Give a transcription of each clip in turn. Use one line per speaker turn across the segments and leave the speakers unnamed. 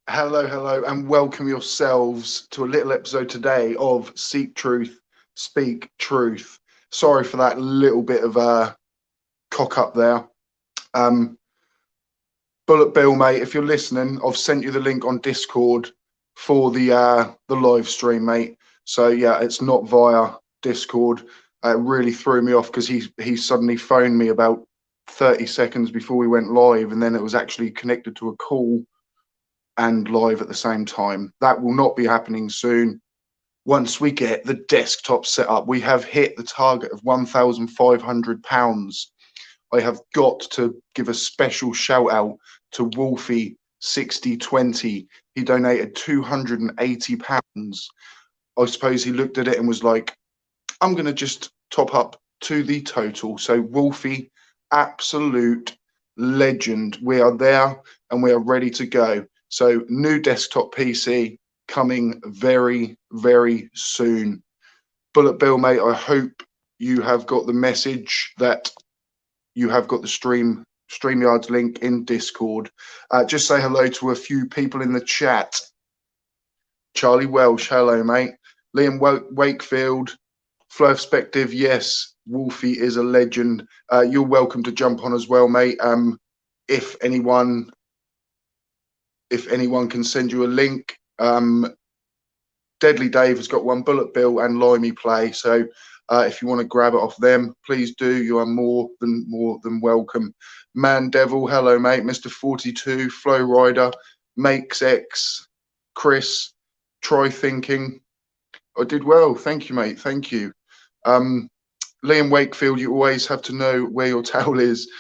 Hello, hello, and welcome yourselves to a little episode today of Seek Truth, Speak Truth. Sorry for that little bit of a cock up there. Um, Bullet Bill, mate, if you're listening, I've sent you the link on Discord for the live stream, mate. So yeah, it's not via Discord. It really threw me off because he suddenly phoned me about 30 seconds before we went live, and then it was actually connected to a call and live at the same time. That will not be happening soon. Once we get the desktop set up, we have hit the target of £1,500. I have got to give a special shout out to Wolfie 6020. He donated £280. I suppose he looked at it and was like, I'm going to just top up to the total. So Wolfie, absolute legend. We are there and we are ready to go. So new desktop PC coming very, very soon. Bullet Bill, mate, I hope you have got the message that you have got the StreamYard's link in Discord. Just say hello to a few people in the chat. Charlie Welsh, hello, mate. Liam Wakefield, Flow Perspective, yes, Wolfie is a legend. You're welcome to jump on as well, mate. If anyone can send you a link, Deadly Dave has got one, Bullet Bill and Limey Play. So if you want to grab it off them, please do. You are more than welcome. Man Devil, hello, mate. Mr. 42, Flow Rider, Makes X, Chris, Try Thinking. I did well. Thank you, mate. Thank you. Liam Wakefield, you always have to know where your towel is.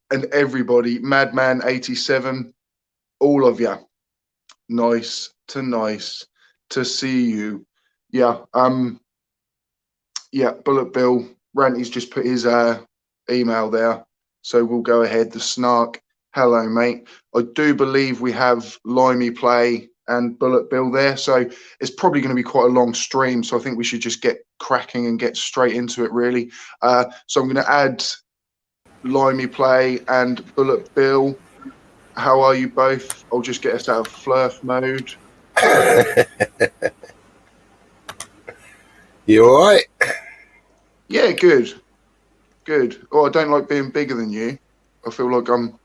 And everybody, Madman 87, all of you. Nice to see you. Yeah. Yeah, Bullet Bill, Ranty's just put his email there. So we'll go ahead. The Snark, hello, mate. I do believe we have Limey Play and Bullet Bill there. So it's probably going to be quite a long stream. So I think we should just get cracking and get straight into it, really. So I'm going to add Limey Play and Bullet Bill. How are you both? I'll just get us out of flirf mode.
You all right?
Yeah, good. Oh, I don't like being bigger than you. I feel like I'm...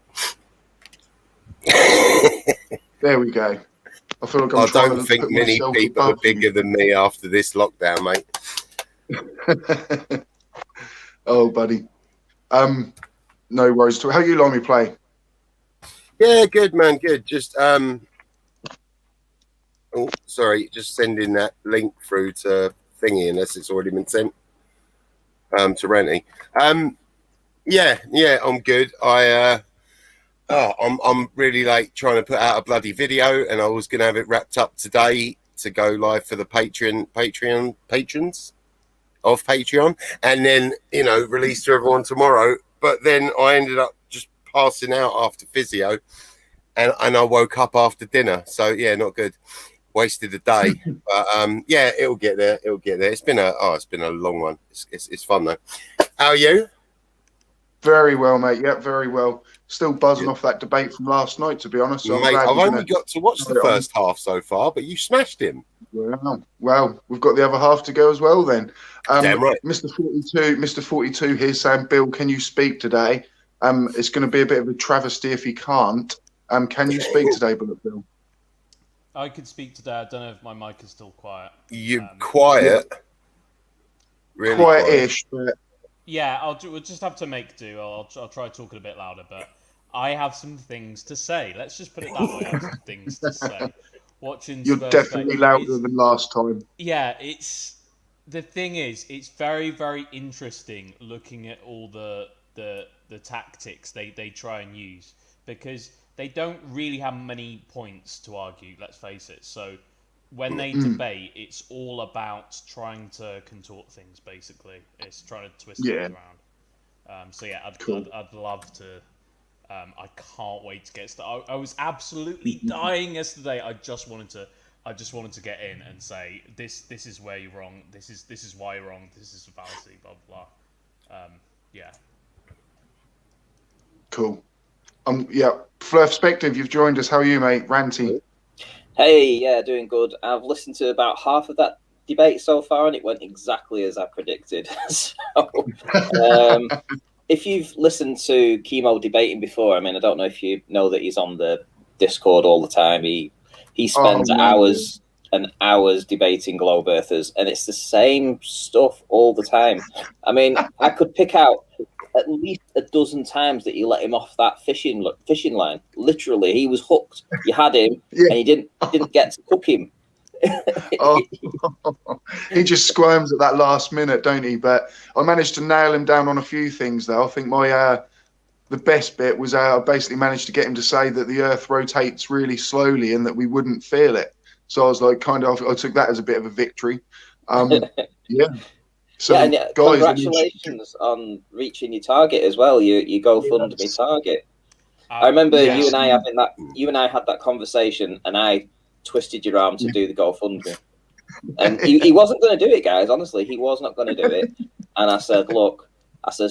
There we go. I feel like I'm trying to
think
put
many
myself
people are bigger
you.
than me after this lockdown, mate.
Oh, buddy. No worries at all. How you, Limey Play?
Yeah, good, man. Good. Just just sending that link through to Thingy unless it's already been sent. To Renty. Yeah, I'm good. I'm really late trying to put out a bloody video, and I was gonna have it wrapped up today to go live for the patrons of Patreon, and then release to everyone tomorrow. But then I ended up just passing out after physio, and I woke up after dinner. So yeah, not good. Wasted the day, but yeah, it'll get there. It's been a long one. It's fun though. How are you?
Very well, mate. Yeah, very well. Still buzzing off that debate from last night, to be honest. So
Mate, I've only got to watch the first half so far, but you smashed him.
Well, we've got the other half to go as well then.
Damn right.
Mr. 42 here saying, Bill, can you speak today? It's going to be a bit of a travesty if he can't. Can you speak today, Bullet Bill?
I could speak today. I don't know if my mic is still quiet.
You quiet?
Yeah.
Really
quiet-ish, but...
Yeah, we'll just have to make do. I'll try talking a bit louder, but I have some things to say. Let's just put it that way. I have some things to say.
You're definitely louder than last time.
Yeah, the thing is, it's very, very interesting looking at all the tactics they try and use, because they don't really have many points to argue, let's face it. So when they debate, it's all about trying to contort things, basically. It's trying to twist things around. So yeah, I'd love to. I can't wait to get started. I was absolutely dying yesterday. I just wanted to get in and say this is where you're wrong. This is why you're wrong. This is a fallacy. Blah blah. Yeah.
Cool. Yeah, Flurspective, you've joined us. How are you, mate? Ranty.
Hey, yeah, doing good. I've listened to about half of that debate so far, and it went exactly as I predicted. So, if you've listened to Chemo debating before, I mean, I don't know if you know that he's on the Discord all the time. He spends hours and hours debating globe earthers, and it's the same stuff all the time. I mean, I could pick out at least a dozen times that you let him off that fishing line. Literally, he was hooked. You had him, and you didn't get to cook him.
He just squirms at that last minute, don't he? But I managed to nail him down on a few things, though. I think my the best bit was I basically managed to get him to say that the Earth rotates really slowly and that we wouldn't feel it. So I was like, I took that as a bit of a victory. Yeah. So,
and
guys,
congratulations on reaching your target as well. You GoFundMe target. I remember you and I had that conversation, and I twisted your arm to do the GoFundMe, and he wasn't going to do it, guys. Honestly, he was not going to do it. And I said, look,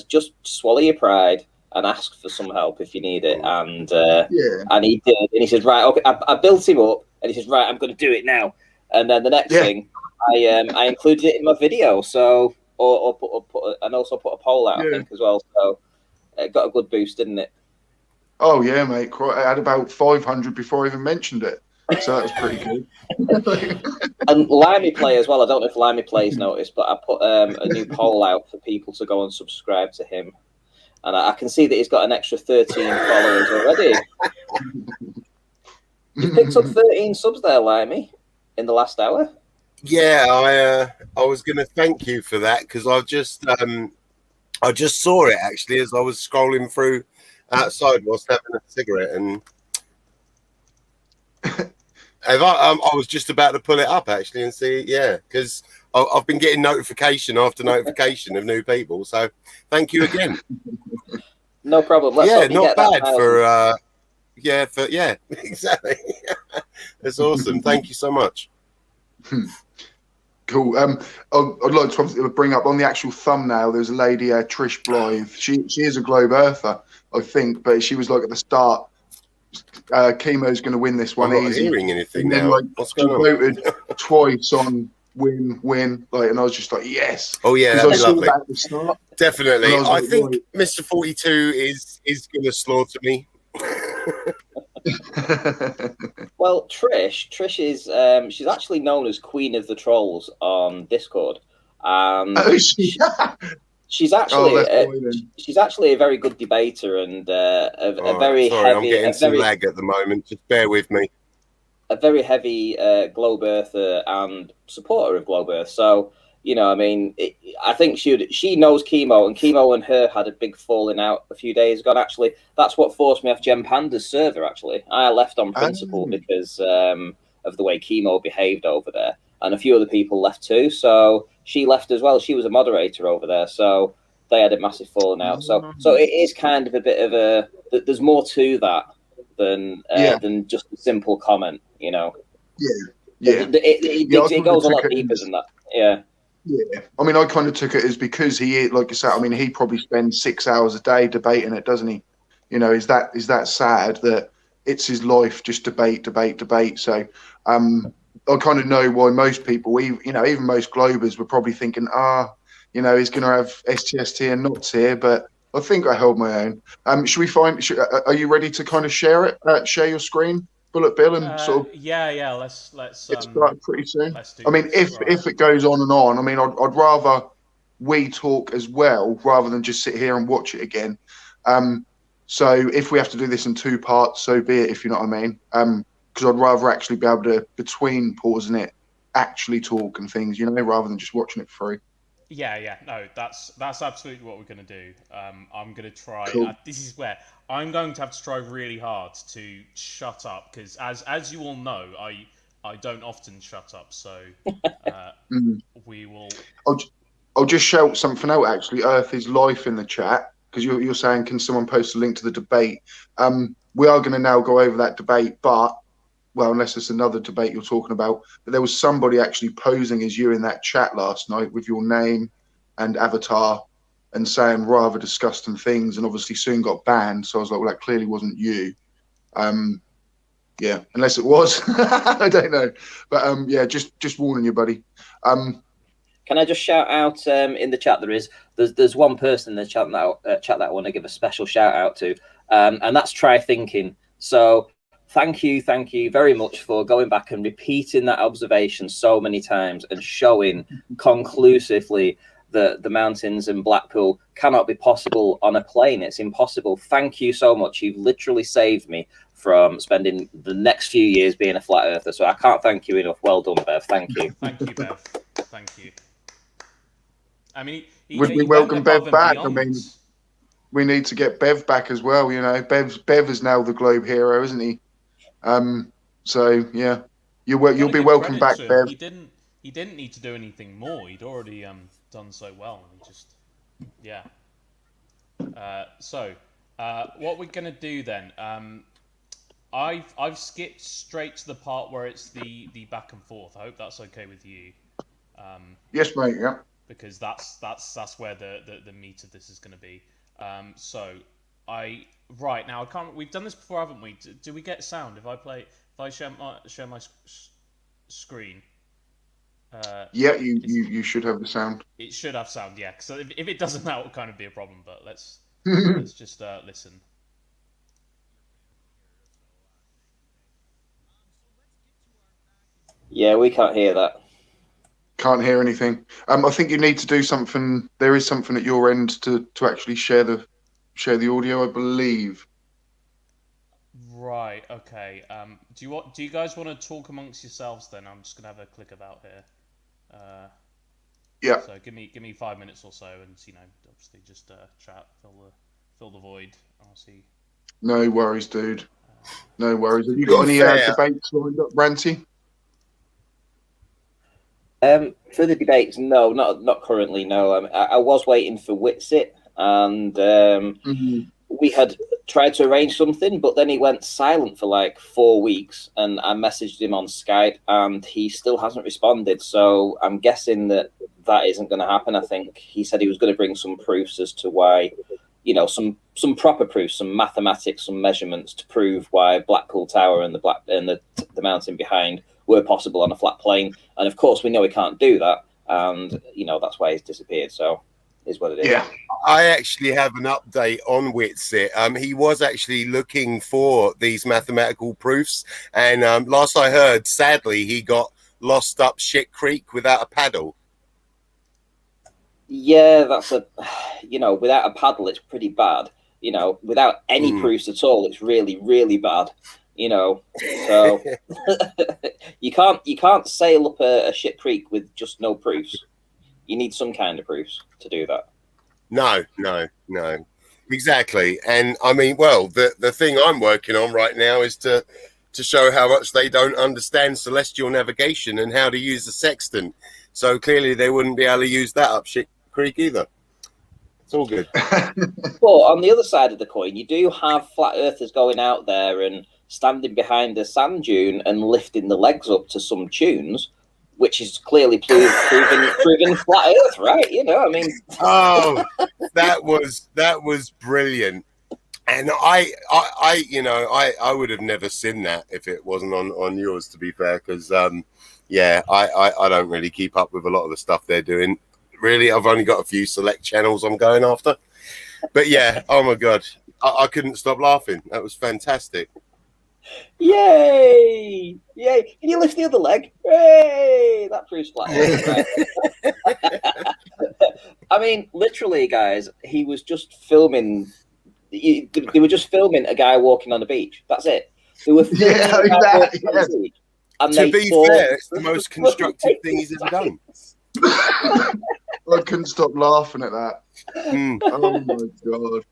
just swallow your pride and ask for some help if you need it. And he did, and he said, right, okay. I built him up, and he said, right, I'm going to do it now. And then the next thing, I included it in my video. So. Or also put a poll out, I think, as well. So it got a good boost, didn't it?
Oh, yeah, mate. I had about 500 before I even mentioned it. So that was pretty good.
And Limey Play as well. I don't know if Limey Play's noticed, but I put a new poll out for people to go and subscribe to him. And I can see that he's got an extra 13 followers already. You picked up 13 subs there, Limey, in the last hour.
Yeah, I was going to thank you for that, because I just saw it actually as I was scrolling through outside whilst having a cigarette, and I was just about to pull it up actually and see, because I've been getting notification after notification of new people. So thank you again.
No problem. Let's
not bad for exactly. That's awesome. Thank you so much.
Cool. I'd like to bring up on the actual thumbnail. There's a lady, Trish Blythe. She is a globe earther, I think, but she was like at the start. Chemo's going to win this one
I'm not
easy.
hearing anything
and then,
now.
like,
what's
she
going on?
Voted twice on win, like, and I was just like, yes.
Oh yeah, that'd be lovely.
That at the start,
definitely. I
like,
think
right.
Mr. 42 is going to slaughter me.
Well, Trish is she's actually known as Queen of the Trolls on Discord. She's actually a very good debater and a very heavy.
I'm getting some lag at the moment. Just bear with me.
A very heavy globe earther and supporter of globe earth. So I mean, I think she knows Chemo, and Chemo and her had a big falling out a few days ago. And actually, that's what forced me off Gem Panda's server. Actually, I left on principle because of the way Chemo behaved over there, and a few other people left too. So she left as well. She was a moderator over there, so they had a massive falling out. So it is kind of a bit of a. There's more to that than just a simple comment.
Yeah.
It goes a lot deeper than that. Yeah.
Yeah, I mean, I kind of took it as because he, like you said, I mean, he probably spends 6 hours a day debating it, doesn't he? Is that sad that it's his life, just debate. So I kind of know why most people, even most Globers, were probably thinking, he's going to have STST and Knots here, but I think I held my own. Are you ready to kind of share it? Share your screen, Bullet Bill, and sort of.
Yeah. Let's
start pretty soon.
Let's
if it goes on and on, I mean, I'd rather we talk as well rather than just sit here and watch it again. So if we have to do this in 2 parts, so be it. If you know what I mean. Because I'd rather actually be able to, between pausing it, actually talk and things, rather than just watching it through.
Yeah. No, that's absolutely what we're going to do. I'm going to try.
Cool.
This is where I'm going to have to try really hard to shut up, because as you all know, I don't often shut up. So we will.
I'll just shout something out. Actually, Earth is life in the chat, because you're saying, can someone post a link to the debate? We are going to now go over that debate, but. Well, unless it's another debate you're talking about, but there was somebody actually posing as you in that chat last night with your name and avatar and saying rather disgusting things, and obviously soon got banned. So I was like, well, that clearly wasn't you. Yeah, unless it was. I don't know. But yeah, just warning you, buddy.
Can I just shout out in the chat? There's one person in the chat that I want to give a special shout out to, and that's Try Thinking. So thank you very much for going back and repeating that observation so many times and showing conclusively that the mountains in Blackpool cannot be possible on a plane. It's impossible. Thank you so much. You've literally saved me from spending the next few years being a flat earther. So I can't thank you enough. Well done, Bev. Thank you.
Thank you, Bev. Thank you. I mean,
we welcome Bev back. I mean, we need to get Bev back as well. You know, Bev is now the globe hero, isn't he? So yeah, you'll be welcome back, Bev.
He didn't need to do anything more. He'd already done so well. He just, yeah. So what we're gonna do then? I've skipped straight to the part where it's the back and forth. I hope that's okay with you.
Yes, mate. Yeah.
Because that's where the meat of this is going to be. So right now I can't. We've done this before, haven't we? Do we get sound if I share my screen?
Yeah, you should have the sound.
It should have sound, yeah. So if it doesn't, that will kind of be a problem. But let's just listen.
Yeah, we can't hear that.
Can't hear anything. I think you need to do something. There is something at your end to actually share the audio, I believe.
Right. Okay. Do you guys want to talk amongst yourselves then? I'm just gonna have a click about here.
Yeah.
So give me 5 minutes or so, and obviously just chat, fill the void. I'll see.
No worries, dude. No worries. Have you got any debates lined up, Ranty?
For the debates, no, not currently. No, I was waiting for Witsit, and we had tried to arrange something, but then he went silent for like 4 weeks, and I messaged him on Skype, and he still hasn't responded. So I'm guessing that isn't going to happen. I think he said he was going to bring some proofs as to why, some proper proofs, some mathematics, some measurements to prove why Blackpool Tower and the mountain behind were possible on a flat plane. And of course we know he can't do that, and that's why he's disappeared. So is what it is.
Yeah,
I actually have an update on Witsit. He was actually looking for these mathematical proofs, and last I heard, sadly, he got lost up shit creek without a paddle.
Yeah, that's without a paddle it's pretty bad. Without any proofs at all it's really, really bad. So you can't sail up a shit creek with just no proofs. You need some kind of proofs to do that.
No, exactly. And I mean, well, the thing I'm working on right now is to show how much they don't understand celestial navigation and how to use the sextant. So clearly they wouldn't be able to use that up shit creek either. It's all good.
But on the other side of the coin, you do have flat earthers going out there and standing behind a sand dune and lifting the legs up to some tunes, which is clearly proven flat earth, right? I mean.
Oh, that was brilliant. And I would have never seen that if it wasn't on yours, to be fair, because I don't really keep up with a lot of the stuff they're doing. Really, I've only got a few select channels I'm going after. But yeah, oh my God, I couldn't stop laughing. That was fantastic.
Yay! Can you lift the other leg? Hey, that proves flat. I mean, literally, guys, he was just filming. They were just filming a guy walking on the beach. That's it. They were filming a guy walking on the beach. And
to be fair, it's the most constructive thing he's ever done.
I couldn't stop laughing at that. Oh my God.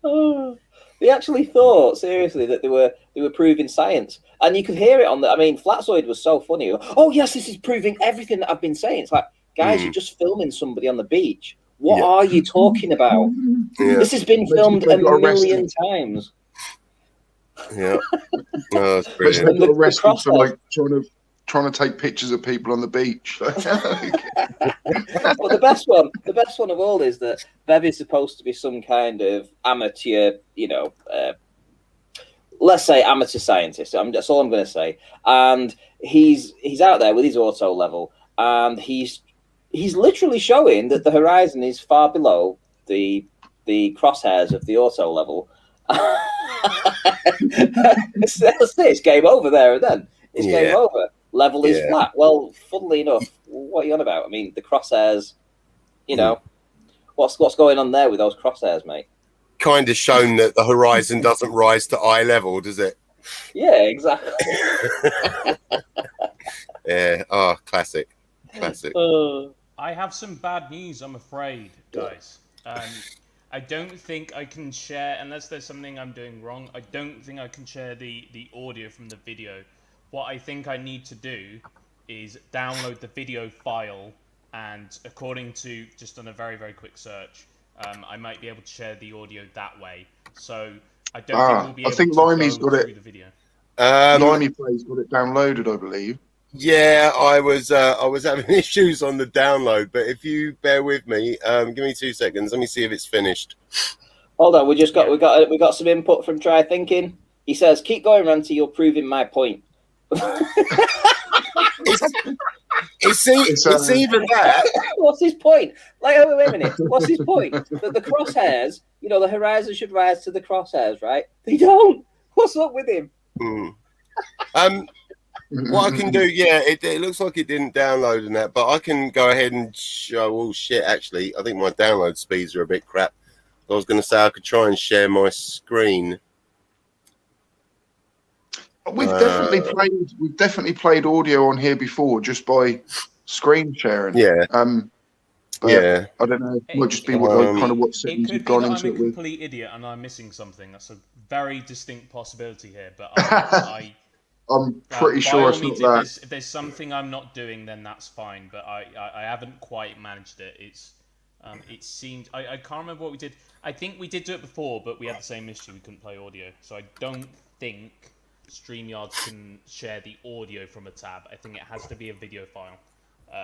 Oh, they actually thought seriously that they were proving science, and you could hear it on the. I mean, Flatzoid was so funny. Oh yes, this is proving everything that I've been saying. It's like, guys, you're just filming somebody on the beach. What are you talking about? Yeah. This has been filmed a million times.
Yeah, no, that's brilliant.
They got arrested for like trying to take pictures of people on the beach.
But the best one of all is that Bev is supposed to be some kind of amateur, let's say amateur scientist. That's all I'm going to say. And he's out there with his auto level, and he's literally showing that the horizon is far below the crosshairs of the auto level. It's game over there and then. It's game over. Level is flat. Well, funnily enough, what are you on about? I mean, the crosshairs, you know, what's going on there with those crosshairs, mate?
Kind of shown that the horizon doesn't rise to eye level, does it?
Yeah, exactly.
Yeah. Oh, classic.
I have some bad news, I'm afraid, guys. I don't think I can share, unless there's something I'm doing wrong, I don't think I can share the audio from the video. What I think I need to do is download the video file, and according to, just on a very, very quick search, I might be able to share the audio that way. So I don't think we'll be able to go through the video.
Limey Play's got it downloaded, I believe.
Yeah, I was having issues on the download, but if you bear with me, give me 2 seconds. Let me see if it's finished.
Hold on, we got some input from Try Thinking. He says, "Keep going, Ranty. You're proving my point."
It's even that.
What's his point? Like, wait a minute. What's his point? That the crosshairs, you know, the horizon should rise to the crosshairs, right? They don't. What's up with him?
What I can do, it looks like it didn't download and that, but I can go ahead and show. Oh shit! Actually, I think my download speeds are a bit crap. I was going to say I could try and share my screen.
We've definitely played audio on here before just by screen sharing.
Yeah.
I don't know. It might just be what settings you've gone into it with.
I'm a complete idiot and I'm missing something. That's a very distinct possibility here, but
I'm pretty sure it's not that.
If there's something I'm not doing, then that's fine. But I haven't quite managed it. It seemed I can't remember what we did. I think we did do it before, but we had the same issue. We couldn't play audio, so I don't think StreamYard can share the audio from a tab. I think it has to be a video file.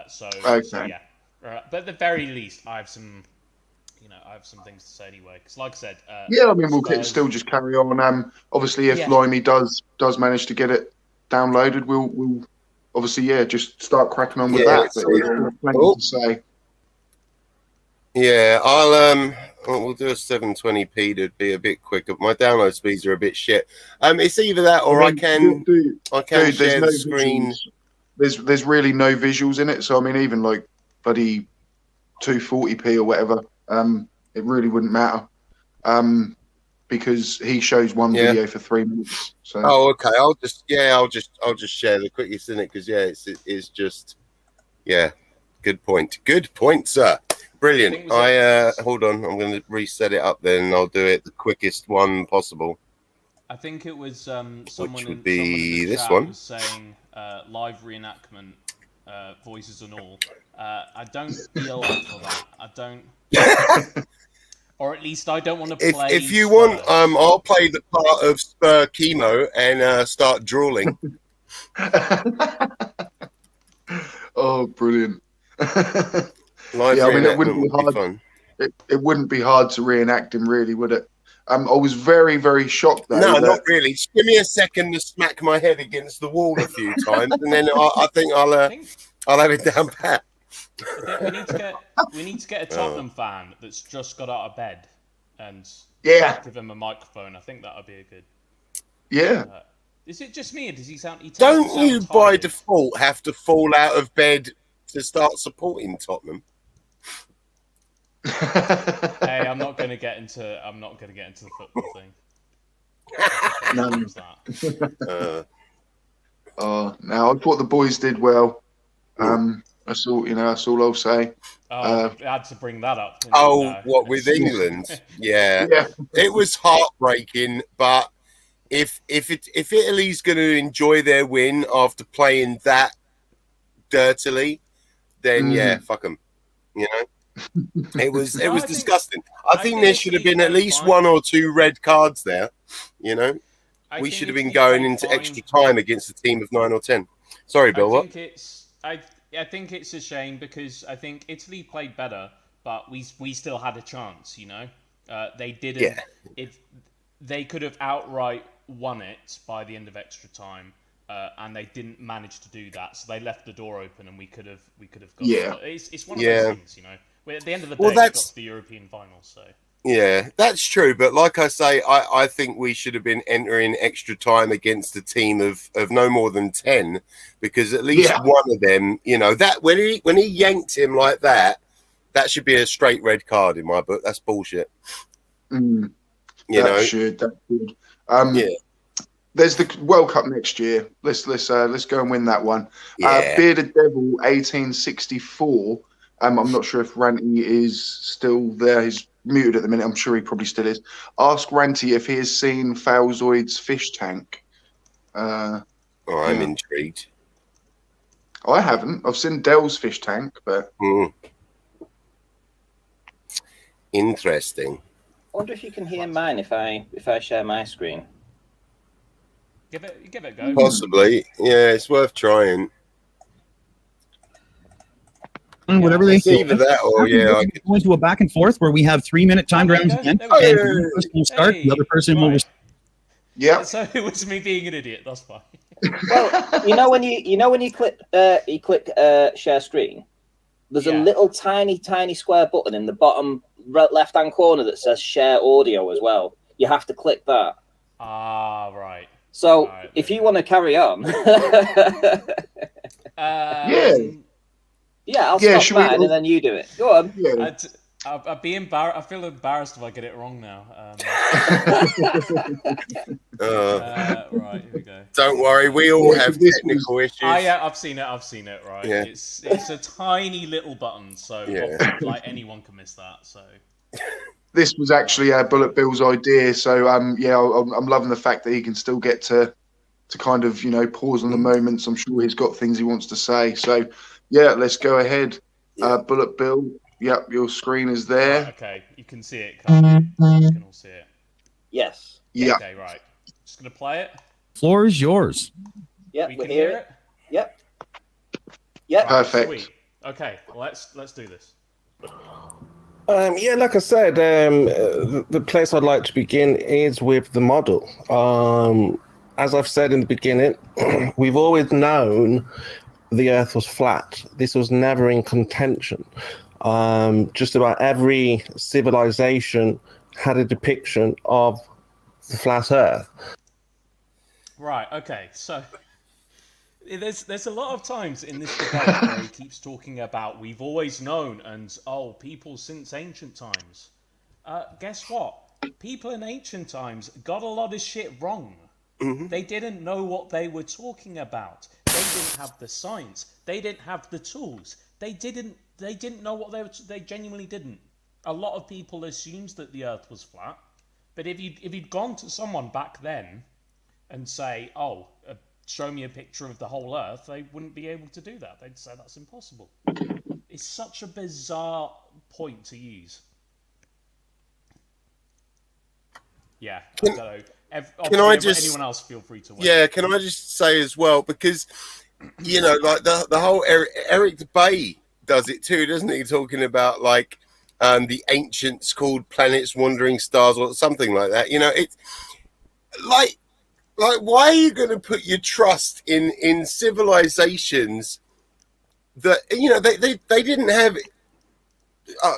So yeah. But at the very least, I have some things to say anyway. Because, like I said,
I mean, we'll still just carry on. Obviously, if Limey does manage to get it downloaded, we'll obviously just start cracking on with that. Plenty to say.
Yeah, we'll do a 720p to be a bit quicker. My download speeds are a bit shit. It's either that or I can share the screen.
There's really no visuals in it, so I mean, even like bloody 240p or whatever, it really wouldn't matter, because he shows one video for 3 minutes. So.
Oh, okay. I'll just share the quickest in it because it's just good point, sir. Brilliant. Hold on. I'm going to reset it up then, and I'll do it the quickest one possible.
I think it was someone
would be
in the
this
chat
one.
Was saying live reenactment, voices and all. I don't feel up for that. I don't. Or at least I don't want to play.
If you want, I'll play the part of Spurskimo and start drooling.
Oh, brilliant!
Live
I mean, it wouldn't be hard.
Fun.
It wouldn't be hard to reenact him, really, would it? I was very, very shocked. Though,
no, not really. Just give me a second to smack my head against the wall a few times, and then I think I'll have it down pat.
We need to get a Tottenham fan that's just got out of bed and give him a microphone. I think that would be a good.
Yeah.
Is it just me, or does he sound?
Don't you by default have to fall out of bed to start supporting Tottenham?
Hey, I'm not going to get into the football thing.
No. Now I thought the boys did well. That's all. That's all I'll say.
I had to bring that up.
What with England? Yeah, it was heartbreaking. But if Italy's going to enjoy their win after playing that dirtily, then fuck them. It was disgusting. I think there should have been at least 1 or 2 red cards there. We should have been going into extra time against a team of 9 or 10. Sorry, Bill. What?
I think it's a shame because I think Italy played better, but we still had a chance. They didn't. If they could have outright won it by the end of extra time, and they didn't manage to do that, so they left the door open, and we could have got it. It's one of those things, you know. At the end of the day, we got to the European final, so.
Yeah, that's true. But like I say, I think we should have been entering extra time against a team of no more than 10, because at least one of them, you know, that when he yanked him like that, that should be a straight red card in my book. That's bullshit.
You
know,
that should. There's the World Cup next year. Let's go and win that one. Bearded Devil 1864. I'm not sure if Ranty is still there. He's muted at the minute. I'm sure he probably still is. Ask Ranty if he has seen Falzoid's fish tank.
I'm intrigued.
I haven't. I've seen Dell's fish tank, but
interesting.
I wonder if you can hear mine if I share my screen.
Give it a go.
Possibly. Yeah, it's worth trying.
Whatever they say.
Either that or
I could go into a back and forth where we have 3-minute time rounds again, and one person will start, the other person will.
Yeah.
So it was me being an idiot. That's fine.
Well, you know when you click share screen, there's a little tiny square button in the bottom left hand corner that says share audio as well. You have to click that.
Ah, right.
So if you want to carry on, I'll stop mine and then you do it. Go on.
Yeah.
I'd be embarrassed. I feel embarrassed if I get it wrong now. Right, here we go.
Don't worry, we all have technical issues.
I've seen it. Right,
yeah.
It's a tiny little button, so like anyone can miss that. So
this was actually Bullet Bill's idea. So I'm loving the fact that he can still get to kind of pause on the moments. I'm sure he's got things he wants to say. So let's go ahead. Bullet Bill. Yep, your screen is there.
Right, okay, you can see it, can't you? You can all see it.
Yes.
Yeah.
Okay, right. Just going to play it.
Floor is yours.
Yep,
we
can
hear it.
Yep.
Right,
perfect.
Sweet. Okay, well, let's do this.
Like I said, the place I'd like to begin is with the model. As I've said in the beginning, we've always known the Earth was flat. This was never in contention. Just about every civilization had a depiction of the flat Earth.
Right, okay, so there's a lot of times in this debate where he keeps talking about we've always known and people since ancient times. Guess what? People in ancient times got a lot of shit wrong.
Mm-hmm.
They didn't know what they were talking about. They didn't have the science. They didn't have the tools. They didn't know what they genuinely didn't. A lot of people assumed that the Earth was flat, but if you'd gone to someone back then and say, show me a picture of the whole Earth, they wouldn't be able to do that. They'd say that's impossible. It's such a bizarre point to use. Yeah, I don't know. Anyone else feel free to weigh in.
Yeah, can I just say as well, because like the whole Eric Bay does it too, doesn't he? Talking about like the ancients called planets wandering stars or something like that. It's like why are you going to put your trust in civilizations that they didn't have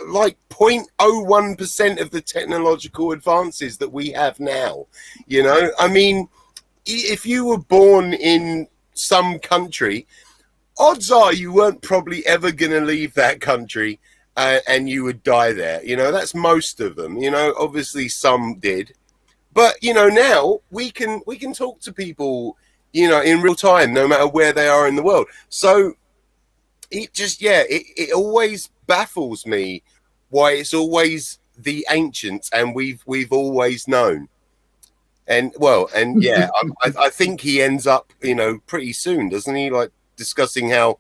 like 0.01% of the technological advances that we have now? I mean, if you were born in some country, odds are you weren't probably ever going to leave that country and you would die there. That's most of them. Obviously some did, but now we can talk to people in real time, no matter where they are in the world. So it just it always baffles me why it's always the ancients and we've always known. And I think he ends up pretty soon, doesn't he, like discussing how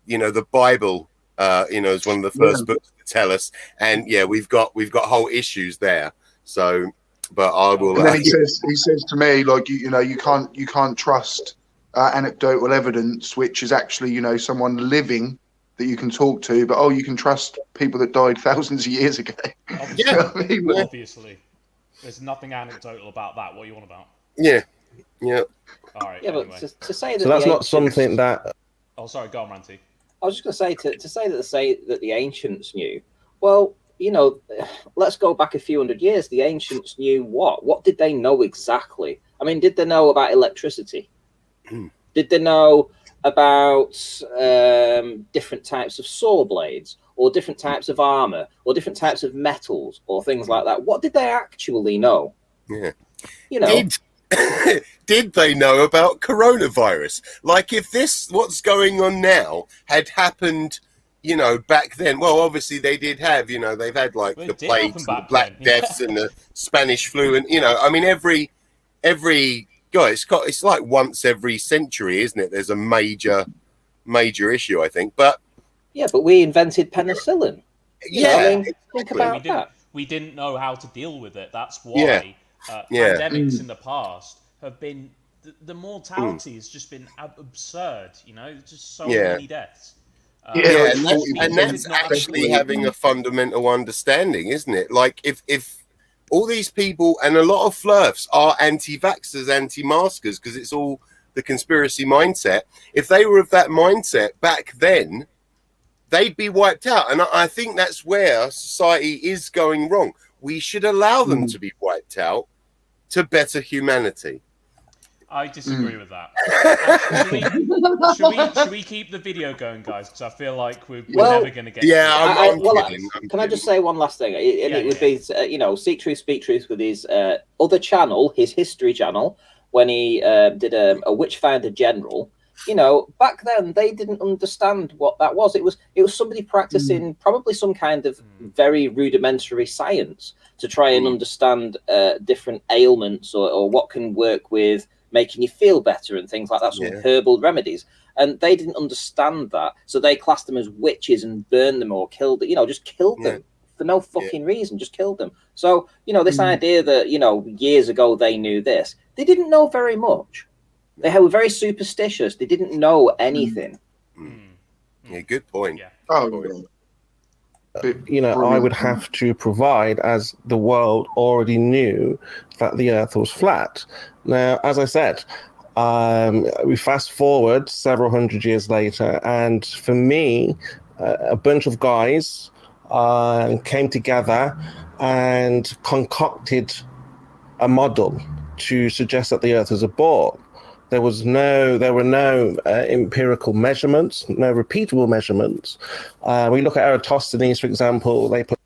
the Bible is one of the first books to tell us, and we've got whole issues there. So but I will
and then he says to me, like, you can't trust anecdotal evidence, which is actually someone living that you can talk to, but you can trust people that died thousands of years ago.
Obviously, obviously. There's nothing anecdotal about that. What are you on about?
Yeah. Yeah.
All right.
Yeah,
anyway.
but to say that
So that's
the
not
ancients-
something that.
Oh, sorry. Go on, Ranty.
I was just going to say that the ancients knew. Well, you know, let's go back a few hundred years. The ancients knew what? What did they know exactly? I mean, did they know about electricity? Did they know about different types of saw blades, or different types of armor, or different types of metals, or things like that? What did they actually know?
Yeah.
You know,
Did they know about coronavirus? Like, if this, what's going on now, had happened, you know, back then, well, obviously they did have, you know, they've had like
Well,
the
it did
plagues
happen
and the
back
Black
then,
Deaths
yeah.
and the Spanish flu, and, you know, I mean, every guy, it's like once every century, isn't it? There's a major issue, I think. But
yeah, but we invented penicillin. You know, I mean, think about that.
We didn't know how to deal with it. That's why pandemics in the past have been the mortality has just been absurd. You know, just so many deaths.
And that's actually having a fundamental understanding, isn't it? Like, if all these people and a lot of flirfs are anti-vaxxers, anti-maskers, because it's all the conspiracy mindset. If they were of that mindset back then, they'd be wiped out. And I think that's where society is going wrong. We should allow them to be wiped out to better humanity.
I disagree with that. Should we keep the video going, guys? Because I feel like we're never going to get.
I'm kidding.
Can I just say one last thing? It would be, you know, Seek Truth, Speak Truth with his other channel, his history channel, when he did a Witchfinder General. You know, back then they didn't understand what that was. It was somebody practicing probably some kind of very rudimentary science to try and understand different ailments or what can work with making you feel better and things like that, some herbal remedies. And they didn't understand that, so they classed them as witches and burned them or killed them. You know, just killed them for no fucking reason, just killed them. So, you know, this idea that, you know, years ago they knew this, they didn't know very much. They were very superstitious. They didn't know anything.
Yeah, good point.
Yeah.
You know, I would have to provide, as the world already knew, that the Earth was flat. Now, as I said, we fast forward several hundred years later, and for me, a bunch of guys came together and concocted a model to suggest that the Earth was a ball. There were no empirical measurements, no repeatable measurements. We look at Eratosthenes, for example. They put.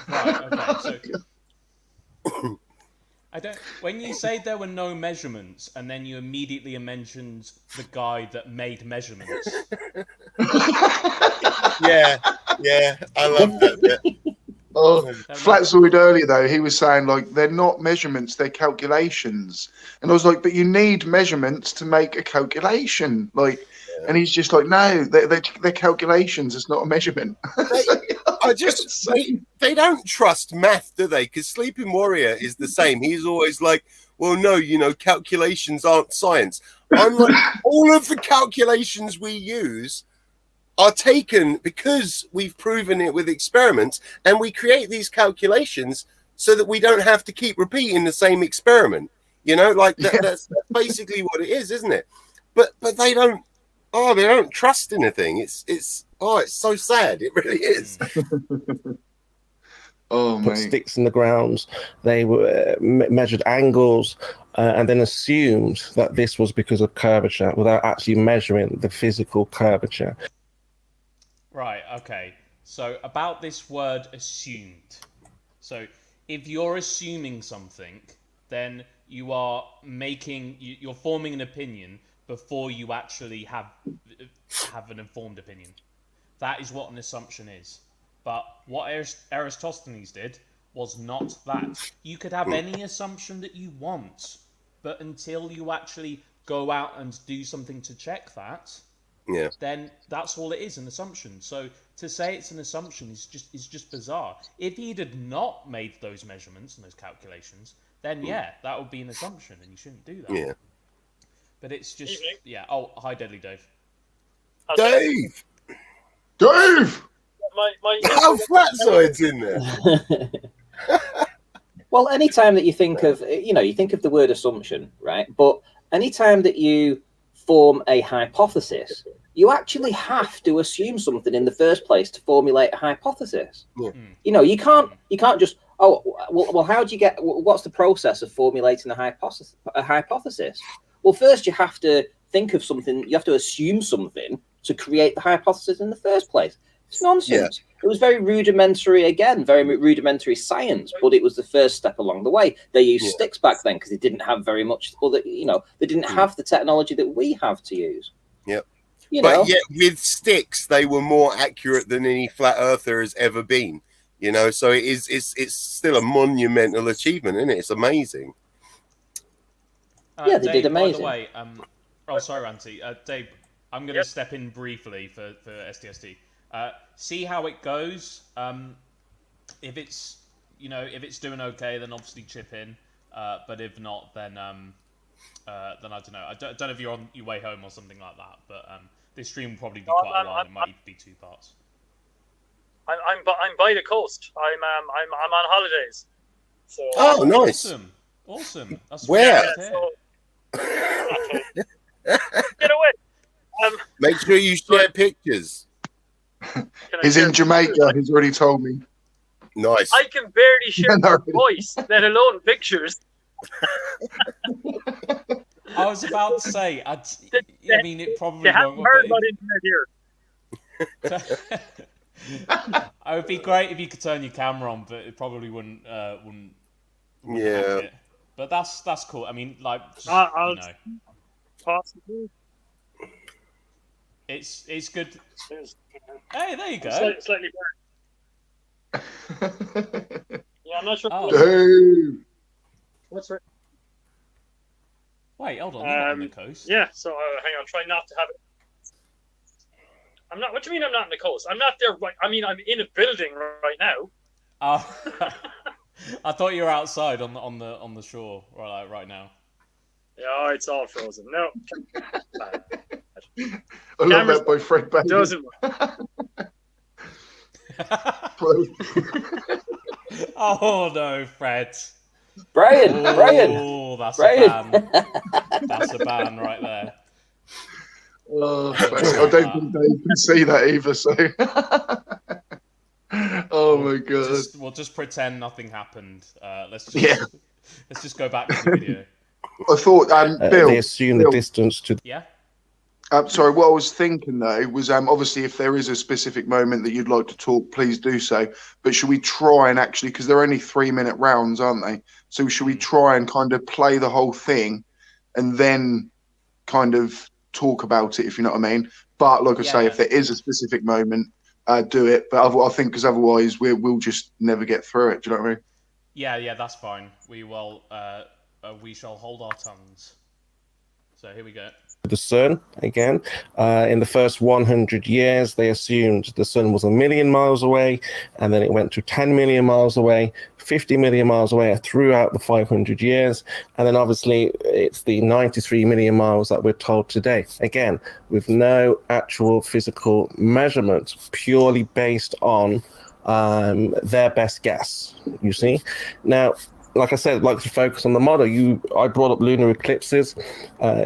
Right. Okay. So when you say there were no measurements, and then you immediately mentioned the guy that made measurements.
yeah, I love that bit.
Flatzoid earlier though, he was saying like they're not measurements, they're calculations, and I was like, but you need measurements to make a calculation, like, and he's just like, no, they're calculations. It's not a measurement.
They don't trust math, do they? Because Sleeping Warrior is the same. He's always like, well, no, you know, calculations aren't science. I'm like, all of the calculations we use are taken because we've proven it with experiments, and we create these calculations so that we don't have to keep repeating the same experiment. You know, like that's basically what it is, isn't it? But they don't. Oh, they don't trust anything. It's so sad. It really is.
Put sticks in the ground. They were measured angles, and then assumed that this was because of curvature without actually measuring the physical curvature.
Right, okay. So about this word assumed. So if you're assuming something, then you are you're forming an opinion before you actually have an informed opinion. That is what an assumption is. But what Eratosthenes did was not that. You could have any assumption that you want, but until you actually go out and do something to check that, then that's all it is, an assumption. So to say it's an assumption is just bizarre. If he'd had not made those measurements and those calculations, then that would be an assumption, and you shouldn't do that.
Yeah.
But it's just Oh, hi, Deadly Dave.
Dave.
Dave.
How Flatzoid's in there?
Well, anytime that you think of, you think of the word assumption, right? But anytime that you form a hypothesis, you actually have to assume something in the first place to formulate a hypothesis.
Yeah.
You can't just, well, how do you get, what's the process of formulating a hypothesis? Well, first you have to think of something, you have to assume something to create the hypothesis in the first place. It's nonsense. Yeah. It was very rudimentary science, but it was the first step along the way. They used sticks back then because they didn't have very much, they didn't have the technology that we have to use.
Yep. But yet with sticks, they were more accurate than any flat earther has ever been. So it's still a monumental achievement, isn't it? It's amazing.
They did amazing.
By the way, sorry, Ranty. Dave, I'm going to step in briefly for STST. See how it goes. If it's doing okay, then obviously chip in. But if not, then I don't know. I don't know if you're on your way home or something like that. But this stream will probably be quite a while. It might be 2 parts.
I'm by the coast. I'm on holidays. So.
Oh, nice.
Awesome. That's
where?
Get away.
Make sure you share pictures.
He's in Jamaica. He's already told me.
Nice.
I can barely share my voice, let alone pictures.
I was about to say, I mean, it probably
you haven't heard about internet here.
It would be great if you could turn your camera on, but it probably wouldn't it. But that's cool. I mean, like,
possibly.
It's good. Hey, there you go.
Slightly better. Yeah, I'm not sure.
Dude.
What's right?
Wait, hold on. You're not on the coast.
Yeah, so hang on. Try not to have it. I'm not. What do you mean I'm not on the coast? I'm not there. Right. I mean, I'm in a building right now.
I thought you were outside on the shore right now.
Yeah, it's all frozen. No.
I love that by Fred Bailey.
Doesn't work.
Oh no, Fred.
Brian.
Oh, that's a ban. That's a ban right there.
Oh, I don't think Dave can see that either. So. Oh my god.
We'll just pretend nothing happened. Let's just go back to the video.
I thought, Bill.
They assume the distance to.
Yeah.
Sorry, what I was thinking though was obviously if there is a specific moment that you'd like to talk, please do so. But should we try and actually, because they're only 3-minute rounds, aren't they? So should we try and kind of play the whole thing and then kind of talk about it, if you know what I mean? But like I say, if there is a specific moment, do it. But I think because otherwise we'll just never get through it. Do you know what I mean?
Yeah, that's fine. We will. We shall hold our tongues. So here we go.
The sun again. In the first 100 years, they assumed the sun was 1 million miles away, and then it went to 10 million miles away, 50 million miles away throughout the 500 years, and then obviously it's the 93 million miles that we're told today. Again, with no actual physical measurements, purely based on their best guess. You see, now. Like I said, I'd like to focus on the model. I brought up lunar eclipses.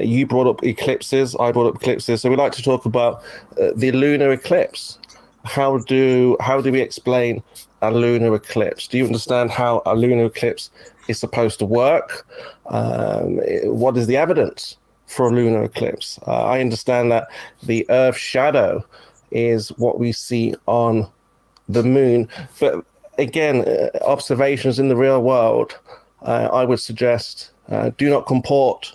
You brought up eclipses. I brought up eclipses. So we like to talk about the lunar eclipse. How do we explain a lunar eclipse? Do you understand how a lunar eclipse is supposed to work? What is the evidence for a lunar eclipse? I understand that the Earth shadow is what we see on the moon, but again, observations in the real world, I would suggest do not comport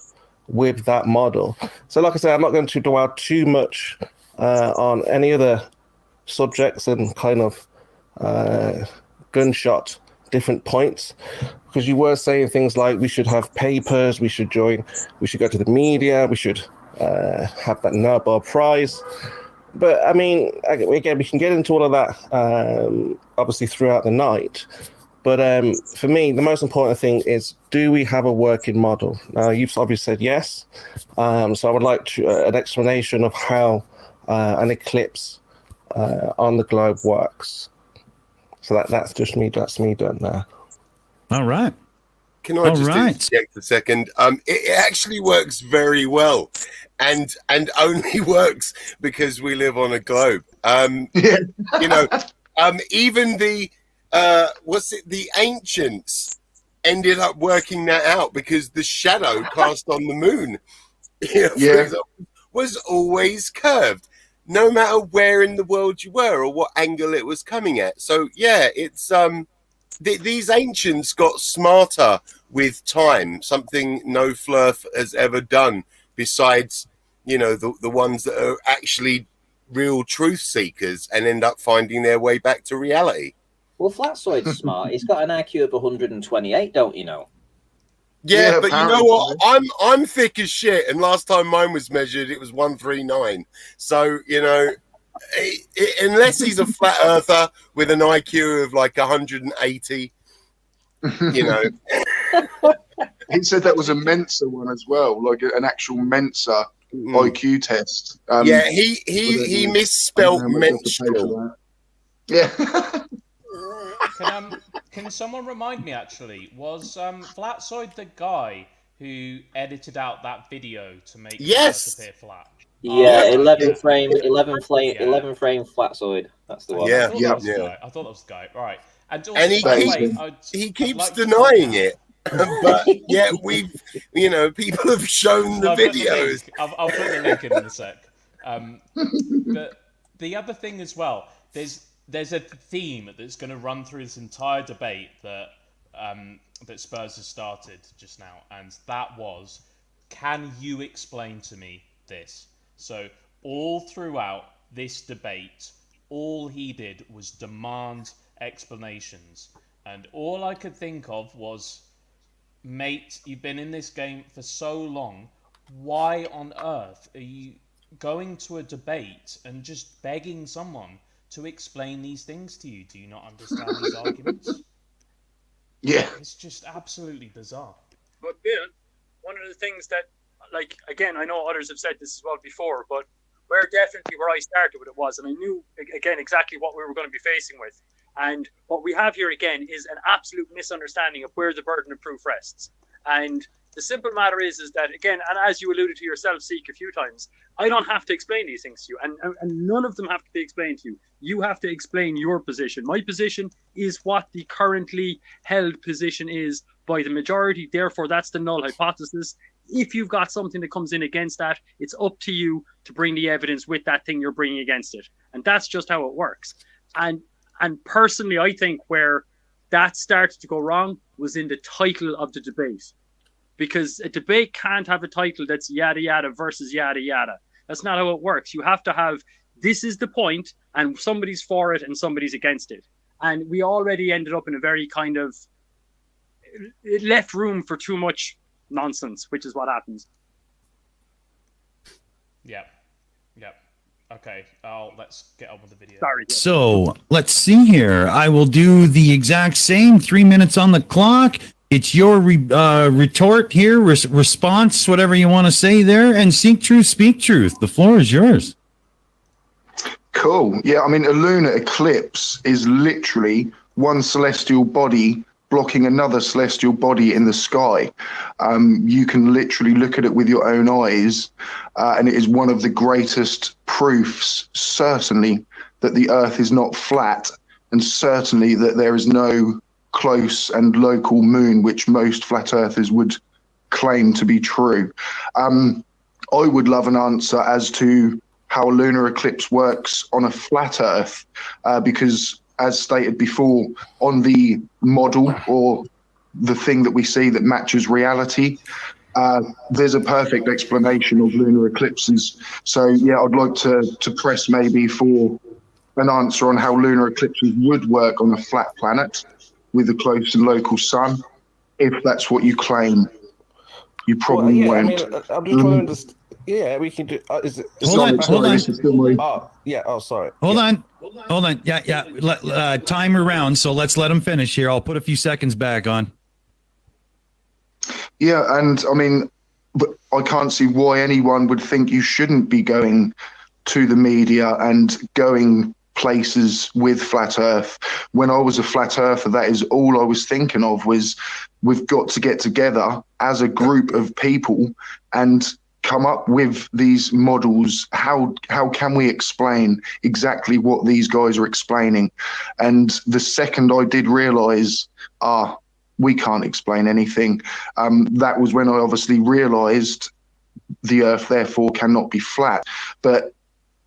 with that model. So like I said, I'm not going to dwell too much on any other subjects and kind of gunshot different points, because you were saying things like we should have papers, we should go to the media, we should have that Nobel Prize. But I mean, again, we can get into all of that obviously throughout the night. But for me, the most important thing is, do we have a working model? Now, you've obviously said yes. So I would like an explanation of how an eclipse on the globe works. So that's just me. That's me done there.
All right.
Can I just interject a second? It actually works very well, and only works because we live on a globe. You know, even the the ancients ended up working that out because the shadow cast on the moon, for example, was always curved, no matter where in the world you were or what angle it was coming at. So yeah, it's these ancients got smarter with time, something no Flurf has ever done, besides, the ones that are actually real truth seekers and end up finding their way back to reality.
Well, Flatsoid's smart. He's got an IQ of 128, don't you know?
Yeah, but you know what? I'm thick as shit, and last time mine was measured, it was 139. So, unless he's a flat earther with an IQ of like 180,
He said that was a Mensa one as well, like an actual Mensa IQ test.
He misspelled menstrual.
Yeah.
Can someone remind me, actually, was Flatsoid the guy who edited out that video to make the Earth appear flat?
Yeah, 11 frame Flatsoid. That's the one.
I thought that was the guy. Right. And
he keeps denying it. But yeah, people have shown the videos.
I'll put the link in a sec. But the other thing as well, there's a theme that's going to run through this entire debate that Spurs has started just now, and that was, can you explain to me this? So all throughout this debate, all he did was demand explanations, and all I could think of was, mate, you've been in this game for so long, why on earth are you going to a debate and just begging someone to explain these things to you? Do you not understand these arguments?
Yeah.
It's just absolutely bizarre.
But Bill, one of the things that, again, I know others have said this as well before, but where I started with it was, and I knew, again, exactly what we were going to be facing with. And what we have here, again, is an absolute misunderstanding of where the burden of proof rests. And the simple matter is that, again, and as you alluded to yourself, Seek, a few times, I don't have to explain these things to you, and none of them have to be explained to you. You have to explain your position. My position is what the currently held position is by the majority. Therefore, that's the null hypothesis. If you've got something that comes in against that, it's up to you to bring the evidence with that thing you're bringing against it. And that's just how it works. And personally, I think where that started to go wrong was in the title of the debate. Because a debate can't have a title that's yada yada versus yada yada. That's not how it works. You have to have, this is the point, and somebody's for it and somebody's against it. And we already ended up in a very kind of, it left room for too much nonsense, which is what happens.
Yeah. Okay, let's get on with the video.
Sorry.
So let's see here. I will do the exact same. 3 minutes on the clock. It's your retort here, response, whatever you want to say there, and seek truth, speak truth. The floor is yours.
Cool. Yeah, I mean, a lunar eclipse is literally one celestial body blocking another celestial body in the sky. You can literally look at it with your own eyes, and it is one of the greatest proofs, certainly, that the Earth is not flat, and certainly that there is no close and local moon, which most flat earthers would claim to be true. I would love an answer as to how a lunar eclipse works on a flat earth, because as stated before, on the model or the thing that we see that matches reality, there's a perfect explanation of lunar eclipses. So yeah, I'd like to press maybe for an answer on how lunar eclipses would work on a flat planet with a close and local sun, if that's what you claim. You probably won't.
I mean, I'm just trying to understand. Yeah, we can do. Is it?
Hold on.
Oh, yeah. Oh, sorry.
Hold on. Yeah. Time around. So let's let him finish here. I'll put a few seconds back on.
Yeah, and I mean, but I can't see why anyone would think you shouldn't be going to the media and going places with flat Earth. When I was a flat earther, that is all I was thinking of, was we've got to get together as a group of people and come up with these models. How can we explain exactly what these guys are explaining? And the second I did realize, we can't explain anything, that was when I obviously realized the Earth therefore cannot be flat. But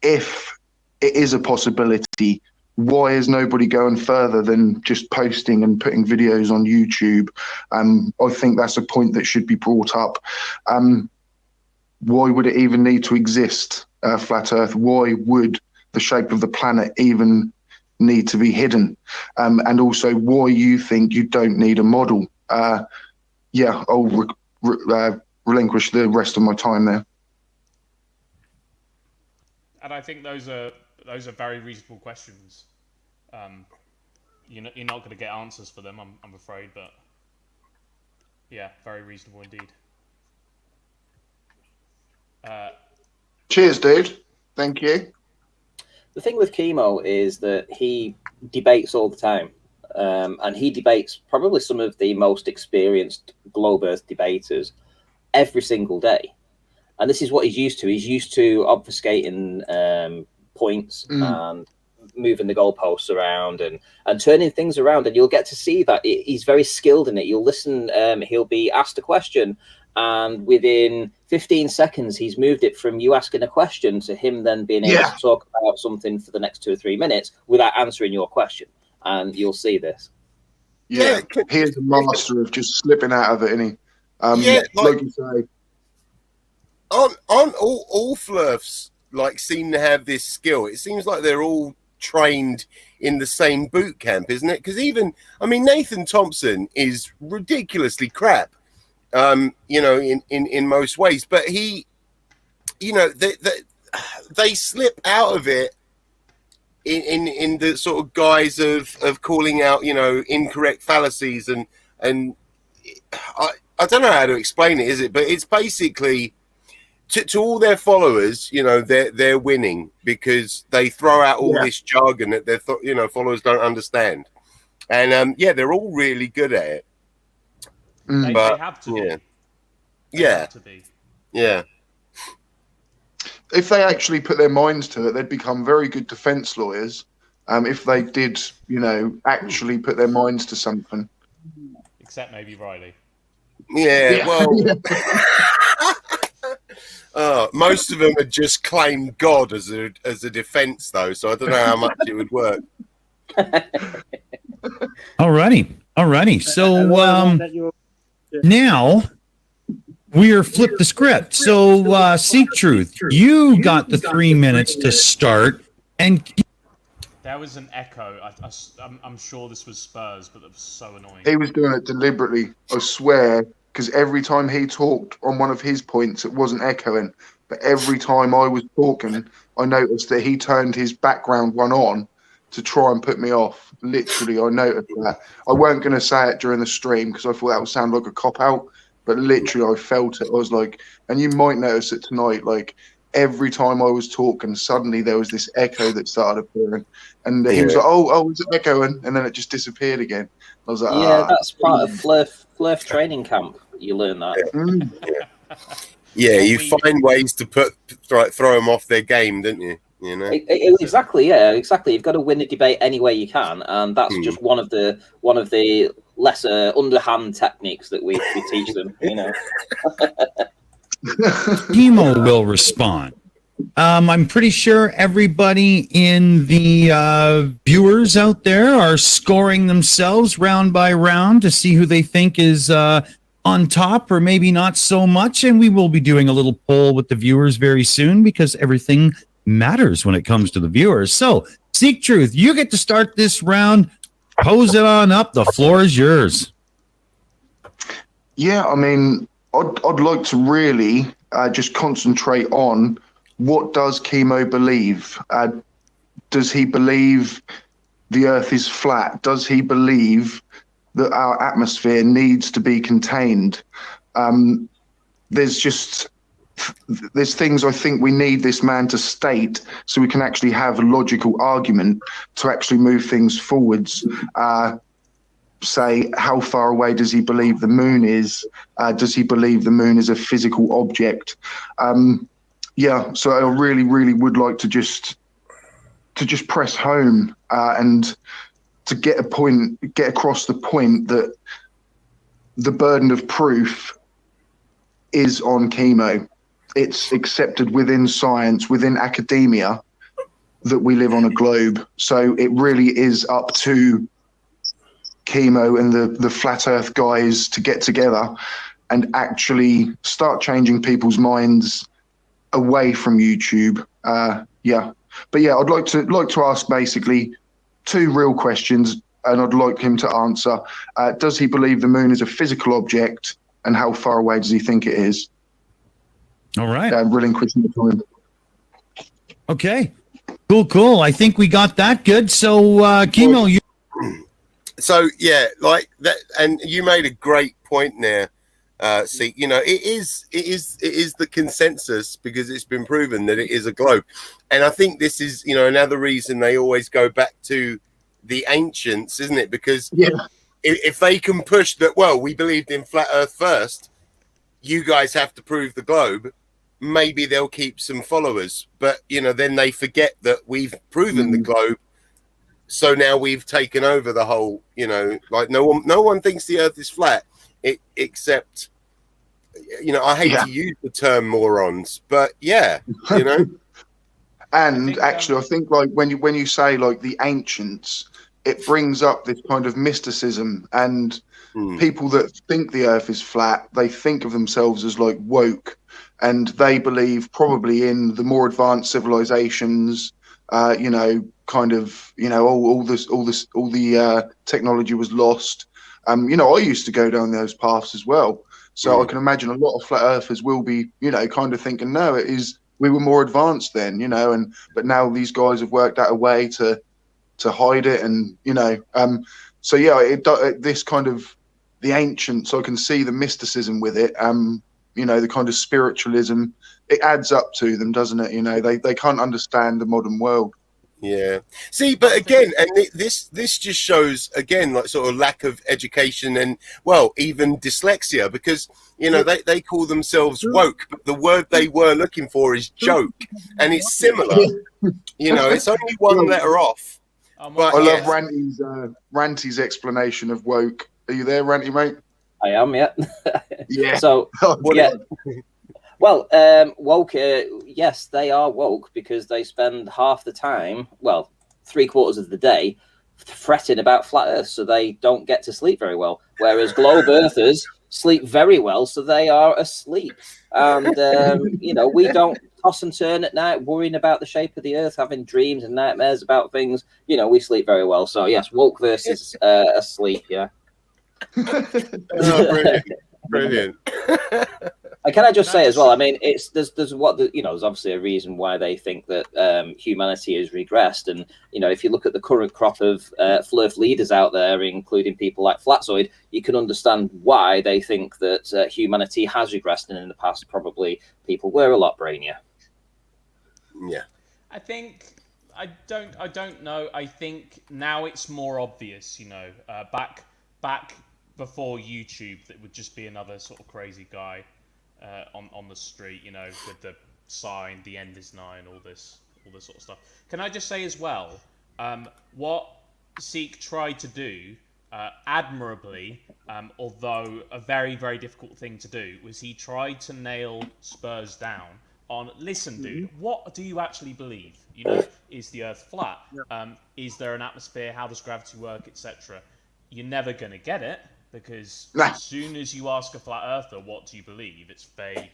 if it is a possibility, why is nobody going further than just posting and putting videos on YouTube? I think that's a point that should be brought up. Why would it even need to exist, flat Earth? Why would the shape of the planet even need to be hidden? And also why you think you don't need a model. I'll relinquish the rest of my time there.
And I think those are very reasonable questions. You're not going to get answers for them, I'm afraid, but yeah, very reasonable indeed.
Cheers, dude. Thank you.
The thing with Chemo is that he debates all the time, and he debates probably some of the most experienced globe Earth debaters every single day. And this is what he's used to. He's used to obfuscating points and moving the goalposts around and turning things around. And you'll get to see that he's very skilled in it. You'll listen, he'll be asked a question, and within 15 seconds, he's moved it from you asking a question to him then being able to talk about something for the next 2 or 3 minutes without answering your question. And you'll see this.
Yeah, he is a master of just slipping out of it, isn't he? Like you say.
On all flurfs seem to have this skill. It seems like they're all trained in the same boot camp, isn't it? Because Nathan Thompson is ridiculously crap, in most ways. But he, they slip out of it in the sort of guise of calling out, incorrect fallacies and I don't know how to explain it, is it? But it's basically. To all their followers, they're winning because they throw out all this jargon that their followers don't understand, and they're all really good at it.
They have to be. They have to be.
Yeah.
If they actually put their minds to it, they'd become very good defense lawyers. If they did, actually put their minds to something.
Except maybe Riley.
Yeah. Well. Most of them had just claimed God as a defense, though, so I don't know how much it would work.
Alrighty. So now we are flip the script. So Seek Truth, you got the 3 minutes to start, and
there was an echo. I'm sure this was Spurs, but it was so annoying.
He was doing it deliberately, I swear. Because every time he talked on one of his points, it wasn't echoing. But every time I was talking, I noticed that he turned his background one on to try and put me off. Literally, I noticed that. I weren't going to say it during the stream because I thought that would sound like a cop-out. But literally, I felt it. I was like, and you might notice it tonight, every time I was talking, suddenly there was this echo that started appearing. And he was like, oh, is it echoing? And then it just disappeared again. I was like,
that's part of Flurf training camp. You learn that.
You find ways to throw them off their game, don't you?
Exactly. You've got to win a debate any way you can, and that's just one of the lesser underhand techniques that we teach them.
Chemo will respond. I'm pretty sure everybody in the viewers out there are scoring themselves round by round to see who they think is on top, or maybe not so much. And we will be doing a little poll with the viewers very soon because everything matters when it comes to the viewers. So, Seek Truth, you get to start this round. Pose it on up. The floor is yours.
Yeah, I'd like to really just concentrate on what does Chemo believe? Does he believe the Earth is flat? Does he believe that our atmosphere needs to be contained? There's just there's things I think we need this man to state so we can actually have a logical argument to actually move things forwards. Say, how far away does he believe the moon is? Does he believe the moon is a physical object? So I really, really would like to just press home and to get across the point that the burden of proof is on chemo. It's accepted within science, within academia, that we live on a globe. So it really is up to chemo and the flat earth guys to get together and actually start changing people's minds away from YouTube. But I'd like to ask basically 2 real questions, and I'd like him to answer. Does he believe the moon is a physical object, and how far away does he think it is?
All right.
Relinquishing the time.
Okay. Cool. I think we got that good. So, Chemo, you.
So yeah, like that, and you made a great point there. See, you know, it is the consensus because it's been proven that it is a globe, and I think this is, you know, another reason they always go back to the ancients, isn't it? Because if they can push that, well, we believed in flat Earth first, you guys have to prove the globe. Maybe they'll keep some followers, but you know, then they forget that we've proven the globe. So now we've taken over the whole, you know, like no one thinks the Earth is flat, except, you know, I hate to use the term morons, but you know.
And I think like when you say like the ancients, it brings up this kind of mysticism, and people that think the Earth is flat, they think of themselves as like woke, and they believe probably in the more advanced civilizations. You know, kind of, you know, all the technology was lost. You know, I used to go down those paths as well. So I can imagine a lot of flat earthers will be, you know, kind of thinking, no, we were more advanced then, you know, but now these guys have worked out a way to hide it, and you know, this kind of the ancients, I can see the mysticism with it. You know, the kind of spiritualism, it adds up to them, doesn't it? You know, they can't understand the modern world.
Yeah. See, but again, and this just shows again, like sort of lack of education and, well, even dyslexia, because, you know, they call themselves woke, but the word they were looking for is joke, and it's similar. You know, it's only one letter off. But
I love Ranty's explanation of woke. Are you there, Ranty, mate?
I am, yeah.
Yeah.
So, well, woke, yes, they are woke because they spend half the time, well, 3/4 of the day, fretting about flat Earth, so they don't get to sleep very well. Whereas globe earthers sleep very well, so they are asleep. And, you know, we don't toss and turn at night, worrying about the shape of the Earth, having dreams and nightmares about things. You know, we sleep very well. So, yes, woke versus asleep, yeah.
Oh, brilliant.
And can I just say as well? I mean, there's there's obviously a reason why they think that humanity has regressed, and you know, if you look at the current crop of FLIRF leaders out there, including people like Flatzoid, you can understand why they think that humanity has regressed, and in the past probably people were a lot brainier.
Yeah,
I think I don't know. I think now it's more obvious. You know, back before YouTube, that would just be another sort of crazy guy on the street, you know, with the sign, the end is 9, all this sort of stuff. Can I just say as well, what Seek tried to do admirably, although a very, very difficult thing to do, was he tried to nail Spurs down on, listen, dude, what do you actually believe? You know, is the Earth flat? Is there an atmosphere? How does gravity work, etc.? You're never going to get it, because as soon as you ask a flat earther, what do you believe? It's vague.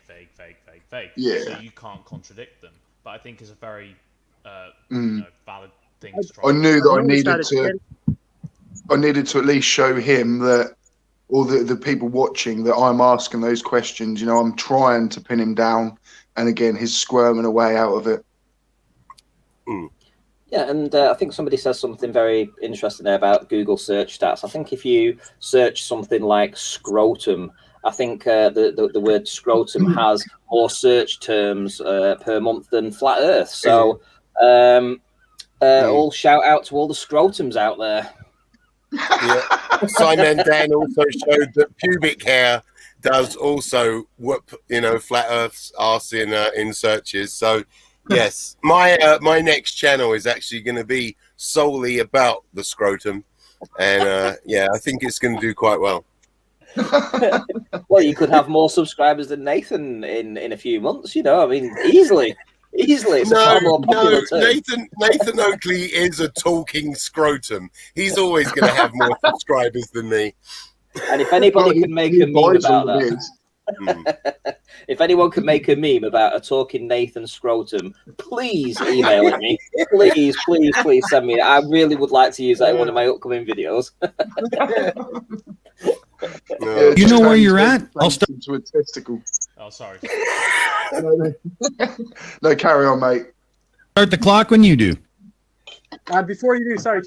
Yeah.
So you can't contradict them. But I think it's a very you know, valid thing to try.
I knew that I needed to at least show him that, or the people watching, that I'm asking those questions. You know, I'm trying to pin him down, and again, he's squirming away out of it.
Yeah, and I think somebody says something very interesting there about Google search stats. I think if you search something like scrotum I think the word scrotum has more search terms per month than flat Earth. So all shout out to all the scrotums out there.
Yeah. Simon Dan also showed that pubic hair does also whoop, flat Earth's arse in searches. So yes, my next channel is actually going to be solely about the scrotum, and I think it's going to do quite well.
Well, you could have more subscribers than Nathan in a few months. I mean, easily. It's a far more popular term.
Nathan Oakley is a talking scrotum. He's always going to have more subscribers than me.
And if anybody can make a meme about that, if anyone can make a meme about a talking Nathan scrotum, please email it me. Please send me. I really would like to use that in one of my upcoming videos.
You know where you're at?
I'll start to a testicle.
Oh, sorry.
No, carry on, mate.
Start the clock when you do.
Before you do, sorry.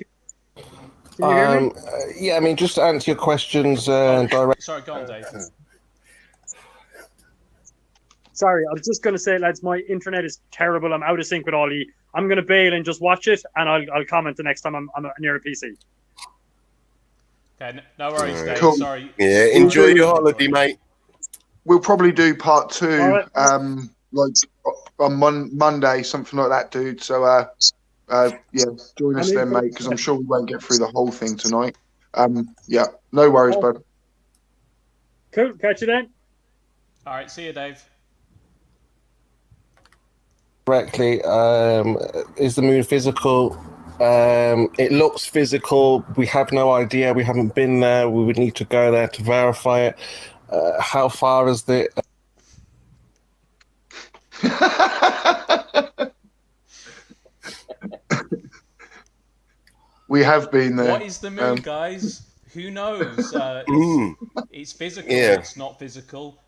Can you hear me?
Yeah, I mean, just to answer your questions direct.
Sorry, go on, Dave.
Sorry, I was just going to say, lads, my internet is terrible. I'm out of sync with Ollie. I'm going to bail and just watch it, and I'll comment the next time I'm near a PC.
Okay, no worries, Dave.
Cool.
Sorry.
Yeah, enjoy your holiday, mate.
We'll probably do part 2,
right.
like on Monday, something like that, dude. So, join us then, mate, because I'm sure we won't get through the whole thing tonight. No worries, bud.
Cool. Catch you then.
All right, see you, Dave.
Correctly, is the moon physical? It looks physical. We have no idea. We haven't been there. We would need to go there to verify it. How far is the?
We have been there.
What is the moon, guys? Who knows? It's physical.
Yeah.
It's not physical.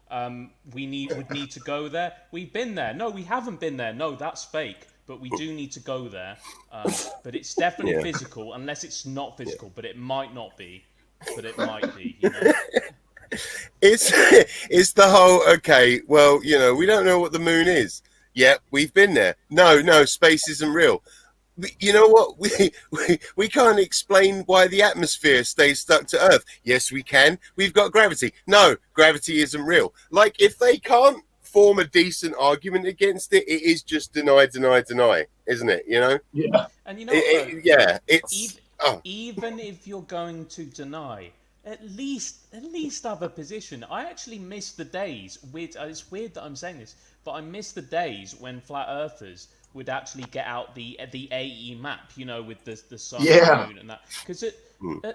We would need to go there. We've been there. No, we haven't been there. No, that's fake. But we do need to go there. But it's definitely physical, unless it's not physical. But it might not be. But it might be.
It's the whole, okay, well, we don't know what the moon is. Yep, we've been there. No, space isn't real. You know what? We can't explain why the atmosphere stays stuck to Earth. Yes, we can. We've got gravity. No, gravity isn't real. Like, if they can't form a decent argument against it, it is just deny, isn't it? Yeah.
And even if you're going to deny, at least have a position. I actually miss the days with. It's weird that I'm saying this, but I miss the days when flat earthers would actually get out the AE map, with the sun and the moon and that. Because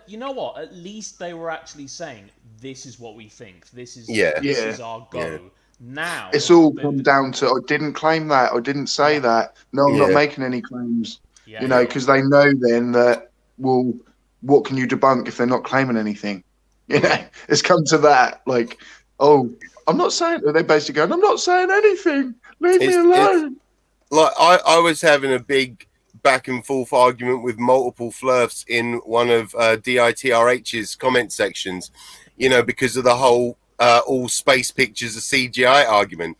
you know what? At least they were actually saying, "This is what we think. This is our go."
Yeah.
Now
it's all come down to I didn't claim that, I didn't say that. No, I'm not making any claims. Because they know then that, well, what can you debunk if they're not claiming anything? It's come to that. Like, oh, I'm not saying. They're basically going, I'm not saying anything. Leave me alone.
Like I was having a big back and forth argument with multiple flirts in one of DITRH's comment sections, because of the whole all space pictures are CGI argument.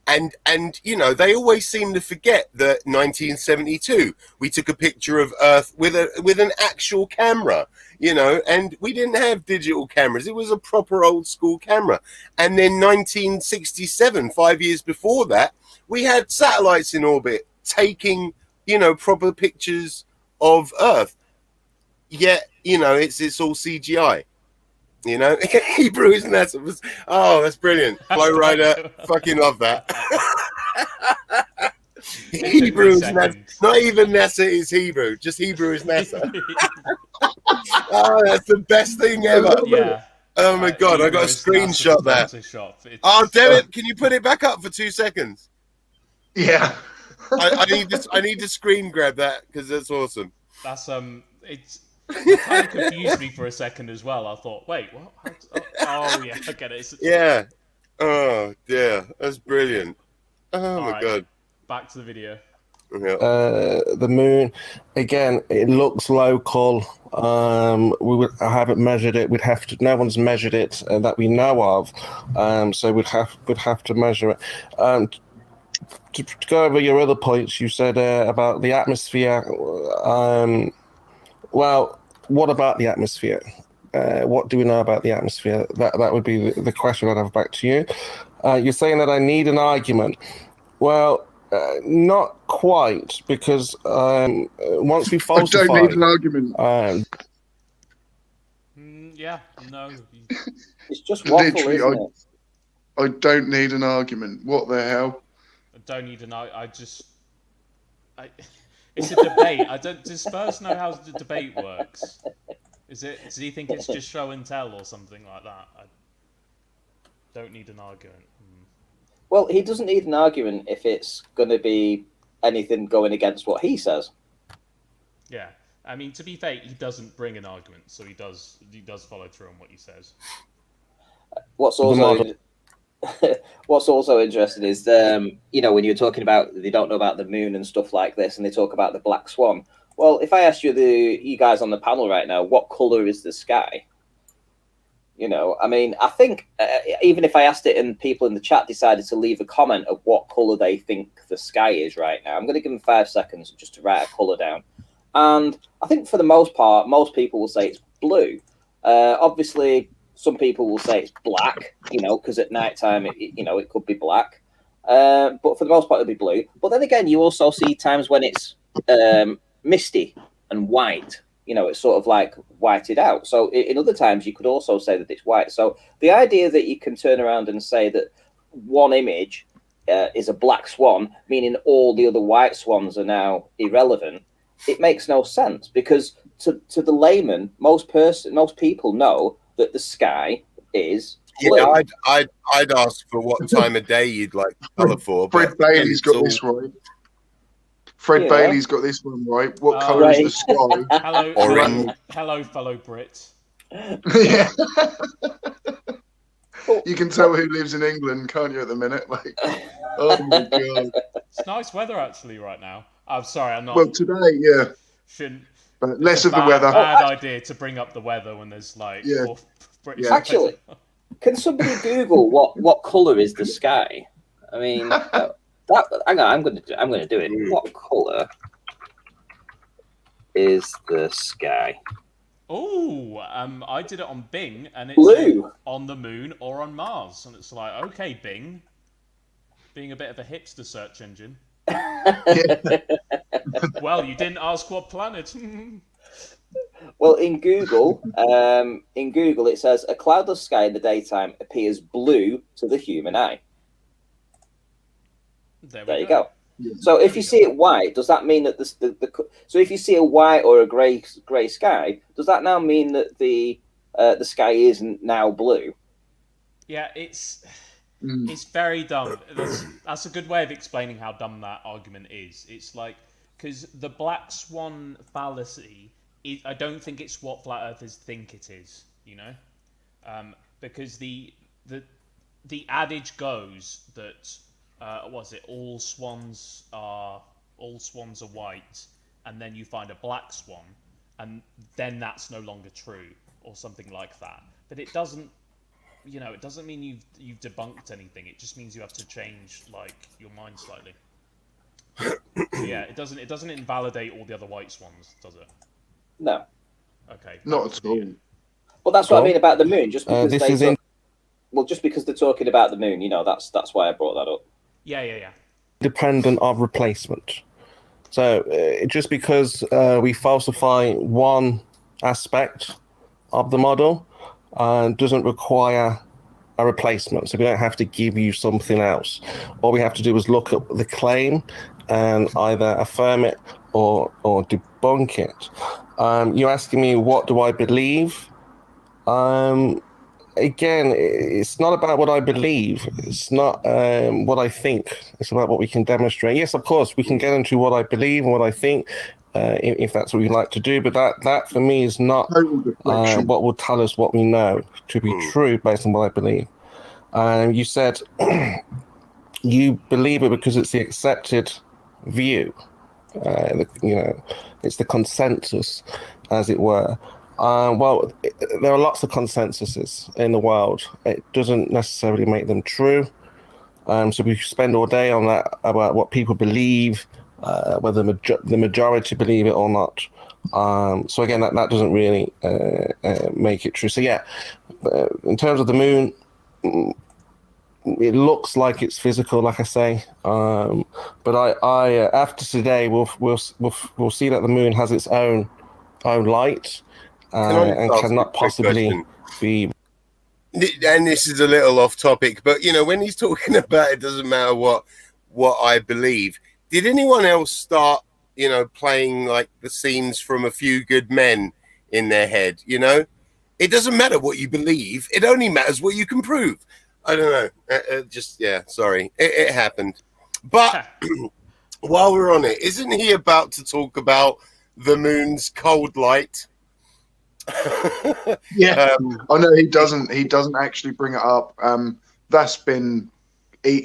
And they always seem to forget that 1972 we took a picture of Earth with an actual camera, and we didn't have digital cameras. It was a proper old school camera. And then 1967, 5 years before that, we had satellites in orbit taking, proper pictures of Earth. Yet, it's all CGI. Hebrew is NASA. Oh, that's brilliant. Flow Rider, fucking love that. Hebrew is NASA. Not even NASA is Hebrew. Just Hebrew is NASA. Oh, that's the best thing ever.
Yeah.
Oh my God, I got a screenshot there. Oh, damn it. Can you put it back up for 2 seconds?
Yeah.
I need to screen grab that because that's awesome.
That's it kind of confused me for a second as well. I thought, wait, what? Oh yeah, I get it.
Yeah. Oh dear, that's brilliant. Oh my God.
Back to the video.
Yeah.
The moon, again, it looks local. We haven't measured it. No one's measured it that we know of. So we'd have to measure it. To go over your other points, you said about the atmosphere. Well, what about the atmosphere? What do we know about the atmosphere? That would be the question I'd have back to you. You're saying that I need an argument. Well, not quite, because once we falsify...
I don't need an argument.
Yeah, no.
It's just waffle,
Literally,
isn't it?
I don't need an argument. What the hell?
I don't need an argument. It's a debate. Does Spurs know how the debate works? Does he think it's just show and tell or something like that? I don't need an argument.
Well, he doesn't need an argument if it's going to be anything going against what he says.
Yeah, I mean, to be fair, he doesn't bring an argument, so he does follow through on what he says.
What's also interesting is, when you're talking about they don't know about the moon and stuff like this, and they talk about the black swan. Well, if I asked you guys on the panel right now, what color is the sky? I mean, I think even if I asked it and people in the chat decided to leave a comment of what color they think the sky is right now, I'm going to give them 5 seconds just to write a color down. And I think for the most part, most people will say it's blue. Obviously, some people will say it's black, because at night time, it could be black. But for the most part, it'll be blue. But then again, you also see times when it's misty and white. It's sort of like whited out. So in other times, you could also say that it's white. So the idea that you can turn around and say that one image is a black swan, meaning all the other white swans are now irrelevant, it makes no sense, because to the layman, most people know that the sky is blue.
Yeah, I'd ask for what time of day you'd like the colour for.
Fred Bailey's got this right. Bailey's got this one right. What colour is the sky?
Hello, fellow Brit.
Yeah. You can tell who lives in England, can't you, at the minute? Oh my god.
It's nice weather actually right now. I'm sorry, I'm not.
Well, today, yeah. But less of the weather.
Bad idea to bring up the weather when there's British.
Actually, can somebody Google what colour is the sky? I mean, hang on, I'm going to do it. What colour is the sky?
Oh, I did it on Bing, and it's
blue
on the moon or on Mars, and it's like, okay, Bing, being a bit of a hipster search engine. Well, you didn't ask what planet.
Well, in Google, it says a cloudless sky in the daytime appears blue to the human eye. There you go. Yeah. So if you see it white, does that mean that so if you see a white or a grey sky, does that now mean that the sky isn't now blue?
Yeah, it's very dumb. That's a good way of explaining how dumb that argument is. It's like, because the black swan fallacy, I don't think it's what flat earthers think it is. Because the adage goes that. All swans are white, and then you find a black swan, and then that's no longer true, or something like that. But it doesn't, it doesn't mean you've debunked anything. It just means you have to change your mind slightly. Yeah, it doesn't invalidate all the other white swans, does it?
No.
Okay.
Not at all.
Well, that's what I mean about the moon. Just because just because they're talking about the moon, that's why I brought that up.
Yeah.
Dependent of replacement. So just because we falsify one aspect of the model doesn't require a replacement. So we don't have to give you something else. All we have to do is look at the claim and either affirm it or debunk it. You're asking me, what do I believe? Again, it's not about what I believe. It's not what I think. It's about what we can demonstrate. Yes, of course, we can get into what I believe and what I think, if that's what we like to do. But that for me is not what will tell us what we know to be true based on what I believe. You said you believe it because it's the accepted view. It's the consensus. as it were. Well, there are lots of consensuses in the world. It doesn't necessarily make them true. So we spend all day on that, about what people believe, whether the majority believe it or not. So again, that doesn't really make it true. So yeah, in terms of the moon, it looks like it's physical, like I say. But I after today, we'll see that the moon has its own light and cannot possibly be.
And this is a little off topic, but you know, when he's talking about it doesn't matter what I believe. Did anyone else start, you know, playing like the scenes from A Few Good Men in their head? You know, it doesn't matter what you believe; it only matters what you can prove. I don't know. Just yeah, sorry, it happened. But while we're on it, isn't he about to talk about the moon's cold light?
Yeah, I know he doesn't actually bring it up. That's been, you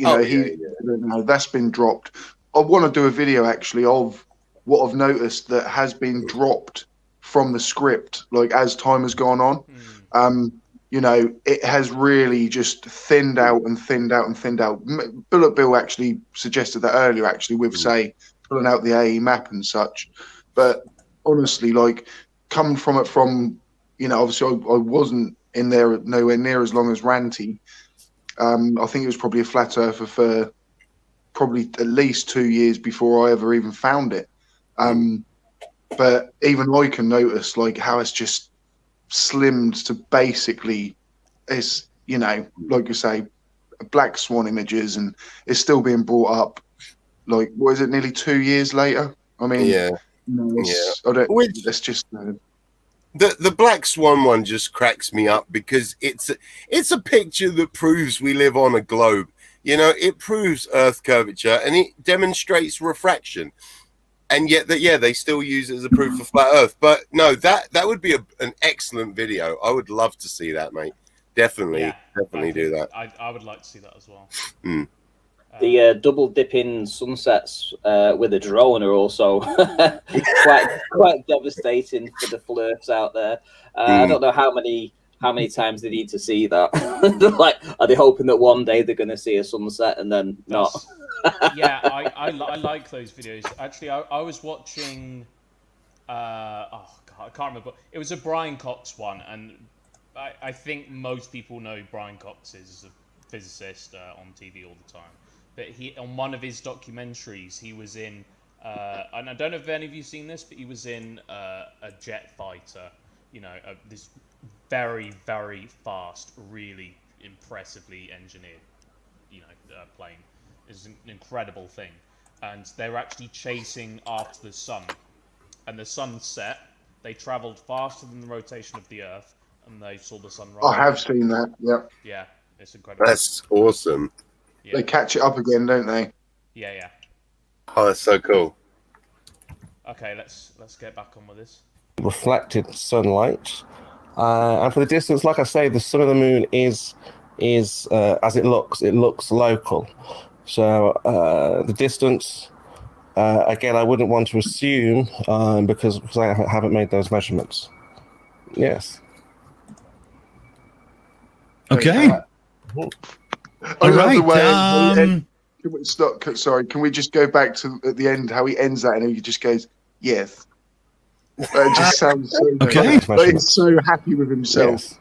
know, that's been dropped. I want to do a video actually of what I've noticed that has been dropped from the script, like as time has gone on. You know, it has really just thinned out and thinned out and thinned out. Bullet Bill actually suggested that earlier, actually, with say pulling out the AE map and such. But honestly, like, coming from it from, you know, obviously I wasn't in there nowhere near as long as Ranty. I think it was probably a flat earther for probably at least 2 years before I ever even found it. But even I can notice like how it's just slimmed to basically, it's, you know, like you say, black swan images, and it's still being brought up. Like, what is it, nearly 2 years later? I mean,
yeah.
No, it's just
the Black Swan one just cracks me up because it's a picture that proves we live on a globe. You know, it proves Earth curvature and it demonstrates refraction, and yet they still use it as a proof of flat Earth. But no, that would be an excellent video. I would love to see that, mate. Definitely do that.
I would like to see that as well.
The double dipping sunsets with a drone are also quite devastating for the flirts out there. I don't know how many times they need to see that. Like, are they hoping that one day they're going to see a sunset and then not?
Yeah, I like those videos. Actually, I was watching. I can't remember. It was a Brian Cox one, and I think most people know Brian Cox is a physicist on TV all the time. But he, on one of his documentaries, he was in, and I don't know if any of you seen this, but he was in a jet fighter, you know, this very, very fast, really impressively engineered, you know, plane. It's an incredible thing. And they were actually chasing after the sun. And the sun set, they traveled faster than the rotation of the Earth, and they saw the sun rise.
I have seen that, yeah.
Yeah, it's incredible.
That's awesome.
Yeah. They catch it up again, don't they?
Yeah.
Oh, that's so cool.
Okay, let's get back on with this.
Reflected sunlight, and for the distance, like I say, the sun and the moon is as it looks local. So the distance, again, I wouldn't want to assume because I haven't made those measurements. Yes.
Okay.
I love the way. Can we stop? Sorry, can we just go back to at the end how he ends that, and he just goes, "Yes." It just sounds so
okay.
Like he's so happy with himself.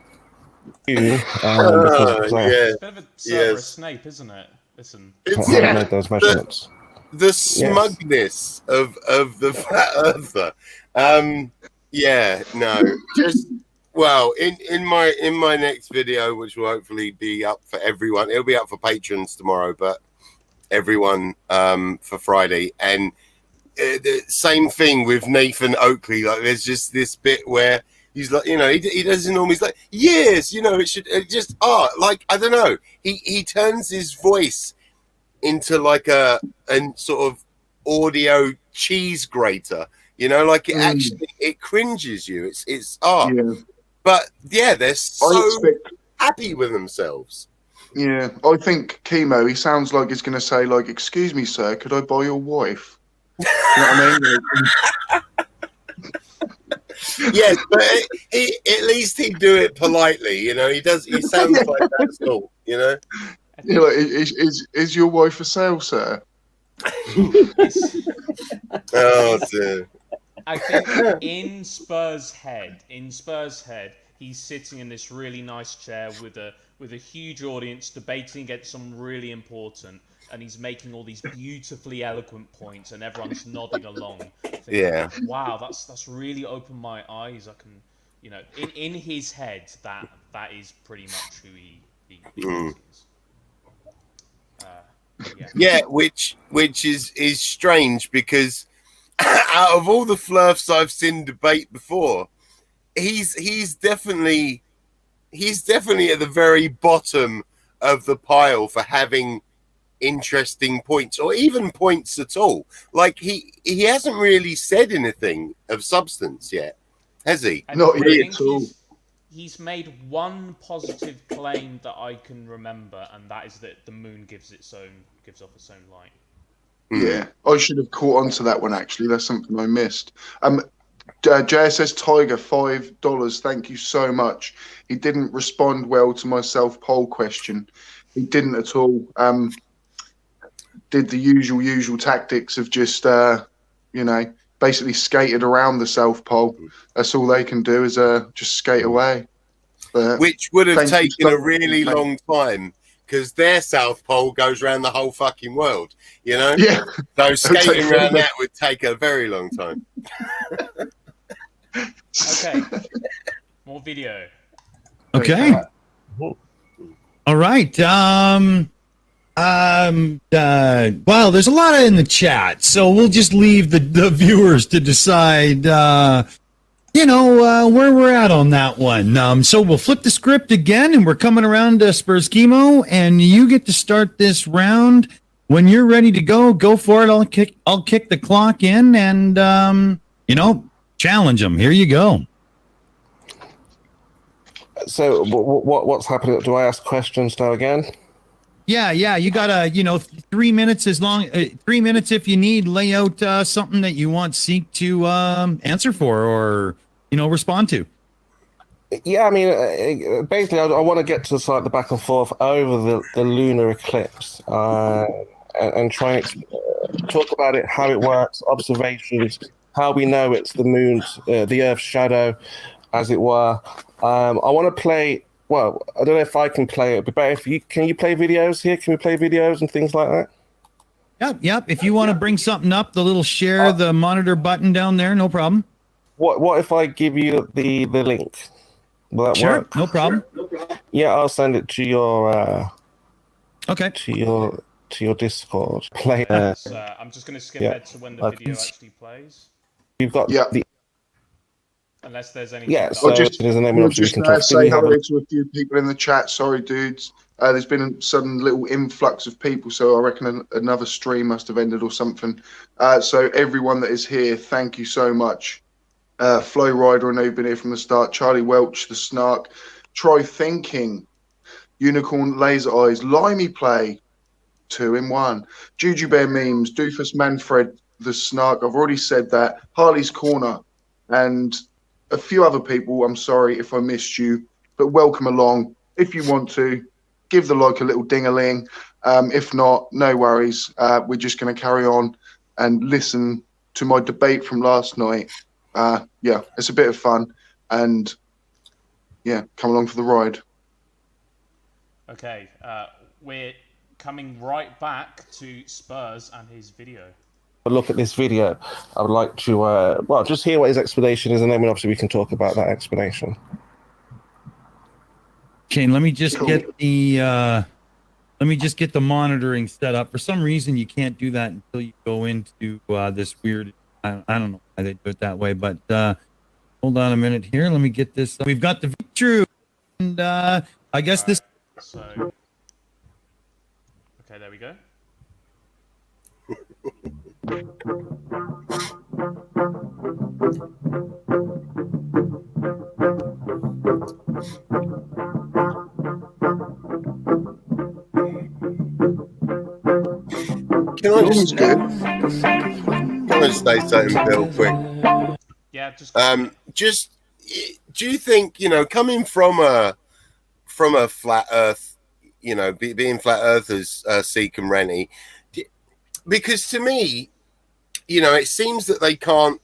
Yes.
It's a bit of a Cerberus Snape, isn't it? Listen,
made those measurements.
The smugness of the flat earther. Yeah, no, just. Well, in my next video, which will hopefully be up for everyone, it'll be up for patrons tomorrow, but everyone for Friday. And the same thing with Nathan Oakley. Like, there's just this bit where he's like, you know, he doesn't normally. He's like, yes, you know, it should just like I don't know. He turns his voice into like a sort of audio cheese grater. You know, like it actually it cringes you. It's art. Yeah. But yeah, they're so happy with themselves.
Yeah, I think Chemo, he sounds like he's going to say, like, "Excuse me, sir, could I buy your wife?" You know what I mean?
Yes, but at least he do it politely. You know, he does. He sounds like that sort. You know.
You know, is your wife for sale, sir?
Oh dear.
I think in Spur's head, he's sitting in this really nice chair with a huge audience debating against someone really important, and he's making all these beautifully eloquent points, and everyone's nodding along. Thinking,
Yeah.
Wow, that's really opened my eyes. I can, you know, in his head, that is pretty much who he is.
Yeah, which is strange because out of all the flirfs I've seen debate before, he's definitely at the very bottom of the pile for having interesting points or even points at all. Like he hasn't really said anything of substance yet, has he?
Not really at all.
He's made one positive claim that I can remember, and that is that the moon gives off its own light.
Yeah, I should have caught on to that one. Actually, that's something I missed. JSS Tiger, $5. Thank you so much. He didn't respond well to my self poll question. He didn't at all. Did the usual tactics of just basically skated around the South Pole. That's all they can do is just skate away. But
which would have taken a really long time because their South Pole goes around the whole fucking world, you know?
Yeah.
So skating around that would take a very long time.
Okay. More video.
Okay. All right. Well, there's a lot in the chat, so we'll just leave the viewers to decide, where we're at on that one. So we'll flip the script again, and we're coming around to Spurskimo, and you get to start this round. When you're ready to go for it. I'll kick the clock in, and challenge them. Here you go.
So what's happening? Do I ask questions now again?
Yeah. You got 3 minutes 3 minutes if you need. Lay out something that you want Seek to answer for or, respond to.
Yeah, I mean, basically, I want to get to the back and forth over the lunar eclipse and try and talk about it, how it works, observations, how we know it's the moon's, the Earth's shadow, as it were. I want to play. Well, I don't know if I can play it, but if can you play videos here? Can we play videos and things like that?
Yep. If you want to bring something up, the little share the monitor button down there, no problem.
What if I give you the link? Will that work?
No problem.
Yeah, I'll send it to your
okay.
To your Discord. Play.
I'm just going to skip ahead to when the video actually plays.
You've got the.
Unless there's any.
Yeah, so
just say hello to a few people in the chat. Sorry, dudes. There's been a sudden little influx of people, so I reckon another stream must have ended or something. So everyone that is here, thank you so much. Flow Rider, I know you've been here from the start. Charlie Welch, the Snark, Try Thinking, Unicorn Laser Eyes, Limey Play, 2 in 1, Juju Bear Memes, Doofus Manfred, the Snark. I've already said that. Harley's Corner, and a few other people. I'm sorry if I missed you, but welcome along. If you want to, give the like a little ding-a-ling. If not, no worries. We're just going to carry on and listen to my debate from last night. It's a bit of fun, and come along for the ride.
Okay, we're coming right back to Spurs and his video.
Look at this video. I would like to just hear what his explanation is, and then obviously we can talk about that explanation.
Okay, let me just get the monitoring set up. For some reason, you can't do that until you go into this weird. I don't know why they do it that way, but hold on a minute here. Let me get this. We've got the true, and I guess this.
So, okay, there we go.
Can I just say something real quick?
Yeah, just
do you think, you know, coming from a flat Earth, you know, being flat earthers, Seek and Rennie, because to me, you know, it seems that they can't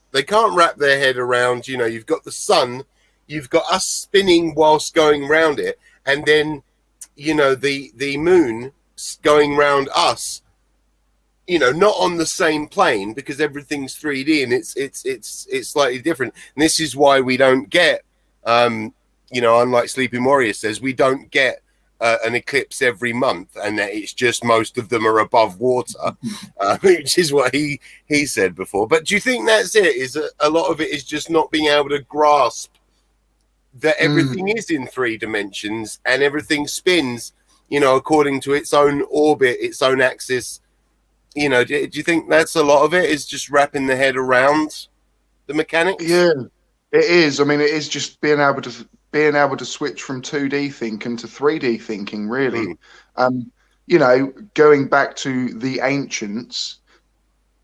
wrap their head around, you know, you've got the sun, you've got us spinning whilst going around it, and then, you know, the moon going round us, you know, not on the same plane, because everything's 3D and it's slightly different. And this is why we don't get, you know, unlike Sleeping Warrior says, we don't get an eclipse every month, and that it's just most of them are above water, which is what he said before. But do you think that's it? Is a lot of it is just not being able to grasp that everything is in 3 dimensions and everything spins, you know, according to its own orbit, its own axis? You know, do you think that's a lot of it, is just wrapping the head around the mechanics?
Yeah, it is. I mean, it is just being able to switch from 2D thinking to 3D thinking, really. You know, going back to the ancients,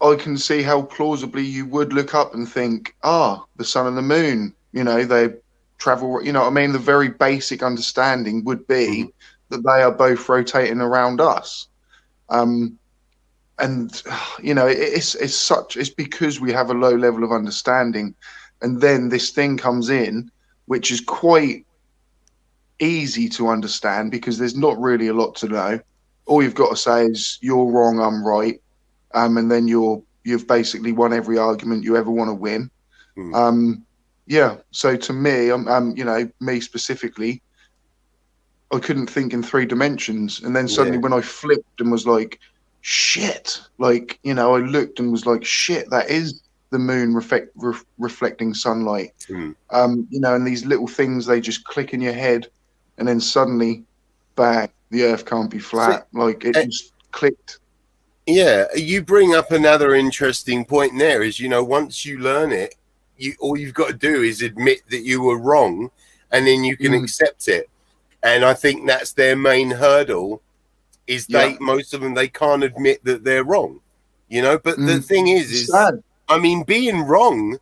I can see how plausibly you would look up and think, the sun and the moon, you know, they travel, you know what I mean? The very basic understanding would be that they are both rotating around us. And, you know, it's because we have a low level of understanding. And then this thing comes in, which is quite easy to understand because there's not really a lot to know. All you've got to say is you're wrong, I'm right. And then you've basically won every argument you ever want to win. Yeah. So to me, you know, me specifically, I couldn't think in 3 dimensions. And then suddenly when I flipped and was like, shit, like, you know, I looked and was like, shit, that is the moon reflecting sunlight. You know, and these little things, they just click in your head, and then suddenly, bang, the Earth can't be flat. Like, it just clicked.
Yeah, you bring up another interesting point there, is, you know, once you learn it, all you've got to do is admit that you were wrong, and then you can accept it. And I think that's their main hurdle, is most of them, they can't admit that they're wrong, you know. But the thing is sad. I mean, being wrong,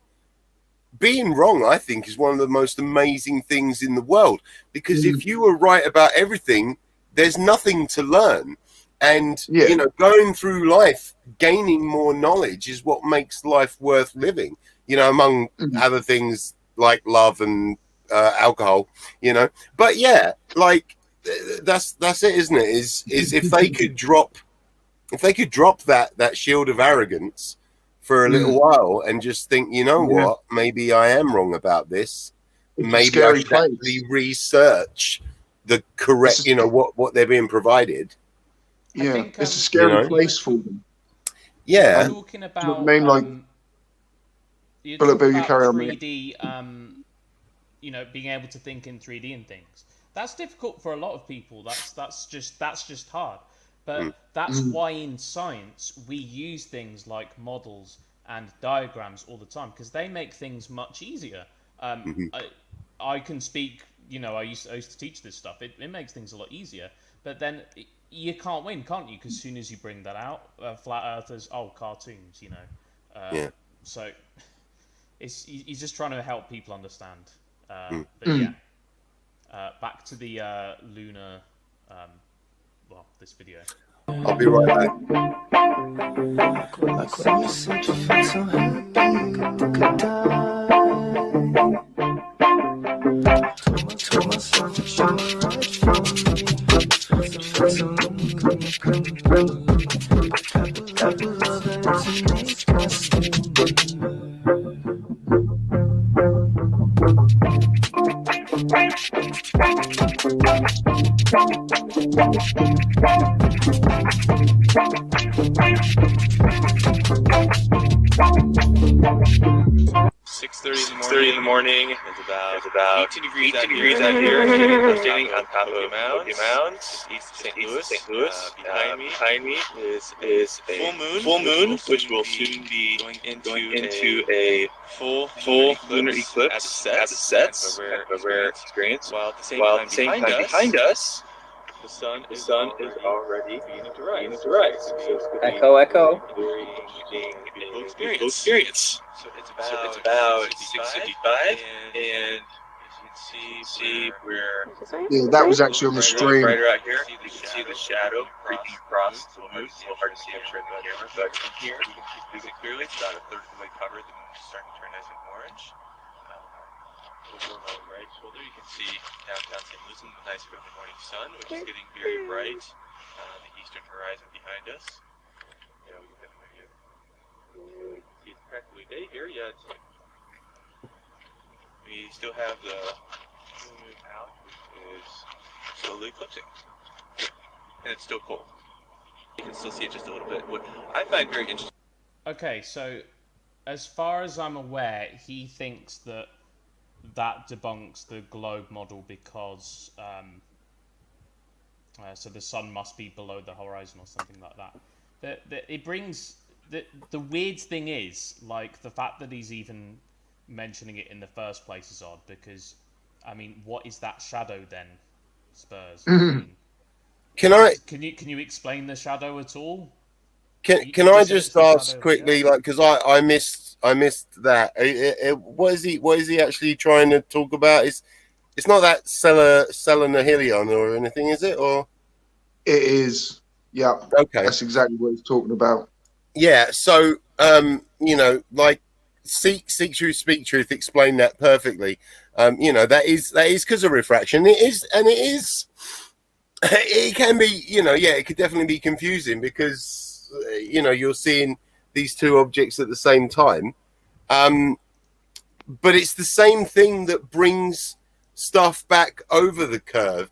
I think, is one of the most amazing things in the world, because if you were right about everything, there's nothing to learn. And, you know, going through life, gaining more knowledge is what makes life worth living, you know, among other things like love and alcohol, you know. But yeah, like, that's it, isn't it? Is if they could drop that shield of arrogance for a little while and just think, you know what, maybe I am wrong about this. Maybe I should actually research the correct, you know, what they're being provided.
Yeah, think, it's a scary place for them.
Yeah, talking about,
you know what I mean, like,
you're talking about 3D, you know, being able to think in 3D and things. That's difficult for a lot of people. That's just hard. But that's why in science we use things like models and diagrams all the time, because they make things much easier. I can speak, you know, I used to teach this stuff. It makes things a lot easier. But then you can't win, can't you? Because as soon as you bring that out, flat earthers, cartoons, you know. So he's just trying to help people understand. But yeah. Back to the lunar, this video.
I'll be right back.
6:30 in the morning. It's about 18 degrees out here. Standing on top of the mounds, east of St. Louis. Behind me is a full moon, which will soon be going into a full lunar eclipse as it sets. A rare experience. While at the same time behind us, the sun is already beginning to rise.
Echo.
Very interesting experience. So it's about 6:55, and as you can see, we're
Yeah, that was actually on the stream.
right out here. You can see the shadow creeping across. It's a little hard to see on the camera, but from here you can see it clearly. It's about a third of the way covered. The moon is starting to turn nice and orange. Over my right shoulder, you can see downtown St. Louis and the nice early morning sun, which is getting very bright on the eastern horizon behind us. Yeah, we can definitely see it's practically day here yet. We still have the moon out, which is slowly eclipsing. And it's still cold. You can still see it just a little bit. What I find very interesting.
Okay, so as far as I'm aware, he thinks that debunks the globe model because so the sun must be below the horizon or something like that. It brings the weird thing is, like, the fact that he's even mentioning it in the first place is odd, because I mean, what is that shadow then, Spurs? I mean, can you explain the shadow at all?
Can I just ask quickly, like, because I missed that. What is he actually trying to talk about? It's not that selenahelion or anything, is it? Or
it is. Yeah.
Okay.
That's exactly what he's talking about.
Yeah. So you know, like, seek truth, speak truth. Explain that perfectly. You know, that is because of refraction. It is. It can be, you know, yeah, it could definitely be confusing because, you know, you're seeing these two objects at the same time. But it's the same thing that brings stuff back over the curve.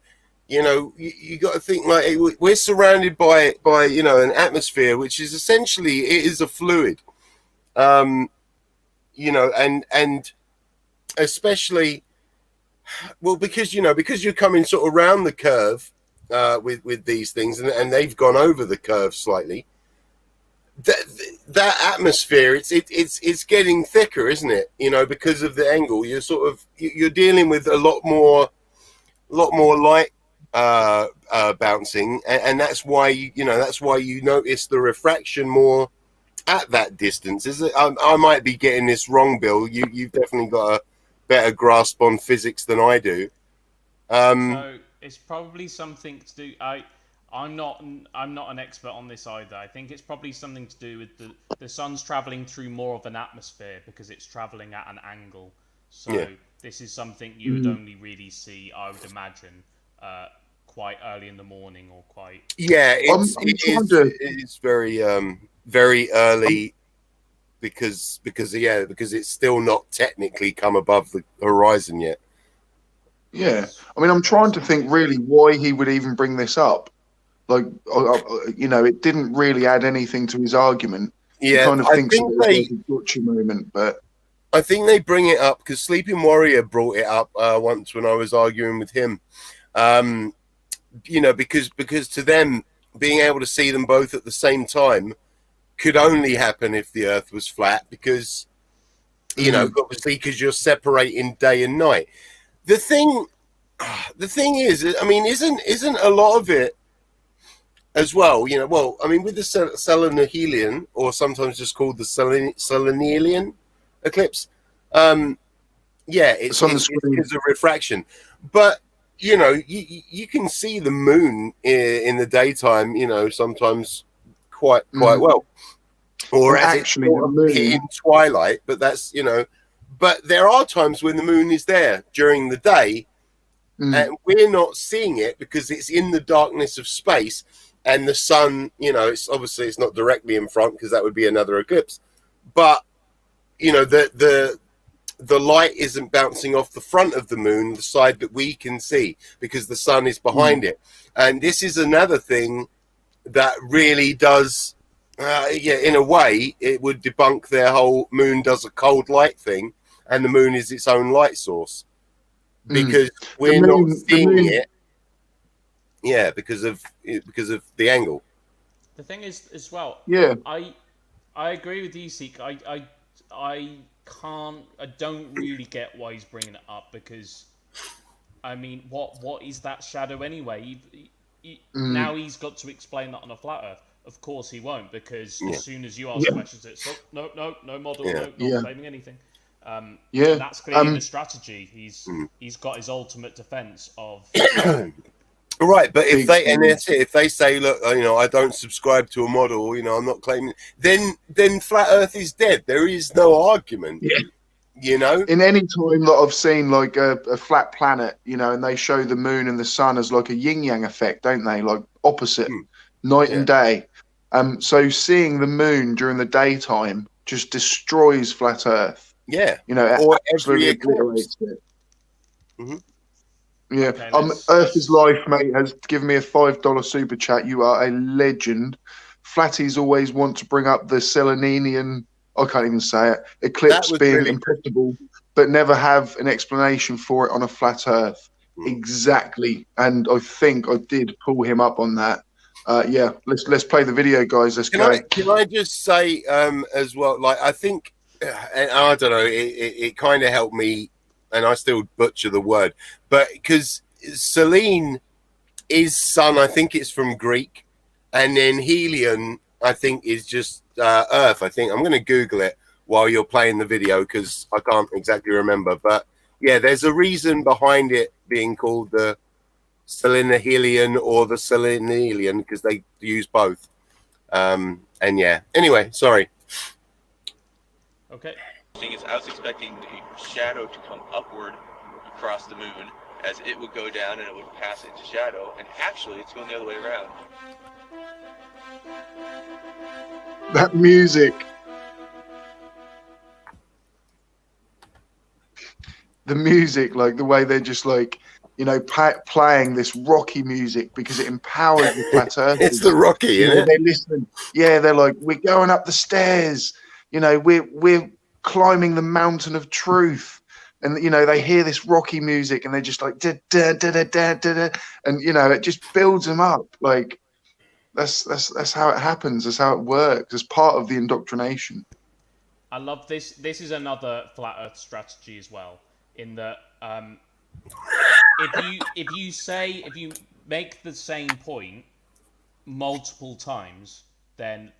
You know, you got to think, like, we're surrounded by, you know, an atmosphere, which is essentially, it is a fluid. You know, and especially, well, because you're coming sort of around the curve, with these things, and they've gone over the curve slightly. That atmosphere, it's getting thicker, isn't it? You know, because of the angle, you're dealing with a lot more light bouncing, and that's why you notice the refraction more at that distance. Is it? I might be getting this wrong, Bill. You've definitely got a better grasp on physics than I do.
So it's probably something to do. I'm not an expert on this either. I think it's probably something to do with the sun's traveling through more of an atmosphere because it's traveling at an angle. So this is something you would only really see, I would imagine, quite early in the morning or quite.
Yeah, it's very early because it's still not technically come above the horizon yet.
Yeah, I mean, I'm trying to think really why he would even bring this up. Like, you know, it didn't really add anything to his argument.
Yeah,
he kind of thinks it's like a gotcha moment, but
I think they bring it up because Sleeping Warrior brought it up once when I was arguing with him. You know, because to them, being able to see them both at the same time could only happen if the Earth was flat, because, you know, obviously because you're separating day and night. The thing is, I mean, isn't a lot of it as well, you know, well, I mean, with the selenahelion, or sometimes just called the selenahelion eclipse, it's because of refraction. But, you know, you can see the moon in the daytime, you know, sometimes quite well. Or as actually in twilight, but that's, you know, but there are times when the moon is there during the day, and we're not seeing it because it's in the darkness of space, and the sun, you know, it's not directly in front because that would be another eclipse, but, you know, the light isn't bouncing off the front of the moon, the side that we can see, because the sun is behind it. And this is another thing that really does, in a way, it would debunk their whole moon does a cold light thing, and the moon is its own light source, because we're not seeing it. Yeah, because of the angle.
The thing is, as well.
Yeah.
I agree with you, Seek. I don't really get why he's bringing it up, because, I mean, what is that shadow anyway? now he's got to explain that on a flat Earth. Of course he won't, because as soon as you ask questions, it's no model, not claiming anything. And that's clearly the strategy. He's got his ultimate defense of.
Right, but if they if they say, look, I don't subscribe to a model, I'm not claiming, then flat Earth is dead. There is no argument. Yeah.
In any time that I've seen like a flat planet, and they show the moon and the sun as like a yin yang effect, don't they? Like opposite, night and day. So seeing the moon during the daytime just destroys flat Earth.
Yeah.
Or every obliterates it.
Mm-hmm.
Yeah.
Okay,
Earth is Life, mate, has given me a $5 super chat. You are a legend. Flatties always want to bring up the Seleninian, I can't even say it, eclipse being really impossible, but never have an explanation for it on a flat Earth. Exactly. And I think I did pull him up on that. Let's play the video, guys. Let's go.
Can I just say as well, like, I think, and I don't know, it kind of helped me, and I still butcher the word, but because Selene is sun, I think it's from Greek, and then Helion, I think, is just Earth. I think I'm going to Google it while you're playing the video because I can't exactly remember. But yeah, there's a reason behind it being called the Selenahelion or the Selenelian because they use both. And yeah, anyway, sorry.
Okay.
I was expecting the shadow to come upward across the moon as it would go down and it would pass into shadow, and actually it's going the other way around.
That music. The music, like the way they're just like, playing this rocky music because it empowers the flat Earth.
It's the Rocky, isn't it?
They listen. Yeah, they're like, we're going up the stairs. We're climbing the mountain of truth. And, they hear this rocky music and they're just like, da, da, da, da, da, da, da. And, it just builds them up. Like, that's how it happens. That's how it works. It's part of the indoctrination.
I love this. This is another flat Earth strategy as well, in that if you make the same point multiple times, then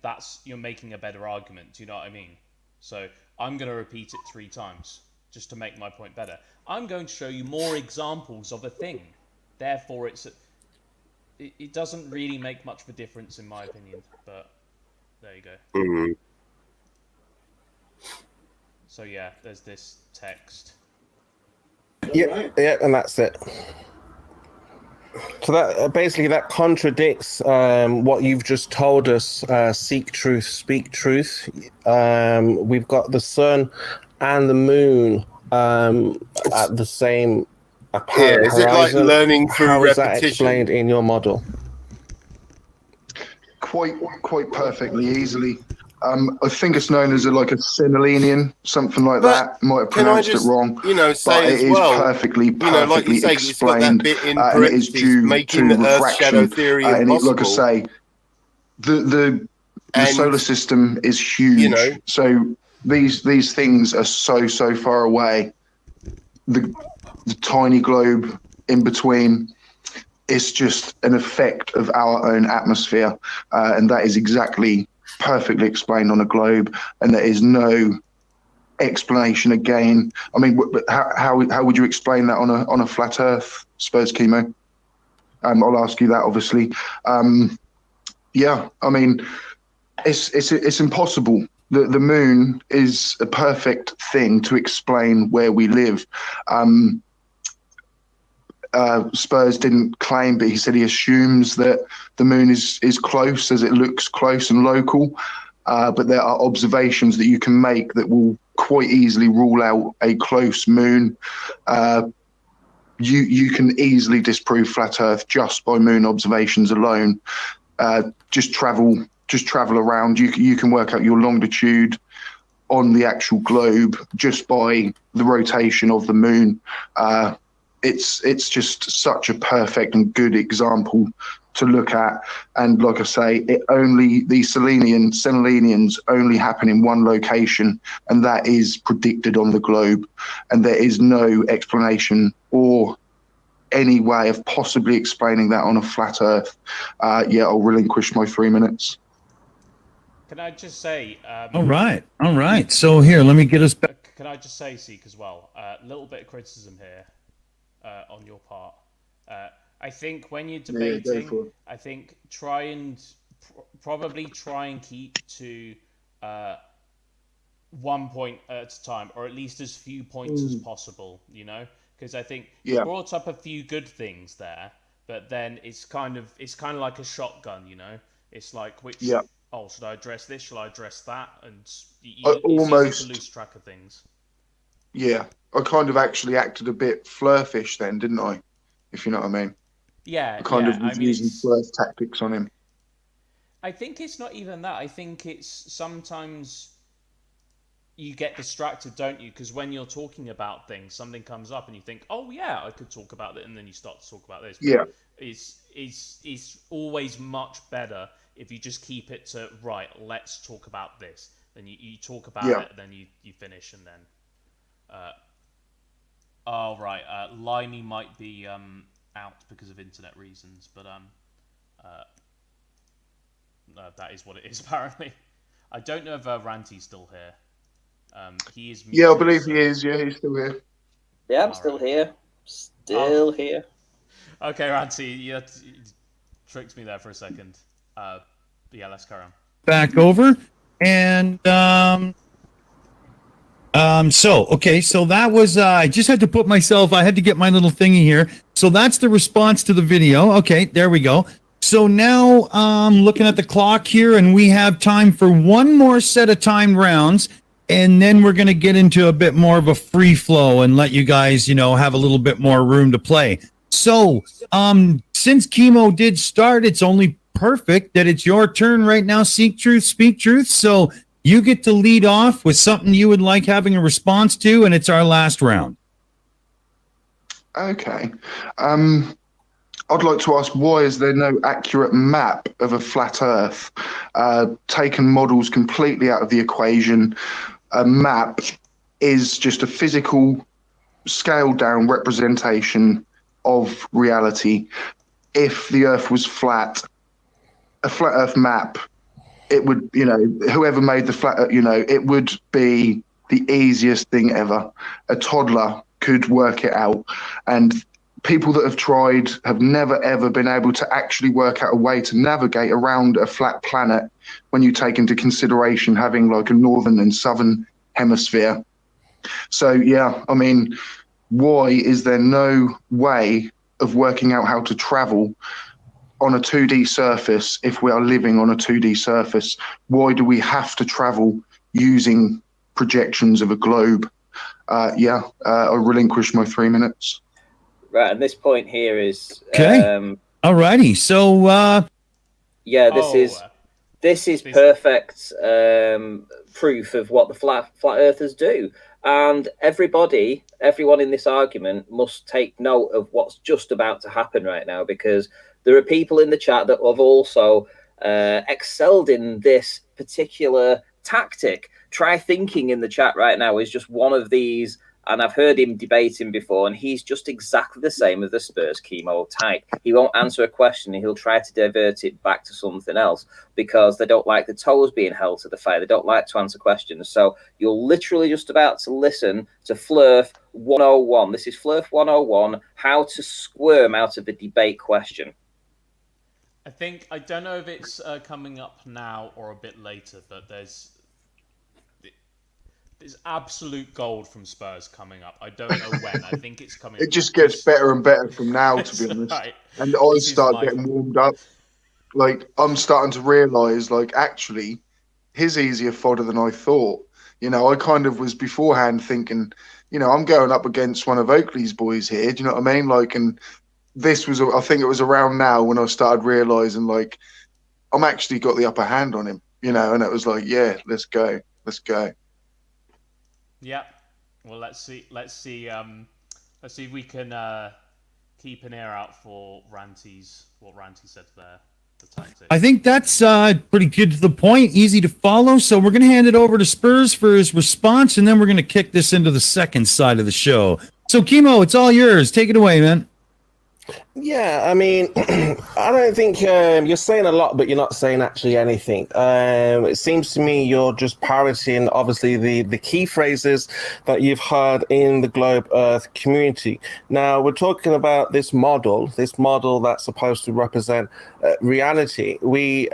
you're making a better argument. Do you know what I mean? So I'm going to repeat it 3 times just to make my point better. I'm going to show you more examples of a thing. Therefore, it doesn't really make much of a difference in my opinion. But there you go.
Mm-hmm.
So yeah, there's this text.
Yeah, and that's it. So that basically that contradicts what you've just told us. Seek truth, speak truth. We've got the sun and the moon at the same apparent
is it
horizon.
like learning through
How is
repetition?
that explained in your model?
Quite perfectly, easily. I think it's known as a Senelinian, something like that. Might have pronounced it wrong.
Say
but it is perfectly
like you say,
explained,
it's got that bit in
and it is due
making
to
the Earth
refraction.
shadow theory impossible.
Like I say, the solar system is huge. So these things are so far away. The tiny globe in between. It's just an effect of our own atmosphere, and that is exactly perfectly explained on a globe, and there is no explanation again. I mean, how would you explain that on a flat Earth, Spurskimo? I'll ask you that, obviously. Yeah, I mean, it's impossible. The moon is a perfect thing to explain where we live. Spurs didn't claim, but he said he assumes that the moon is close, as it looks close and local. But there are observations that you can make that will quite easily rule out a close moon. You can easily disprove flat Earth just by moon observations alone. Just travel around. You can work out your longitude on the actual globe just by the rotation of the moon. It's just such a perfect and good example to look at. And like I say, the Selenians only happen in one location, and that is predicted on the globe. And there is no explanation or any way of possibly explaining that on a flat Earth, I'll relinquish my 3 minutes.
Can I just say?
All right. So here, let me get us back.
Can I just say, Seek, as well? A little bit of criticism here on your part. I think when you're debating, I think probably try and keep to 1 point at a time, or at least as few points as possible. You know, because I think you brought up a few good things there, but then it's kind of like a shotgun. You know, it's like which. Yeah. Oh, should I address this? Shall I address that? And it's easy to lose track of things.
Yeah, I kind of actually acted a bit flirfish then, didn't I? If you know what I mean.
Yeah,
I kind of was using flirt tactics on him.
I think it's not even that. I think it's sometimes you get distracted, don't you? Because when you're talking about things, something comes up and you think, oh yeah, I could talk about it, and then you start to talk about this.
Yeah.
It's always much better if you just keep it to, right, let's talk about this. Then you talk about it, then you finish, and then... Limey might be out because of internet reasons, but that is what it is, apparently. I don't know if Ranty's still here. He is muted,
I believe he is. Yeah, he's still here.
Yeah, I'm still here. Still here.
Okay, Ranty, you tricked me there for a second. Let's carry on.
Back over. And so that was I just had to put myself, I had to get my little thingy here. So that's the response to the video. Okay, there we go. So now looking at the clock here, and we have time for one more set of timed rounds, and then we're going to get into a bit more of a free flow and let you guys, have a little bit more room to play. So since Chemo did start, it's only perfect that it's your turn right now. Seek truth, speak truth. So you get to lead off with something you would like having a response to, and it's our last round.
Okay. I'd like to ask, why is there no accurate map of a flat Earth? Taken models completely out of the equation. A map is just a physical, scaled-down representation of reality. If the Earth was flat, a flat Earth map, it would, whoever made the flat, it would be the easiest thing ever. A toddler could work it out. And people that have tried have never, ever been able to actually work out a way to navigate around a flat planet when you take into consideration having like a northern and southern hemisphere. So, why is there no way of working out how to travel on a 2D surface if we are living on a 2D surface? Why do we have to travel using projections of a globe? I relinquish my 3 minutes.
Right, and this point here is
okay. Alrighty, so
this is perfect proof of what the flat earthers do. And everyone in this argument must take note of what's just about to happen right now, because there are people in the chat that have also excelled in this particular tactic. Try thinking in the chat right now is just one of these, and I've heard him debating before, and he's just exactly the same as the Spurskimo type. He won't answer a question, and he'll try to divert it back to something else because they don't like the toes being held to the fire. They don't like to answer questions. So you're literally just about to listen to Flurf 101. This is Flurf 101, how to squirm out of a debate question.
I don't know if it's coming up now or a bit later, but there's absolute gold from Spurs coming up. I don't know when. I think it's coming.
It just gets better and better from now, to be honest. Right. And I start getting warmed up. Like, I'm starting to realise, like, actually, he's easier fodder than I thought. I kind of was beforehand thinking, I'm going up against one of Oakley's boys here. Do you know what I mean? Like, and this was, I think it was around now when I started realising, like, I'm actually got the upper hand on him, and it was like, yeah, let's go.
Yeah. Well, let's see if we can keep an ear out for what Ranty said there. The tactic.
I think that's pretty good to the point, easy to follow. So we're going to hand it over to Spurs for his response, and then we're going to kick this into the second side of the show. So, Chemo, it's all yours. Take it away, man.
Yeah, I mean, I don't think you're saying a lot, but you're not saying actually anything. It seems to me you're just parroting, obviously, the key phrases that you've heard in the Globe Earth community. Now, we're talking about this model that's supposed to represent reality. We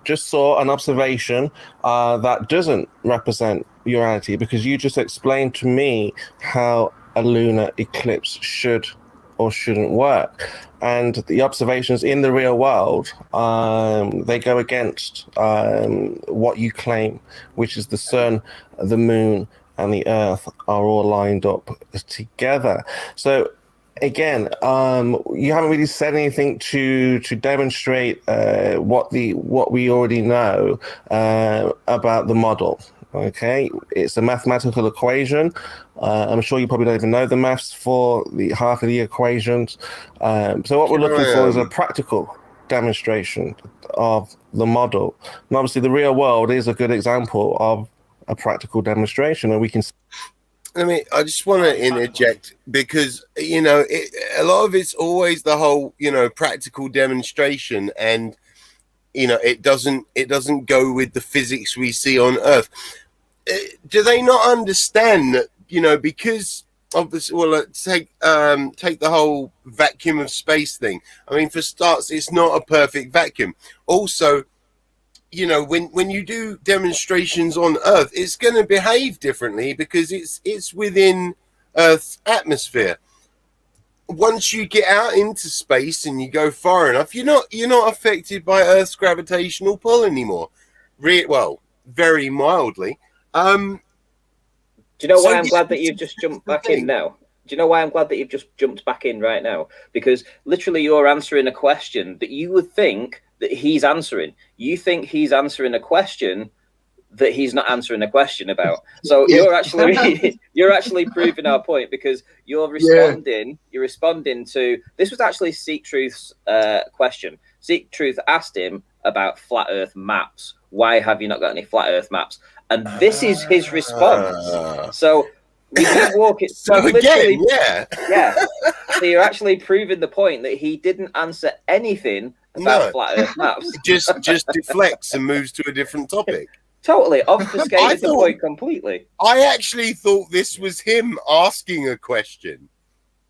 just saw an observation that doesn't represent reality, because you just explained to me how a lunar eclipse should or shouldn't work. And the observations in the real world, they go against what you claim, which is the sun, the moon, and the earth are all lined up together. So again, you haven't really said anything to demonstrate what we already know about the model. Okay, it's a mathematical equation. I'm sure you probably don't even know the maths for the half of the equations. So what we're looking for is a practical demonstration of the model. And obviously the real world is a good example of a practical demonstration, and we can...
I just want to interject, because, a lot of it's always the whole, practical demonstration, and, it doesn't go with the physics we see on Earth. Do they not understand that, because obviously, well, take the whole vacuum of space thing. I mean, for starts, it's not a perfect vacuum. Also, when you do demonstrations on Earth, it's going to behave differently because it's within Earth's atmosphere. Once you get out into space and you go far enough, you're not affected by Earth's gravitational pull anymore. Well, very mildly.
Do you know why I'm glad that you've just jumped back in now? Do you know why I'm glad that you've just jumped back in right now? Because literally you're answering a question that you would think that he's answering. You think he's answering a question that he's not answering a question about. So you're actually proving our point, because you're responding to... This was actually Seek Truth's question. Seek Truth asked him about flat Earth maps. Why have you not got any flat Earth maps? And this is his response. So we did walk it.
So again, yeah.
So you're actually proving the point that he didn't answer anything about flat Earth maps.
Just deflects and moves to a different topic.
Totally obfuscated the point completely.
I actually thought this was him asking a question.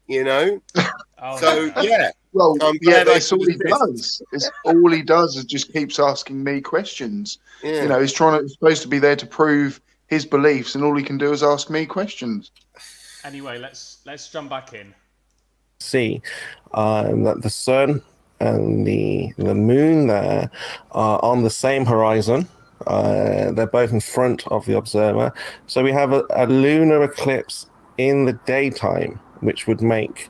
So yeah.
Well, that's all he does. All he does is just keeps asking me questions. Yeah. He's supposed to be there to prove his beliefs, and all he can do is ask me questions.
Anyway, let's jump back in.
See that the sun and the moon there are on the same horizon. They're both in front of the observer. So we have a lunar eclipse in the daytime, which would make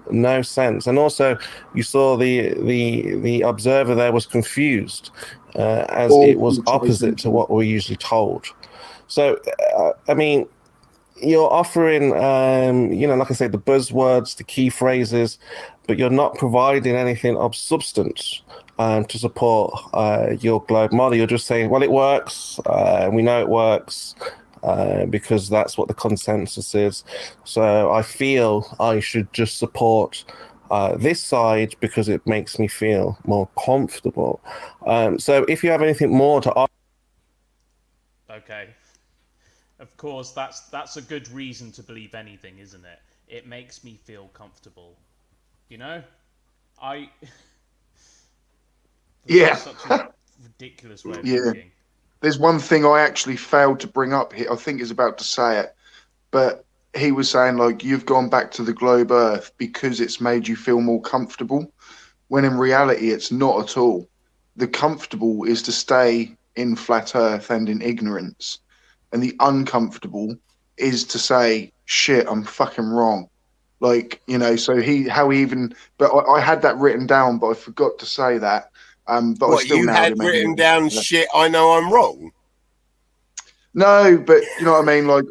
no sense. And also, you saw the observer there was confused, as it was opposite to what we're usually told. So, I mean, you're offering, like I say, the buzzwords, the key phrases, but you're not providing anything of substance to support your globe model. You're just saying, well, it works. We know it works. Because that's what the consensus is. So I feel I should just support this side because it makes me feel more comfortable. So if you have anything more to offer...
Okay. Of course, that's a good reason to believe anything, isn't it? It makes me feel comfortable.
That's
such a ridiculous way of thinking.
There's one thing I actually failed to bring up here. I think he's about to say it, but he was saying, like, you've gone back to the globe Earth because it's made you feel more comfortable, when in reality it's not at all. The comfortable is to stay in flat Earth and in ignorance, and the uncomfortable is to say, shit, I'm fucking wrong. Like, so but I had that written down, but I forgot to say that. But
what, you had written down, shit, I know I'm wrong?
No, but you know what I mean? Like,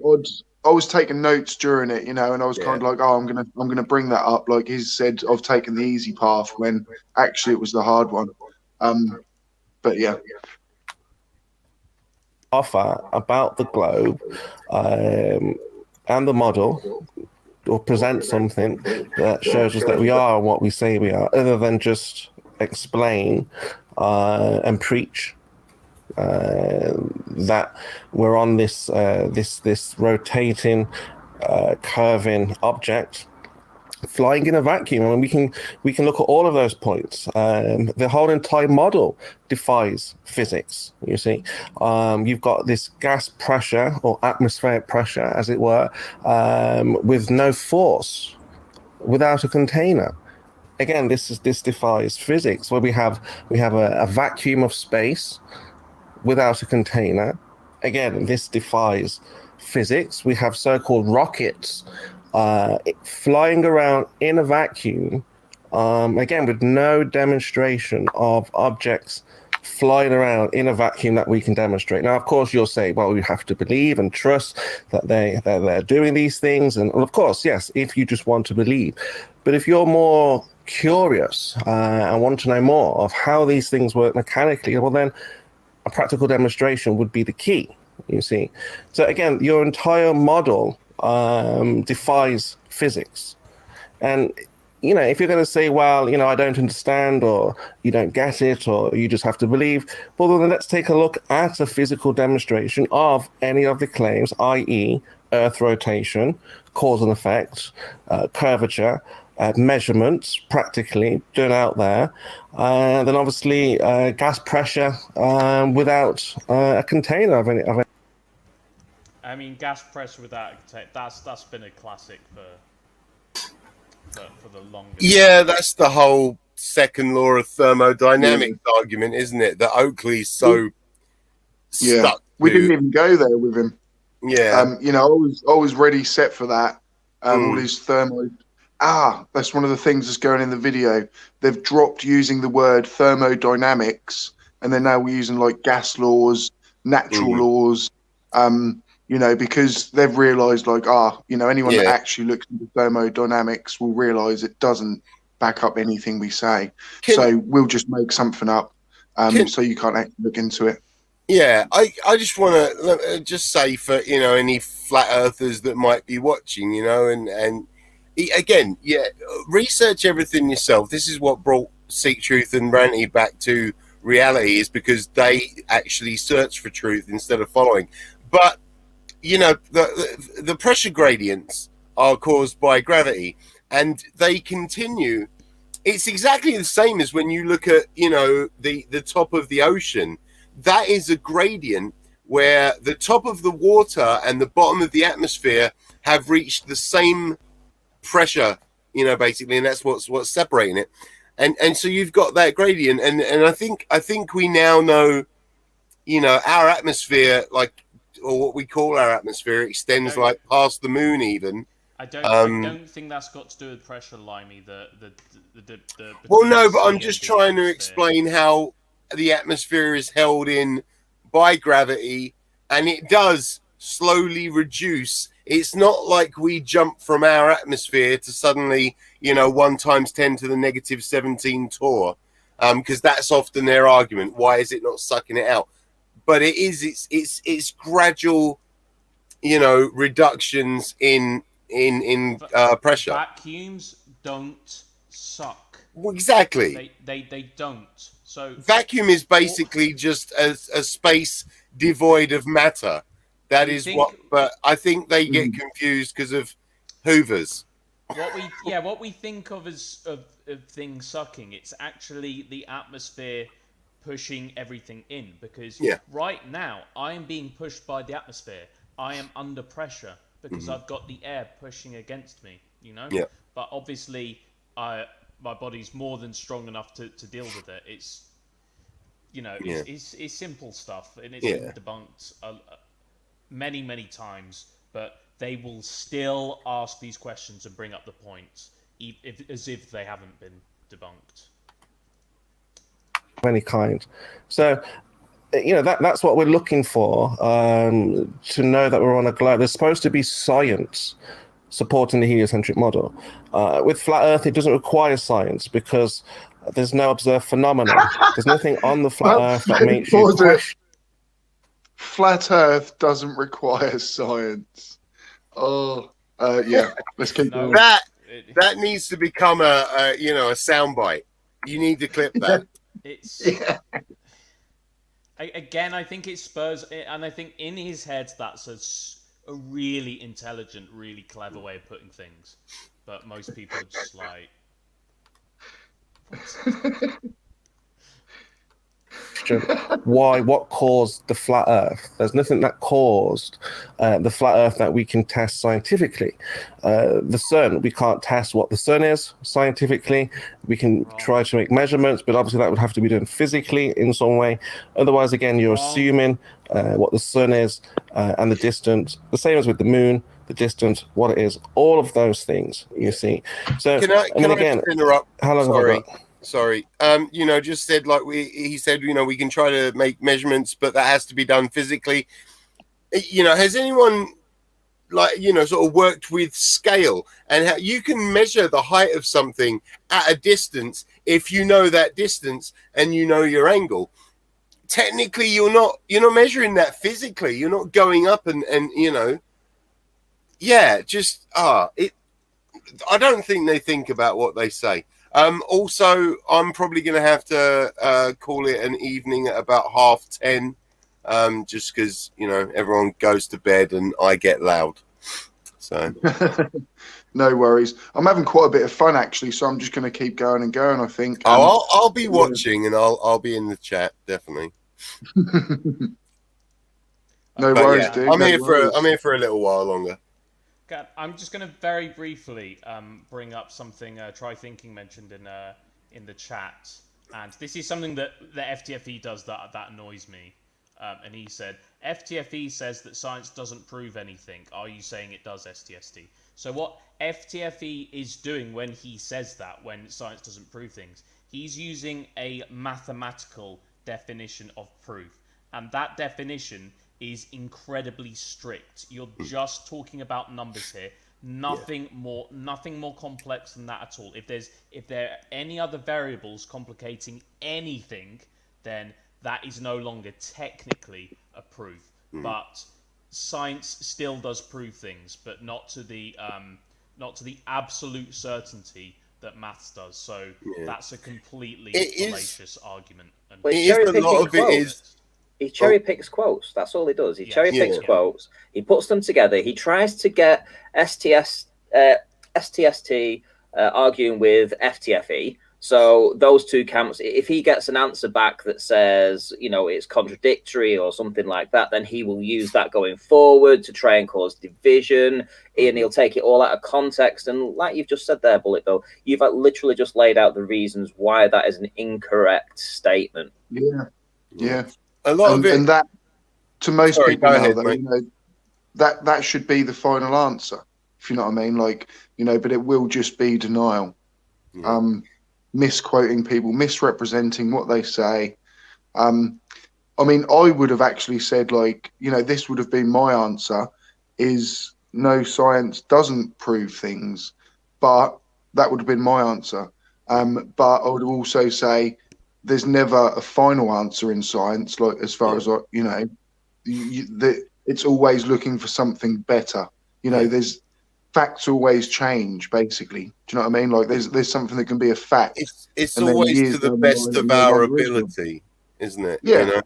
I was taking notes during it, and I was kind of like, oh, I'm gonna bring that up. Like he said, I've taken the easy path when actually it was the hard one. But yeah.
Offer about the globe and the model, or present something that shows us that we are what we say we are, other than just explain and preach that we're on this rotating, curving object flying in a vacuum. I mean, we can look at all of those points. The whole entire model defies physics. You see, you've got this gas pressure or atmospheric pressure, as it were, with no force, without a container. Again, this defies physics. Where we have a vacuum of space without a container. Again, this defies physics. We have so-called rockets flying around in a vacuum, again, with no demonstration of objects flying around in a vacuum that we can demonstrate. Now, of course, you'll say, well, we have to believe and trust that they're doing these things. And of course, yes, if you just want to believe. But if you're more curious and want to know more of how these things work mechanically, well, then a practical demonstration would be the key, you see. So again, your entire model defies physics. And, you know, if you're going to say, well, you know, I don't understand, or you don't get it, or you just have to believe, well, then let's take a look at a physical demonstration of any of the claims, i.e. Earth rotation, cause and effect, curvature, measurements practically done out there, and then obviously gas pressure without a container of any.
I mean, gas pressure without that's been a classic for the longest.
Yeah, that's the whole second law of thermodynamics argument, isn't it? That Oakley's so stuck.
We didn't even go there with him.
Yeah,
you know, I was ready, set for that. All his thermo. That's one of the things that's going in the video. They've dropped using the word thermodynamics, and they're now using like gas laws, natural laws. You know, because they've realised, like, you know, anyone that actually looks into thermodynamics will realise it doesn't back up anything we say. So we'll just make something up, so you can't actually look into it.
Yeah, I just want to just say for, you know, any flat earthers that might be watching, you know, and again, research everything yourself. This is what brought Seek Truth and Ranty back to reality, is because they actually search for truth instead of following. But you know, the pressure gradients are caused by gravity, and they continue. It's exactly the same as when you look at, you know, the top of the ocean. That is a gradient where the top of the water and the bottom of the atmosphere have reached the same pressure, you know, basically, and that's what's separating it. And so you've got that gradient, and I think we now know, you know, our atmosphere, like, or what we call our atmosphere, extends like past the moon even.
I don't think that's got to do with pressure, Limey.
Well, no, but I'm just trying to explain how the atmosphere is held in by gravity, and it does slowly reduce. It's not like we jump from our atmosphere to suddenly, you know, 1 × 10⁻17 torr, because that's often their argument. Why is it not sucking it out? But it is, it's gradual, you know, reductions in pressure.
Vacuums don't suck.
Well, exactly.
They don't. So
vacuum is basically just a space devoid of matter. That is what. But I think they get confused because of Hoovers.
What we think of as of things sucking, it's actually the atmosphere pushing everything in, because right now I am being pushed by the atmosphere. I am under pressure because I've got the air pushing against me, you know. But obviously my body's more than strong enough to deal with it. It's, you know, it's simple stuff, and it's been debunked many times, but they will still ask these questions and bring up the points as if they haven't been debunked.
Any kind. So, you know, that's what we're looking for, to know that we're on a globe. There's supposed to be science supporting the heliocentric model. With flat Earth, it doesn't require science because there's no observed phenomenon. There's nothing on the flat Earth that makes you question.
Flat Earth doesn't require science. Oh, Yeah, let's keep
No.
going.
That needs to become a soundbite. You need to clip that.
It's again, I think it Spurs, and I think in his head that's a really intelligent, really clever way of putting things. But most people are just like,
why? What caused the flat Earth? There's nothing that caused the flat Earth that we can test scientifically. The sun, we can't test what the sun is scientifically. We can try to make measurements, but obviously that would have to be done physically in some way. Otherwise, again, you're assuming what the sun is and the distance. The same as with the moon, the distance, what it is, all of those things, you see. So,
Can I just interrupt?
How long have I got?
Sorry. Just said he said, we can try to make measurements, but that has to be done physically. Has anyone sort of worked with scale and how you can measure the height of something at a distance if you know that distance and you know your angle? Technically, you're not measuring that physically. You're not going up and I don't think they think about what they say. Also, I'm probably going to have to call it an evening at about 10:30, just because everyone goes to bed and I get loud. So
no worries. I'm having quite a bit of fun actually, so I'm just going to keep going and going. I think.
I'll be watching and I'll be in the chat definitely.
No worries, dude.
I'm here for a little while longer.
I'm just going to very briefly bring up something Try Thinking mentioned in the chat, and this is something that the FTFE does that annoys me. And he said, FTFE says that science doesn't prove anything. Are you saying it does, STST? So what FTFE is doing when he says that, when science doesn't prove things, he's using a mathematical definition of proof, and that definition is incredibly strict. You're just talking about numbers here. Nothing more complex than that at all. If there are any other variables complicating anything, then that is no longer technically a proof. But science still does prove things, but not to the absolute certainty that maths does. So that's a completely fallacious argument. And
he cherry picks quotes. That's all he does. He cherry picks quotes. He puts them together. He tries to get STST arguing with FTFE. So those two camps, if he gets an answer back that says, it's contradictory or something like that, then he will use that going forward to try and cause division. And he'll take it all out of context. And like you've just said there, Bullet Bill, you've literally just laid out the reasons why that is an incorrect statement.
Yeah.
A lot of it,
and that to most people that should be the final answer, if you know what I mean. But it will just be denial, misquoting people, misrepresenting what they say. I would have actually said this would have been my answer: is no, science doesn't prove things, but that would have been my answer. But I would also say, there's never a final answer in science, as far as it's always looking for something better. There's facts always change, basically. Do you know what I mean? There's something that can be a fact.
It's always to the best of our ability, isn't it?
Yeah.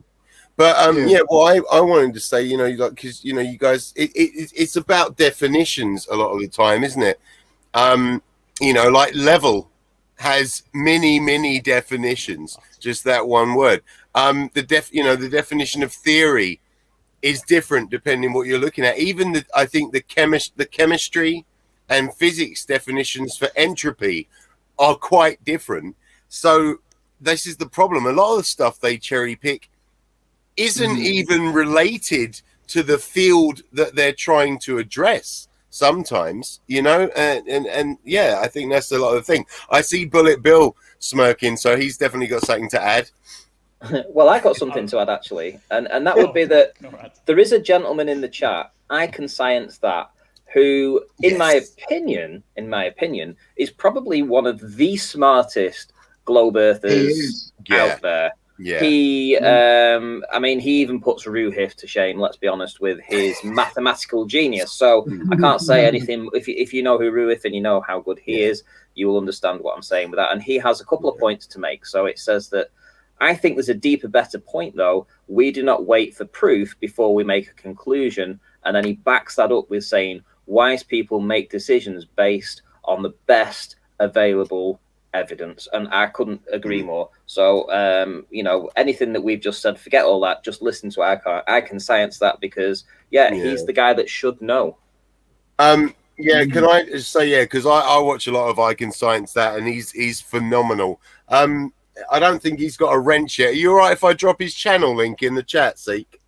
But well, I wanted to say, because you guys, it's about definitions a lot of the time, isn't it? Level has many definitions, just that one word. The definition of theory is different depending what you're looking at. Even I think the chemistry and physics definitions for entropy are quite different. So this is the problem. A lot of the stuff they cherry pick isn't even related to the field that they're trying to address. Sometimes, and I think that's a lot of the thing. I see Bullet Bill smirking, so he's definitely got something to add.
Well, I got something to add actually, and that would be that there is a gentleman in the chat, I Can Science That, who, in my opinion, is probably one of the smartest globe earthers out there. He, I mean, he even puts Ruhif to shame, let's be honest, with his mathematical genius. So I can't say anything. If you know who Ruhif and you know how good he is, you will understand what I'm saying with that. And he has a couple of points to make. So it says that, I think there's a deeper, better point, though. We do not wait for proof before we make a conclusion. And then he backs that up with saying, wise people make decisions based on the best available evidence, and I couldn't agree more. So you know, anything that we've just said, forget all that, just listen to I can science that, because he's the guy that should know.
Can I just say because I watch a lot of I Can Science That, and he's phenomenal. I don't think he's got a wrench yet. Are you all right if I drop his channel link in the chat, Seek?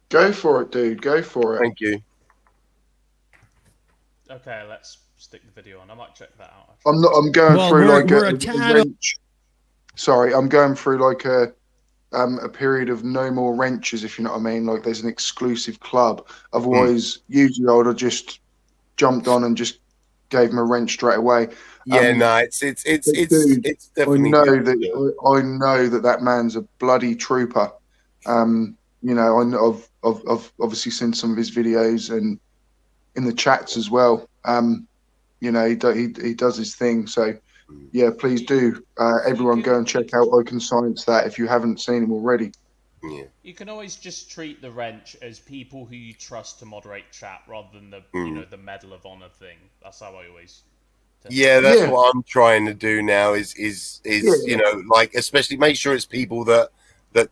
Go for it, dude, go for it.
Thank you.
Okay, let's stick the video on. I might check that out.
I'm going through like a wrench. Sorry, I'm going through like a period of no more wrenches, if you know what I mean. Like there's an exclusive club. Otherwise, usually I would have just jumped on and just gave him a wrench straight away.
It's definitely.
I know that man's a bloody trooper. You know, I've obviously seen some of his videos and in the chats as well. You know, he does his thing. So, yeah, please do. Everyone go and check out I Can Science That if you haven't seen him already.
Yeah.
You can always just treat the wrench as people who you trust to moderate chat rather than the you know, the Medal of Honor thing. That's how I always.
That's what I'm trying to do now. Is you know, like, especially make sure it's people that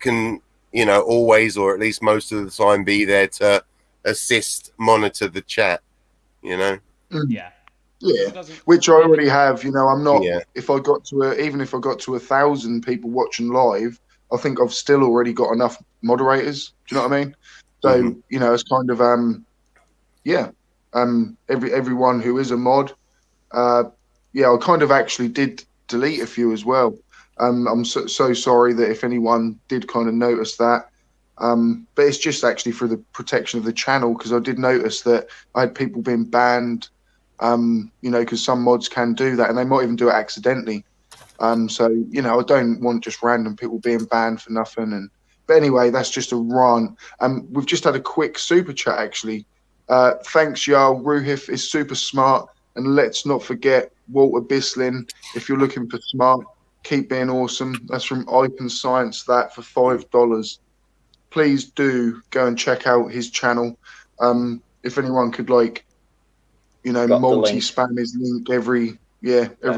can, you know, always or at least most of the time be there to assist, monitor the chat. You know.
Yeah.
Yeah, which I already have. You know, I'm not. If I got to even if I got to 1,000 people watching live, I think I've still already got enough moderators. Do you know what I mean? So you know, it's kind of everyone who is a mod. I kind of actually did delete a few as well. I'm so sorry that if anyone did kind of notice that. But it's just actually for the protection of the channel, because I did notice that I had people being banned. You know, because some mods can do that, and they might even do it accidentally. So you know, I don't want just random people being banned for nothing. But anyway, that's just a rant. We've just had a quick super chat actually. Thanks, y'all. Ruhif is super smart, and let's not forget Walter Bislin. If you're looking for smart, keep being awesome. That's from I Can Science That for $5. Please do go and check out his channel. If anyone could, like, you know, multi-spam his link every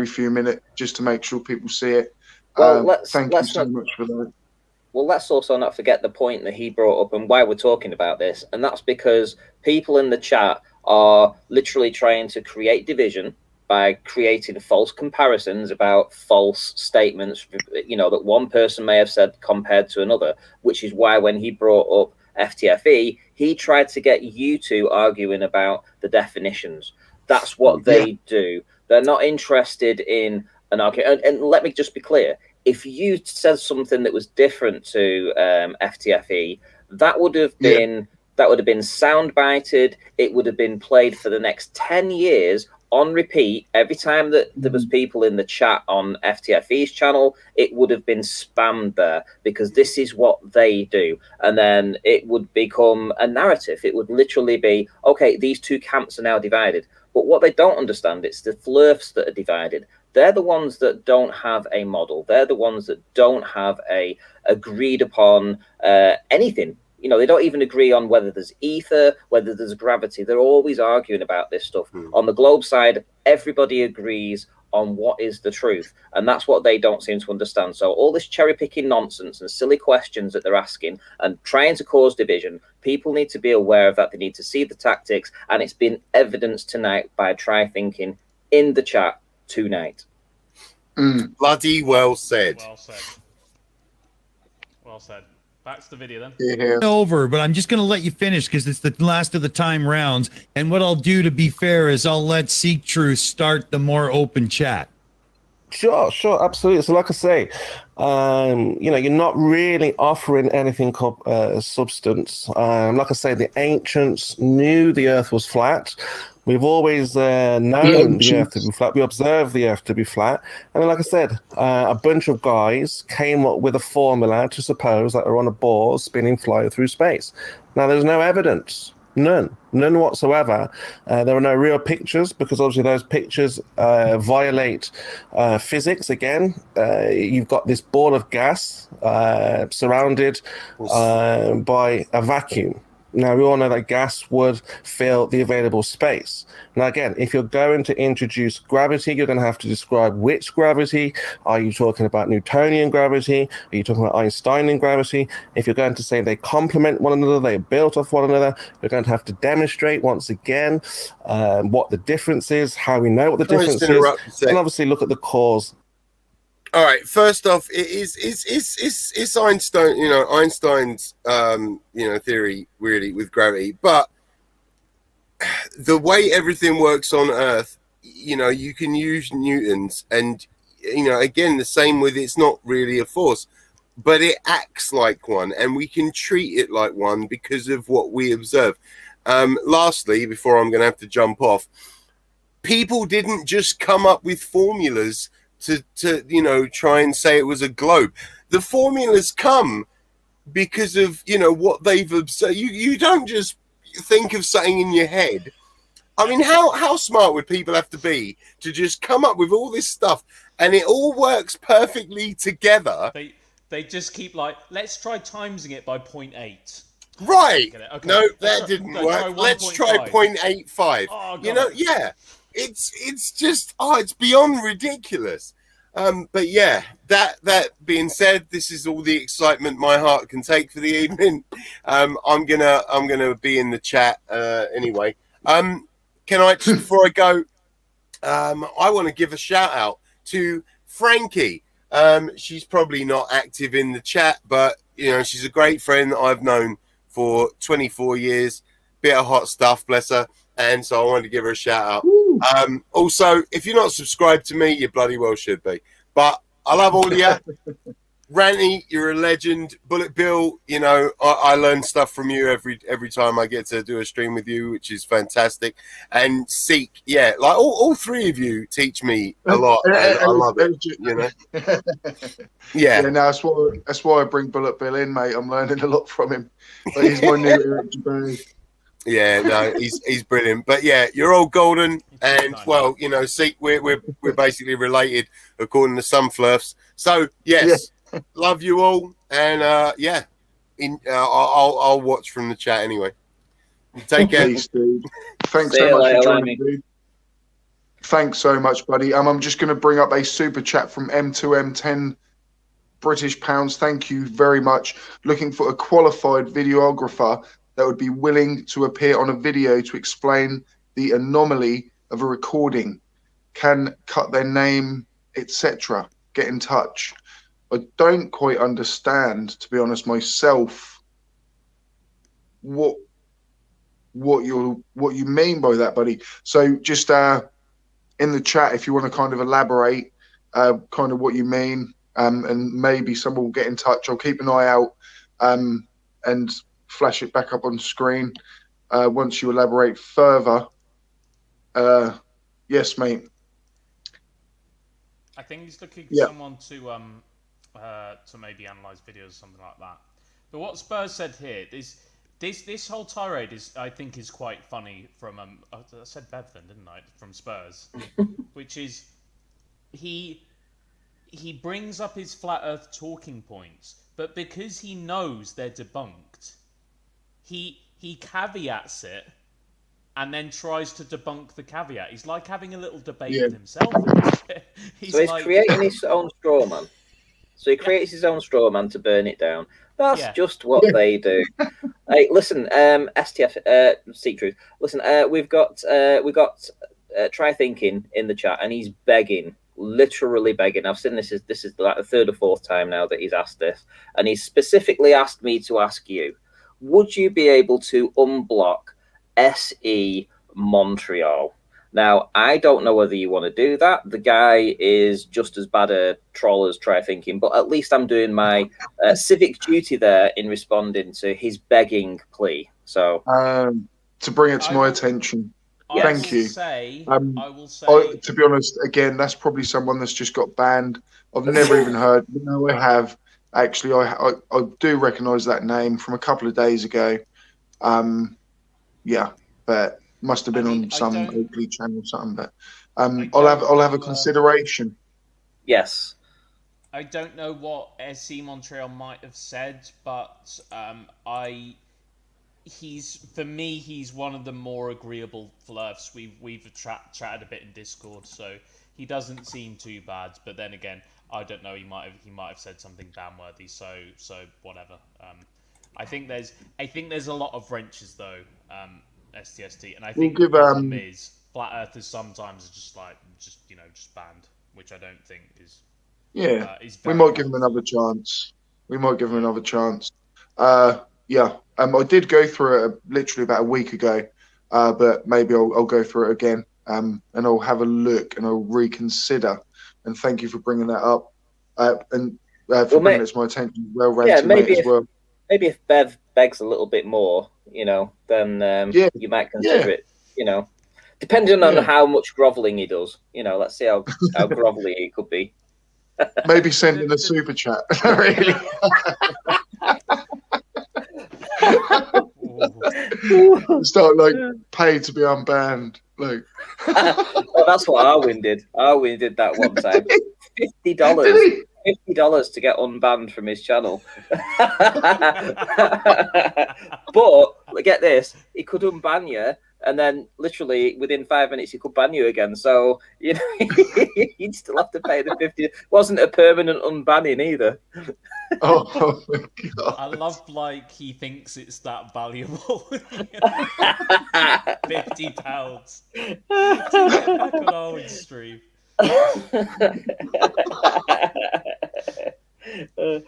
few minutes just to make sure people see it.
Well,
thank you so much for that.
Well, let's also not forget the point that he brought up and why we're talking about this, and that's because people in the chat are literally trying to create division by creating false comparisons about false statements, you know, that one person may have said compared to another, which is why when he brought up FTFE, he tried to get you two arguing about the definitions. That's what they do. They're not interested in an argument. And let me just be clear. If you said something that was different to FTFE, that would have been soundbited. It would have been played for the next 10 years on repeat. Every time that there was people in the chat on FTFE's channel, it would have been spammed there, because this is what they do. And then it would become a narrative. It would literally be, okay, these two camps are now divided. But what they don't understand, it's the flurfs that are divided. They're the ones that don't have a model. They're the ones that don't have a agreed upon anything. You know, they don't even agree on whether there's ether, whether there's gravity. They're always arguing about this stuff. On the globe side, everybody agrees on what is the truth. And that's what they don't seem to understand. So all this cherry-picking nonsense and silly questions that they're asking and trying to cause division, people need to be aware of that. They need to see the tactics. And it's been evidenced tonight by Try Thinking in the chat tonight.
Bloody well said.
Well said. Well said. Back to the video then.
Yeah.
Over, but I'm just going to let you finish because it's the last of the time rounds. And what I'll do, to be fair, is I'll let Seek Truth start the more open chat.
Sure, absolutely. So like I say, you know, you're not really offering anything called substance. Like I say, the ancients knew the earth was flat. We've always known the Earth to be flat. We observe the Earth to be flat. And then, like I said, a bunch of guys came up with a formula to suppose that we're on a ball spinning flying through space. Now, there's no evidence. None whatsoever. There are no real pictures because obviously those pictures violate physics again. You've got this ball of gas surrounded by a vacuum. Now, we all know that gas would fill the available space. Now, again, if you're going to introduce gravity, you're going to have to describe which gravity. Are you talking about Newtonian gravity? Are you talking about Einsteinian gravity? If you're going to say they complement one another, they're built off one another, you're going to have to demonstrate once again what the difference is, how we know what the difference is, and obviously look at the cause.
All right. First off, it's Einstein. Einstein's theory really with gravity, but the way everything works on Earth, you can use Newton's, and again the same with it's not really a force, but it acts like one, and we can treat it like one because of what we observe. Lastly, before I'm going to have to jump off, people didn't just come up with formulas to try and say it was a globe. The formulas come because of what they've observed. You don't just think of something in your head. I mean, how smart would people have to be to just come up with all this stuff and it all works perfectly together?
They just keep like, let's try timesing it by 0.8.
Right.
Okay.
No, that didn't work. Let's try 0.85.
Oh,
yeah. It's just it's beyond ridiculous. But yeah, that being said, this is all the excitement my heart can take for the evening. I'm gonna be in the chat anyway. Can I just before I go, I want to give a shout out to Frankie. She's probably not active in the chat, but she's a great friend that I've known for 24 years. Bit of hot stuff, bless her. And so I wanted to give her a shout out. Also, if you're not subscribed to me, you bloody well should be. But I love all of you. Ranty, you're a legend. Bullet Bill, I learn stuff from you every time I get to do a stream with you, which is fantastic. And Seek, yeah, like all three of you teach me a lot. And I love it, Yeah.
No, that's why I bring Bullet Bill in, mate. I'm learning a lot from him. But he's my new Eric Jabari.
Yeah, no, he's brilliant. But yeah, you're all golden, and well, see, we're basically related according to some flirts. So yes, love you all, and I'll watch from the chat anyway. Take care.
Peace, dude. Thanks so much for joining, dude. Thanks so much, buddy. I'm just going to bring up a super chat from M2M10 British pounds. Thank you very much. Looking for a qualified videographer that would be willing to appear on a video to explain the anomaly of a recording, can cut their name, etc. Get in touch. I don't quite understand, to be honest myself, what you mean by that, buddy. So just in the chat, if you want to kind of elaborate kind of what you mean, and maybe someone will get in touch. I'll keep an eye out and flash it back up on screen once you elaborate further. Yes, mate.
I think he's looking for someone to maybe analyze videos or something like that. But what Spurs said here, this whole tirade I think is quite funny from I said Bev then, didn't I? From Spurs, which is he brings up his flat Earth talking points, but because he knows they're debunked, he caveats it and then tries to debunk the caveat. He's like having a little debate with himself. He's
creating his own straw man. So he creates his own straw man to burn it down. That's just what they do. Hey, listen, STF, Seek Truth. Listen, we've got Try Thinking in the chat, and he's begging, literally begging. I've seen this is like the third or fourth time now that he's asked this, and he's specifically asked me to ask you: would you be able to unblock SE Montreal? Now, I don't know whether you want to do that. The guy is just as bad a troll as Try Thinking, but at least I'm doing my civic duty there in responding to his begging plea. So,
to bring it to my attention, Thank you.
I will say.
To be honest, again, that's probably someone that's just got banned. I've never even heard. No, I have. Actually, I do recognise that name from a couple of days ago. Yeah, but must have been on some Oakley channel or something. But I'll have a consideration.
Yes.
I don't know what SC Montreal might have said, but for me he's one of the more agreeable flirts. We've chatted a bit in Discord, so he doesn't seem too bad. But then again, I don't know. He might have said something ban-worthy. So whatever. I think there's a lot of wrenches though. STST, and I think the problem is flat earthers sometimes are just banned, which I don't think is.
Yeah, we might give him another chance. Yeah, I did go through it literally about a week ago, but maybe I'll go through it again, and I'll have a look and I'll reconsider. And thank you for bringing that up, and for bringing it to my attention. Well, maybe
as well. Maybe if Bev begs a little bit more, then you might consider it. Depending on how much grovelling he does. Let's see how grovelly he could be.
Maybe send in a super chat. Really? Start pay to be unbanned. Well,
that's what Arwin did. Arwin did that one time. $50. $50 to get unbanned from his channel. But get this, he could unban you, and then literally within 5 minutes he could ban you again. So you'd still have to pay the $50. Wasn't a permanent unbanning either.
Oh my God.
I love he thinks it's that valuable. £50 to get back on Owen's stream.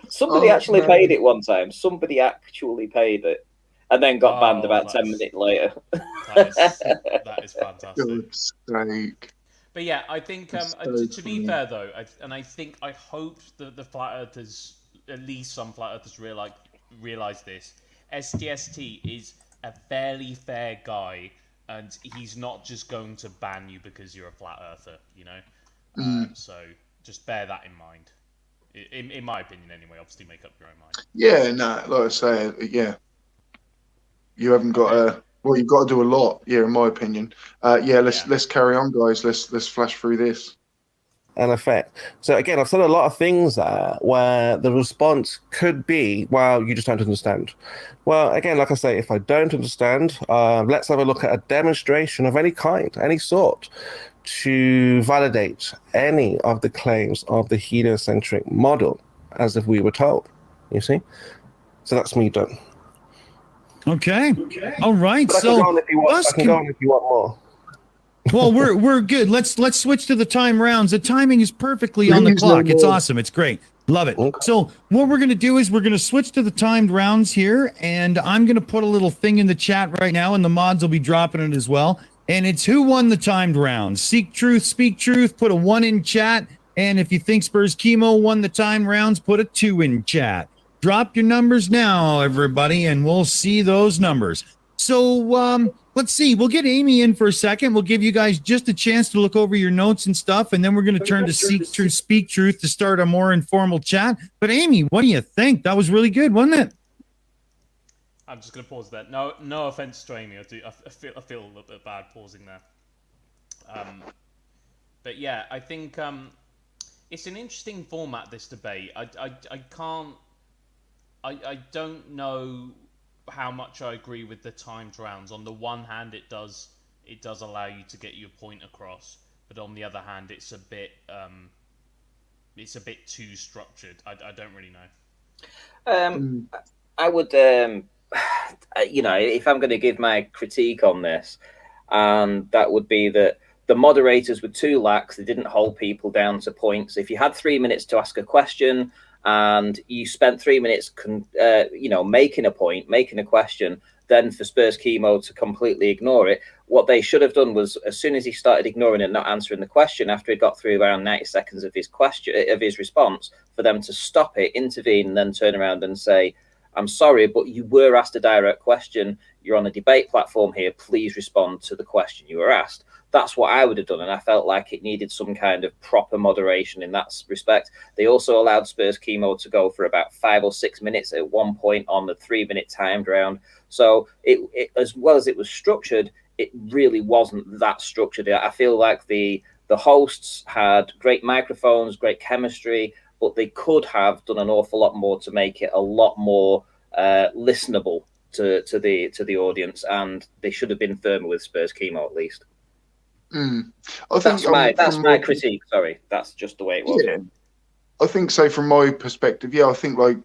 Somebody actually paid it one time. Somebody actually paid it, and then got banned about 10 minutes later.
That is fantastic.
God's sake.
But yeah, I think to be fair though, I hope that the flat earthers, at least some flat earthers, realize this. STST is a fairly fair guy, and he's not just going to ban you because you're a flat earther, So just bear that in mind. In my opinion, anyway. Obviously, make up your own mind.
Yeah, no, like I say, yeah. You haven't got you've got to do a lot. Yeah, in my opinion. Let's carry on, guys. Let's flash through this.
An effect. So again, I've said a lot of things there where the response could be, well, you just don't understand. Well, again, like I say, if I don't understand, let's have a look at a demonstration of any kind, any sort, to validate any of the claims of the heliocentric model, as if we were told. You see? So that's me done.
Okay. All right.
But I can go on if you want more.
Well, we're good. Let's switch to the time rounds. The timing is perfectly on the clock. It's awesome. It's great. Love it. Okay. So what we're going to do is we're going to switch to the timed rounds here, and I'm going to put a little thing in the chat right now, and the mods will be dropping it as well. And it's who won the timed rounds. Seek truth, speak truth, put a 1 in chat. And if you think Spurskimo won the timed rounds, put a 2 in chat. Drop your numbers now, everybody, and we'll see those numbers. So let's see. We'll get Amy in for a second. We'll give you guys just a chance to look over your notes and stuff, and then we're going to turn to Seek Truth, Speak Truth to start a more informal chat. But Amy, what do you think? That was really good, wasn't it?
I'm just going to pause there. No offense to Amy. I feel a little bit bad pausing there. But yeah, I think it's an interesting format, this debate. I don't know how much I agree with the timed rounds. On the one hand, it does allow you to get your point across, but on the other hand, it's a bit too structured. I don't really know.
I would, if I'm going to give my critique on this, and that would be that the moderators were too lax. They didn't hold people down to points. If you had 3 minutes to ask a question, and you spent 3 minutes, making a point, making a question, then for Spurskimo to completely ignore it, what they should have done was, as soon as he started ignoring and not answering the question, after he got through around 90 seconds of his response, for them to stop it, intervene, and then turn around and say, "I'm sorry, but you were asked a direct question. you're on a debate platform here, please respond to the question you were asked. That's what I would have done, and I felt like it needed some kind of proper moderation in that respect. They also allowed Spurskimo to go for about 5 or 6 minutes at one point on the 3-minute timed round. So it as well as it was structured, it really wasn't that structured. I feel like the hosts had great microphones, great chemistry, but they could have done an awful lot more to make it a lot more listenable to the audience, and they should have been firmer with Spurskimo at least.
I think
that's my critique. Sorry, that's just the way it was.
Yeah, I think so. From my perspective, I think I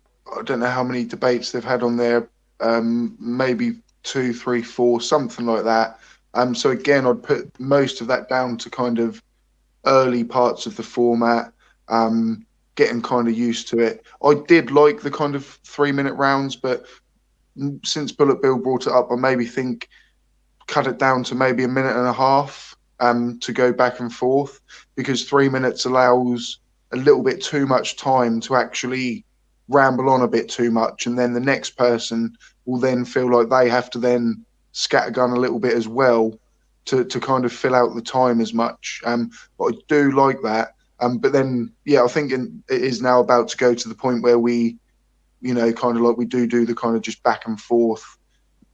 don't know how many debates they've had on there, maybe 2, 3, 4, something like that. So again, I'd put most of that down to kind of early parts of the format, getting kind of used to it. I did like the kind of 3-minute rounds, but since Bullet Bill brought it up, I maybe think cut it down to maybe 1.5 minutes. To go back and forth, because 3 minutes allows a little bit too much time to actually ramble on a bit too much, and then the next person will then feel like they have to then scattergun a little bit as well to kind of fill out the time as much. But I do like that. But then, I think it is now about to go to the point where we, kind of like we do the kind of just back and forth.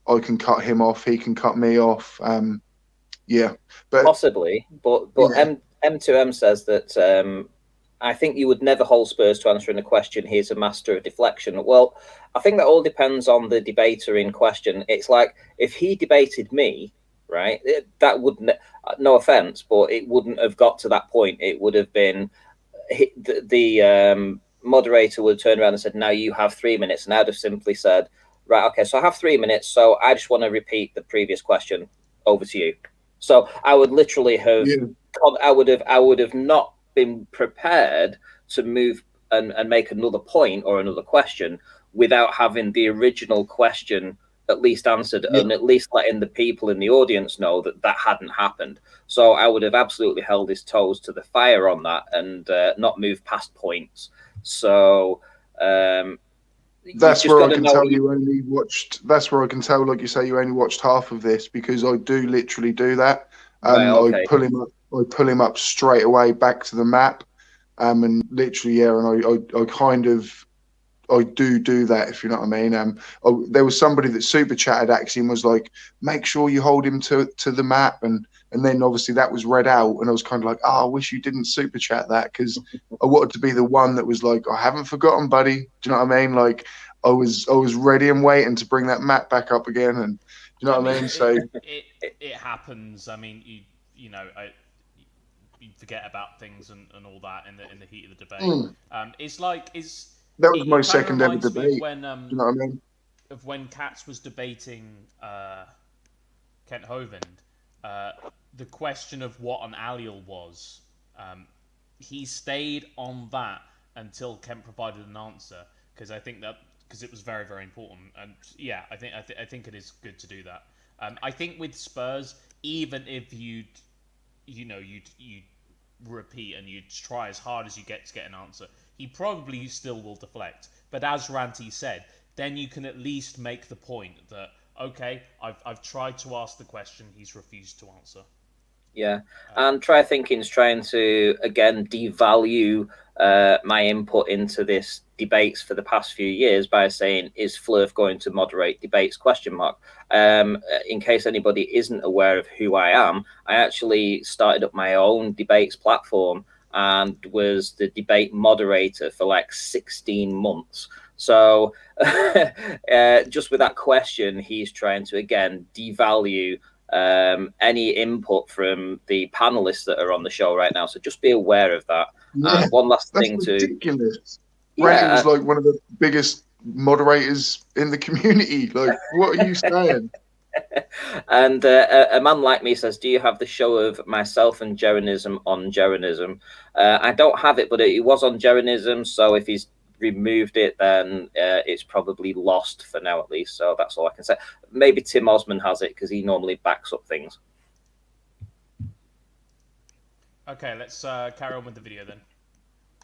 I can cut him off, he can cut me off. But
possibly, but M2M says that I think you would never hold Spurs to answering a question. He's a master of deflection. Well, I think that all depends on the debater in question. It's like if he debated me, right? That wouldn't. No offense, but it wouldn't have got to that point. It would have been the moderator would turn around and said, "Now you have 3 minutes," and I'd have simply said, "Right, okay, so I have 3 minutes. So I just want to repeat the previous question. Over to you." So I would literally have, I would have not been prepared to move and make another point or another question without having the original question at least answered and at least letting the people in the audience know that hadn't happened. So I would have absolutely held his toes to the fire on that and not moved past points. So
that's where I can tell you only watched. That's where I can tell, like you say, you only watched half of this, because I do literally do that.
Right, okay.
I pull him up straight away back to the map, and literally, and I kind of do that, if you know what I mean. There was somebody that super chatted actually and was like, "Make sure you hold him to the map," and then obviously that was read out, and I was kind of like, "Oh, I wish you didn't super chat that," because I wanted to be the one that was like, "I haven't forgotten, buddy." Do you know what I mean? Like I was ready and waiting to bring that map back up again, and you know what I mean. So
it happens. I mean, you forget about things and all that in the heat of the debate.
That was my second ever debate.
When,
you know what I mean?
Of when Katz was debating Kent Hovind, the question of what an allele was, he stayed on that until Kent provided an answer, because it was very, very important. And yeah, I think it is good to do that. I think with Spurs, even if you'd repeat and you'd try as hard as you get to get an answer, he probably still will deflect. But as Ranty said, then you can at least make the point that, okay, I've tried to ask the question, he's refused to answer.
Yeah, and Try Thinking's trying to, again, devalue my input into this debates for the past few years by saying, is Flurf going to moderate debates, ? In case anybody isn't aware of who I am, I actually started up my own debates platform and was the debate moderator for like 16 months. So just with that question, he's trying to, again, devalue any input from the panelists that are on the show right now. So just be aware of that. One last thing
ridiculous. Randy was like one of the biggest moderators in the community. Like, what are you saying?
And a man like me says, do you have the show of myself and Jeranism on Jeranism? I don't have it, but it was on Jeranism. So if he's removed it, then it's probably lost for now, at least. So that's all I can say. Maybe Tim Osman has it because he normally backs up things.
Okay, let's carry on with the video then.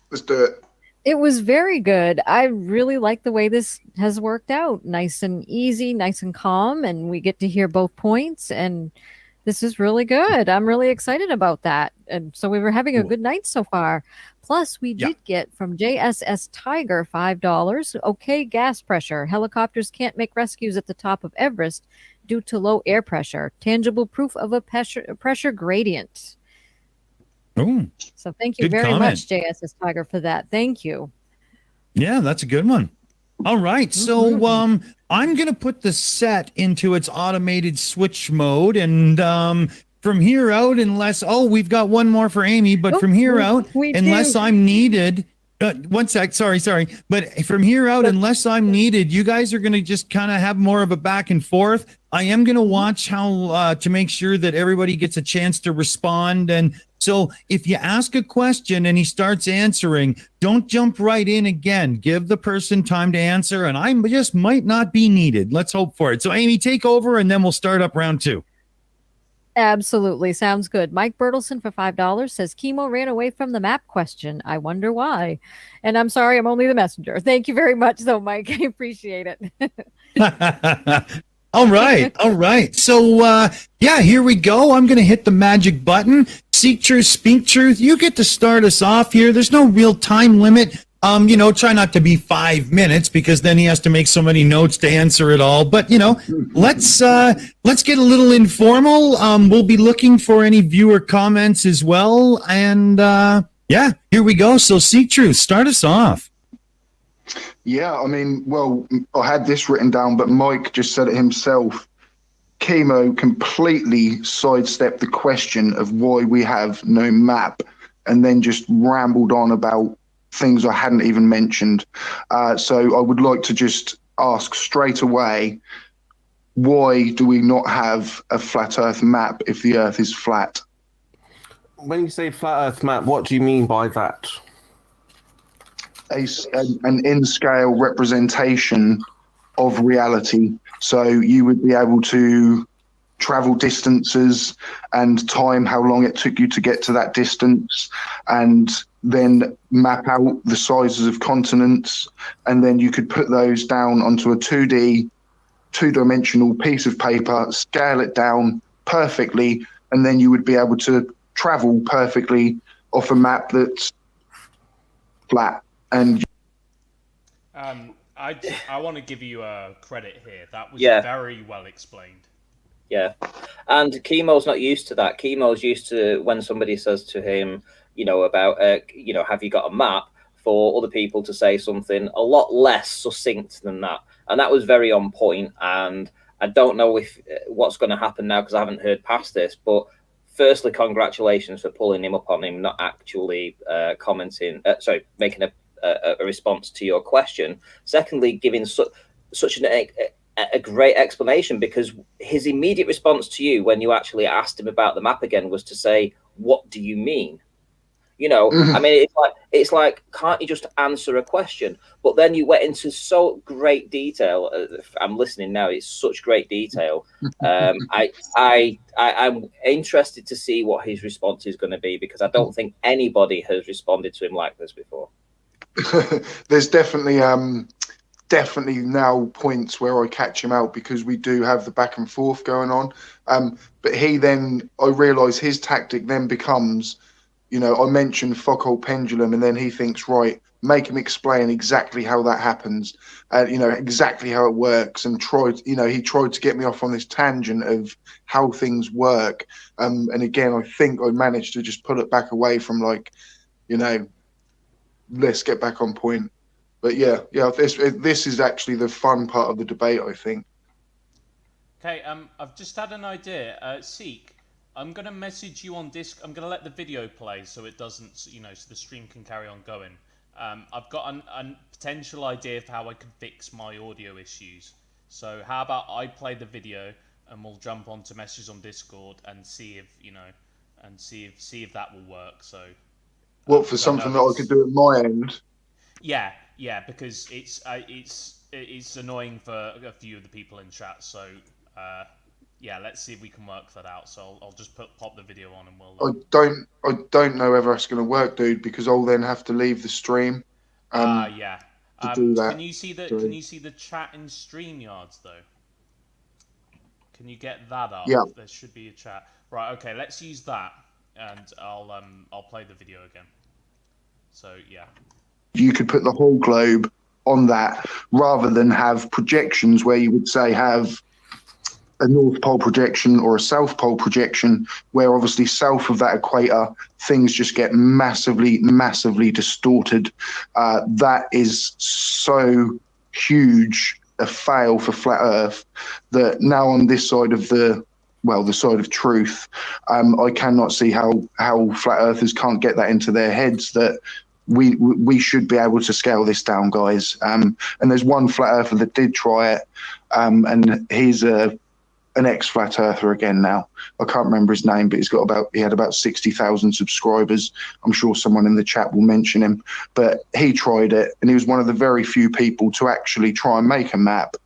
Let's do it.
It was very good. I really like the way this has worked out. Nice and easy, nice and calm, and we get to hear both points. And this is really good. I'm really excited about that. And so we were having a good night so far. Plus, we did get from JSS Tiger $5. Okay, gas pressure. Helicopters can't make rescues at the top of Everest due to low air pressure. Tangible proof of a pressure gradient.
Oh,
so thank you very much, JSS Tiger, for that. Thank you.
Yeah, that's a good one. All right, so I'm going to put the set into its automated switch mode, and from here out, unless we've got one more for Amy, but from here out, unless I'm needed. One sec, sorry. But from here out, unless I'm needed, you guys are going to just kind of have more of a back and forth. I am going to watch how to make sure that everybody gets a chance to respond. And so if you ask a question and he starts answering, don't jump right in again. Give the person time to answer, and I just might not be needed. Let's hope for it. So Amy, take over, and then we'll start up round 2.
Absolutely. Sounds good. Mike Bertelson for $5 says Chemo ran away from the map question. I wonder why. And I'm sorry, I'm only the messenger. Thank you very much, though, Mike. I appreciate it.
All right. So, here we go. I'm going to hit the magic button. Seek truth, speak truth. You get to start us off here. There's no real time limit. Try not to be 5 minutes because then he has to make so many notes to answer it all. But, let's get a little informal. We'll be looking for any viewer comments as well. And, here we go. So Seek Truth, start us off.
Yeah, I mean, well, I had this written down, but Mike just said it himself. Chemo completely sidestepped the question of why we have no map and then just rambled on about things I hadn't even mentioned. So I would like to just ask straight away, why do we not have a flat Earth map if the Earth is flat?
When you say flat Earth map, what do you mean by that?
An in-scale representation of reality. So you would be able to travel distances and time how long it took you to get to that distance, and then map out the sizes of continents, and then you could put those down onto a 2-dimensional piece of paper, scale it down perfectly, and then you would be able to travel perfectly off a map that's flat. And
I want to give you a credit here. That was very well explained.
Yeah, and Chemo's not used to that. Chemo's used to when somebody says to him, about, have you got a map, for other people to say something a lot less succinct than that. And that was very on point. And I don't know if what's going to happen now because I haven't heard past this. But firstly, congratulations for pulling him up on him, not actually making a response to your question. Secondly, giving such a great explanation, because his immediate response to you when you actually asked him about the map again was to say, "What do you mean?" I mean, it's like, can't you just answer a question? But then you went into so great detail. I'm listening now. It's such great detail. I'm interested to see what his response is going to be, because I don't think anybody has responded to him like this before.
There's definitely now points where I catch him out, because we do have the back and forth going on. But I realise his tactic then becomes, I mentioned Foucault pendulum, and then he thinks, right, make him explain exactly how that happens, exactly how it works, and he tried to get me off on this tangent of how things work. And again, I think I managed to just pull it back away from let's get back on point. But yeah, this is actually the fun part of the debate, I think.
Okay, I've just had an idea. Seek, I'm going to message you on Discord. I'm going to let the video play so it doesn't, so the stream can carry on going. I've got a potential idea of how I could fix my audio issues. So how about I play the video and we'll jump onto messages on Discord and see if, see if that will work. So.
What, for something that I could do at my end?
Yeah, because it's annoying for a few of the people in chat. So let's see if we can work that out. So I'll just pop the video on and we'll.
I don't know whether it's going to work, dude, because I'll then have to leave the stream,
Yeah.
To do that.
Can you see the chat in StreamYards though? Can you get that up?
Yeah.
There should be a chat. Right. Okay. Let's use that, and I'll play the video again. So yeah.
You could put the whole globe on that rather than have projections where you would say have a North Pole projection or a South Pole projection, where obviously south of that equator, things just get massively, massively distorted. That is so huge a fail for flat Earth that now on this side of the side of truth, I cannot see how flat earthers can't get that into their heads that we should be able to scale this down, guys. And there's one flat earther that did try it, and he's an ex-flat earther again now. I can't remember his name, but he had about 60,000 subscribers. I'm sure someone in the chat will mention him. But he tried it, and he was one of the very few people to actually try and make a map.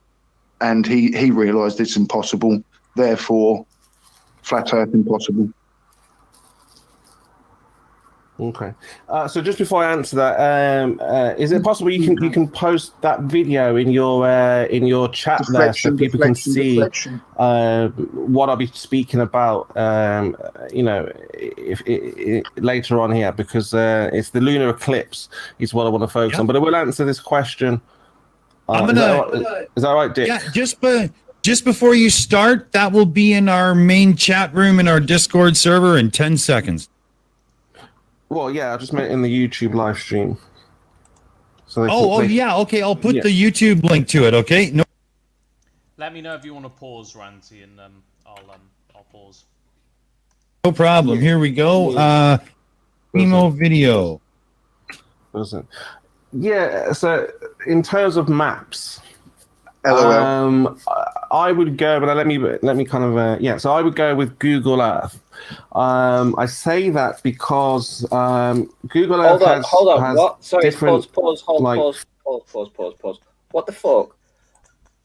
And he realised it's impossible. Therefore, flat Earth impossible.
Okay. So just before I answer that, is it possible you can post that video in your chat there so people can see what I'll be speaking about? If later on here, because it's the lunar eclipse is what I want to focus on. But I will answer this question. Is that all right, Dick?
Yeah, just before you start, that will be in our main chat room in our Discord server in 10 seconds.
Well, yeah, I just meant in the YouTube live stream. So
yeah, okay. I'll put the YouTube link to it. Okay. No.
Let me know if you want to pause, Ranty, and I'll pause.
No problem. Here we go. Emo video.
Listen. Yeah. So in terms of maps, I would go, but let me kind of So I would go with Google Earth. I say that because Google Earth
Hold on. What? Sorry.
Pause.
Pause. What the fuck?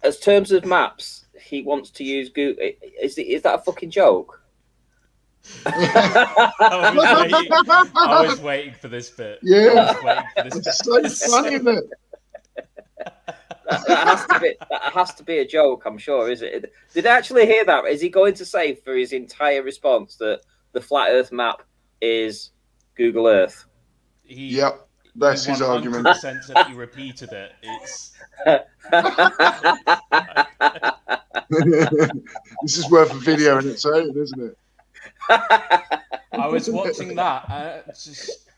As terms of maps, he wants to use Google. Is that a fucking joke?
I was waiting for this bit.
Yeah, it's so funny, isn't it?
That has to be a joke, I'm sure, is it? Did I actually hear that? Is he going to say for his entire response that the flat Earth map is Google Earth?
Yep, that's his argument.
That he repeated it. It's
this is worth a video in its own, isn't it?
I was watching that. Just,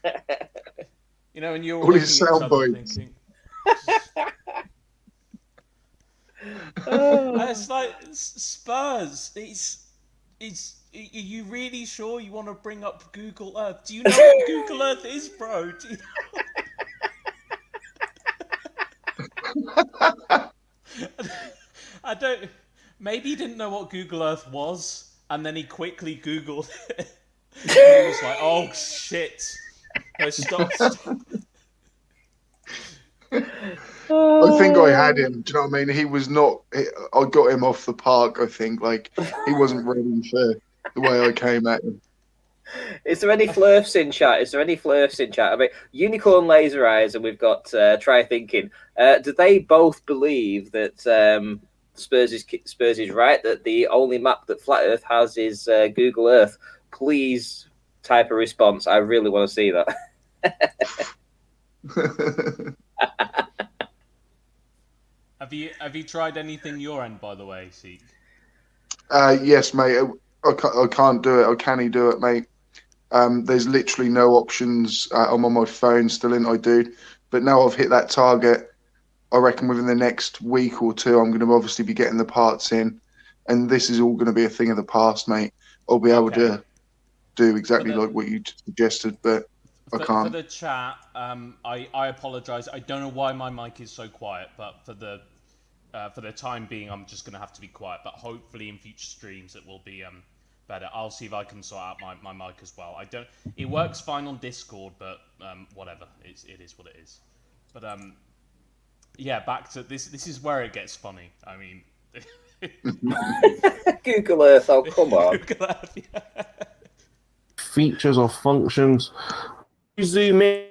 and you're
all his sound bites.
It's like Spurs. Are you really sure you want to bring up Google Earth? Do you know what Google Earth is, bro? I don't. Maybe he didn't know what Google Earth was, and then he quickly Googled it. And he was like, "Oh shit! No, stop."
I think I had him. Do you know what I mean? He was not. I got him off the park. I think he wasn't ready for the way I came at him.
Is there any flirfs in chat? I mean, Unicorn Laser Eyes, and we've got Try Thinking. Do they both believe that Spurs is right, that the only map that Flat Earth has is Google Earth? Please type a response. I really want to see that.
Have you tried anything your end, by the way, Seek?
Yes, mate. I can't do it. I can't do it, mate. There's literally no options. I'm on my phone still, and I do. But now I've hit that target, I reckon within the next week or two, I'm going to obviously be getting the parts in, and this is all going to be a thing of the past, mate. I'll be able to do exactly like what you suggested, but I can't.
For the chat, I apologise. I don't know why my mic is so quiet, but for the time being, I'm just going to have to be quiet. But hopefully in future streams it will be better. I'll see if I can sort out my mic as well. It works fine on Discord, but whatever. It is what it is. But yeah, back to this. This is where it gets funny. I mean,
Google Earth. Oh, come on.
Google Earth, yeah.
Features or functions. You zoom in.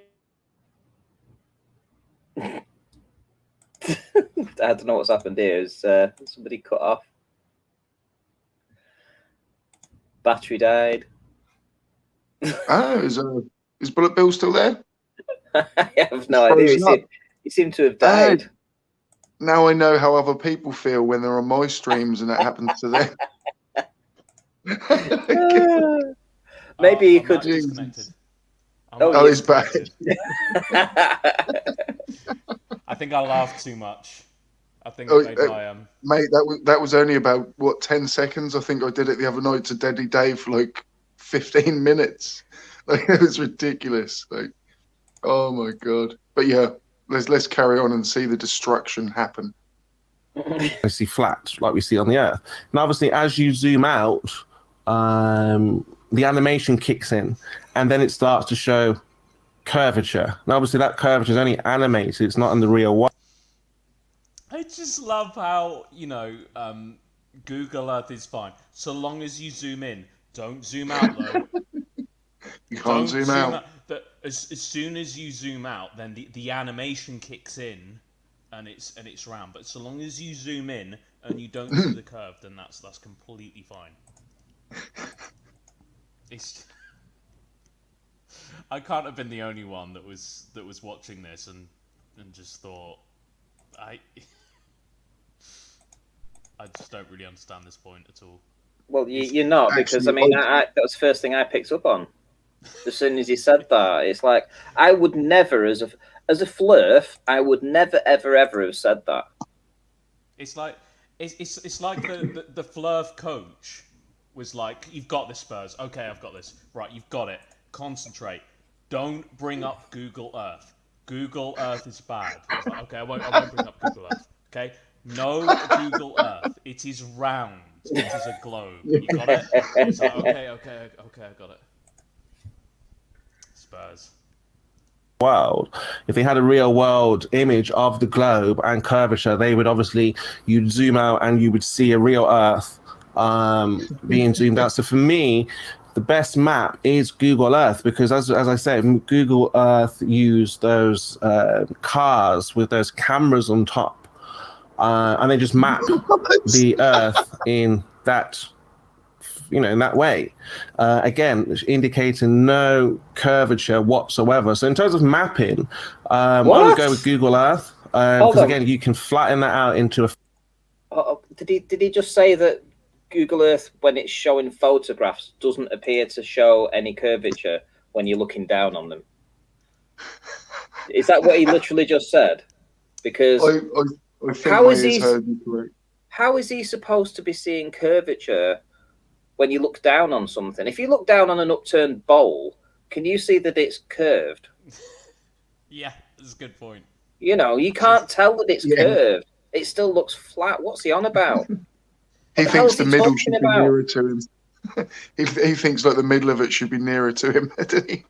I don't know what's happened here. Is somebody cut off? Battery died.
Oh, is Bullet Bill still there?
I have no idea. He seemed to have died.
Now I know how other people feel when they're on my streams and that happens to them.
Maybe you could.
Oh, he's back.
I think I laughed too much. I think maybe I am.
Mate, that was only about 10 seconds. I think I did it the other night to Deadly Dave for like 15 minutes. Like, it was ridiculous. Like, oh my god. But yeah, let's carry on and see the destruction happen.
I see flat like we see on the Earth. And obviously, as you zoom out, the animation kicks in, and then it starts to show curvature. And obviously, that curvature is only animated; it's not in the real world.
I just love how Google Earth is fine so long as you zoom in. Don't zoom out though.
You can't zoom out.
But as soon as you zoom out, then the animation kicks in, and it's round. But so long as you zoom in and you don't see the curve, then that's completely fine. I can't have been the only one that was watching this and just thought I just don't really understand this point at all.
Well, you're not, because I mean that was the first thing I picked up on. As soon as he said that, it's like I would never, as a flurf, I would never ever have said that.
It's like it's like the flurf coach was like, "You've got this, Spurs. Okay, I've got this. Right, you've got it. Concentrate. Don't bring up Google Earth. Google Earth is bad." It's like, okay, I won't bring up Google Earth. Okay, no Google Earth. It is round. It is a globe. You got it? It's like, okay, I got it. Spurs.
World. If they had a real world image of the globe and curvature, they would obviously, you'd zoom out and you would see a real Earth being zoomed out. So for me, the best map is Google Earth, because as I said, Google Earth used those cars with those cameras on top, and they just map the Earth in that, in that way. Again, indicating no curvature whatsoever. So in terms of mapping, I would go with Google Earth, because again, you can flatten that out into a.
Did he just say that Google Earth, when it's showing photographs, doesn't appear to show any curvature when you're looking down on them? Is that what he literally just said? Because
I think
how is he supposed to be seeing curvature when you look down on something? If you look down on an upturned bowl, can you see that it's curved?
Yeah, that's a good point.
You can't tell that it's curved. It still looks flat. What's he on about?
He thinks the middle should be nearer to him. he thinks like the middle of it should be nearer to him, doesn't he?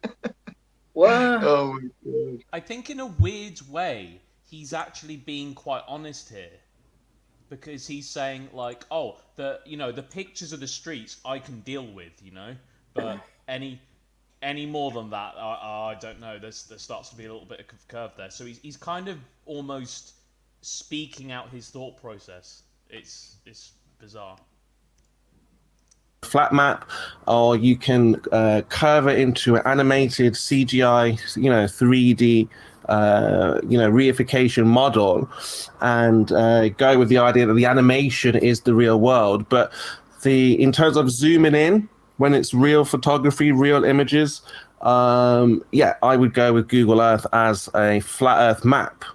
What?
Oh my god!
I think in a weird way, he's actually being quite honest here, because he's saying like, "Oh, the pictures of the streets I can deal with, but any more than that, I don't know. There starts to be a little bit of curve there." So he's kind of almost speaking out his thought process. It's bizarre.
Flat map, or you can curve it into an animated CGI, 3D, reification model, and go with the idea that the animation is the real world. But in terms of zooming in, when it's real photography, real images, I would go with Google Earth as a flat Earth map.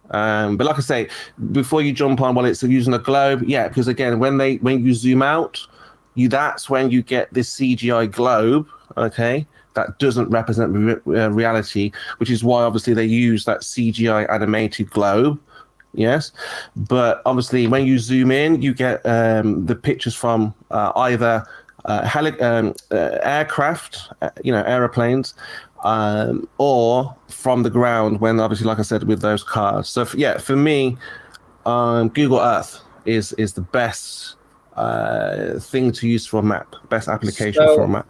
But like I say, before you jump on, it's using a globe, because again, when you zoom out, that's when you get this CGI globe, okay, that doesn't represent reality, which is why obviously they use that CGI animated globe, yes. But obviously, when you zoom in, you get the pictures from either aircraft, aeroplanes, or from the ground, when obviously, like I said, with those cars. So for me, Google Earth is the best thing to use for a map, best application for a map.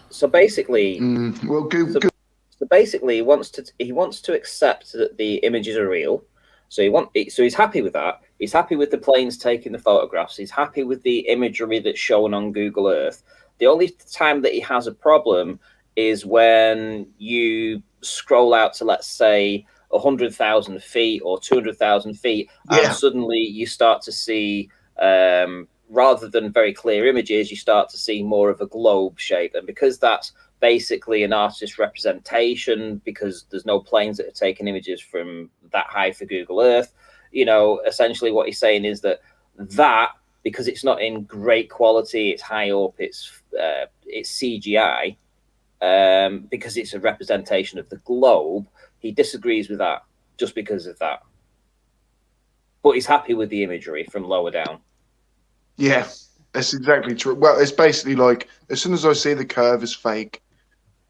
So basically,
Google.
So basically, he wants to accept that the images are real. So he's happy with that. He's happy with the planes taking the photographs. He's happy with the imagery that's shown on Google Earth. The only time that he has a problem is when you scroll out to, let's say, 100,000 feet or 200,000 feet, and suddenly you start to see, rather than very clear images, you start to see more of a globe shape. And because that's basically an artist's representation, because there's no planes that are taking images from that high for Google Earth, you know, essentially what he's saying is that because it's not in great quality, it's high up, it's CGI, because it's a representation of the globe. He disagrees with that just because of that. But he's happy with the imagery from lower down.
Yeah, that's exactly true. Well, it's basically like, as soon as I see the curve is fake,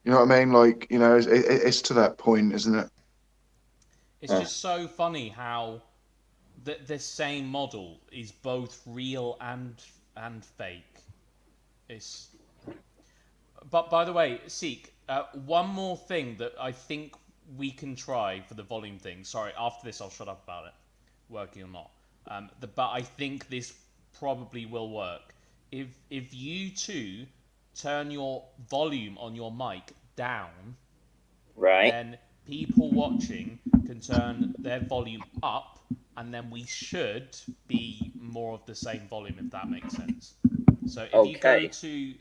you know what I mean? Like, you know, it's to that point, isn't it?
It's just so funny how the same model is both real and fake. But by the way, Seek, one more thing that I think we can try for the volume thing. Sorry, after this I'll shut up about it, working or not. But I think this probably will work. If you two turn your volume on your mic down,
right,
then people watching can turn their volume up, and then we should be more of the same volume, if that makes sense. So if you go to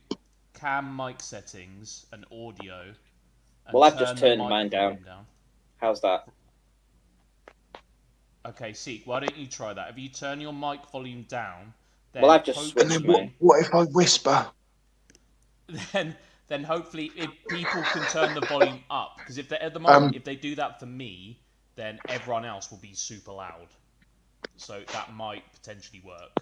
cam mic settings and audio, and
well, I've just turned mine down. How's that?
Okay, Seek, why don't you try that? If you turn your mic volume down, then
well, I've just switched mine.
What if I whisper?
Then hopefully people can turn the volume up, because if they at the moment if they do that for me, then everyone else will be super loud. So that might potentially work.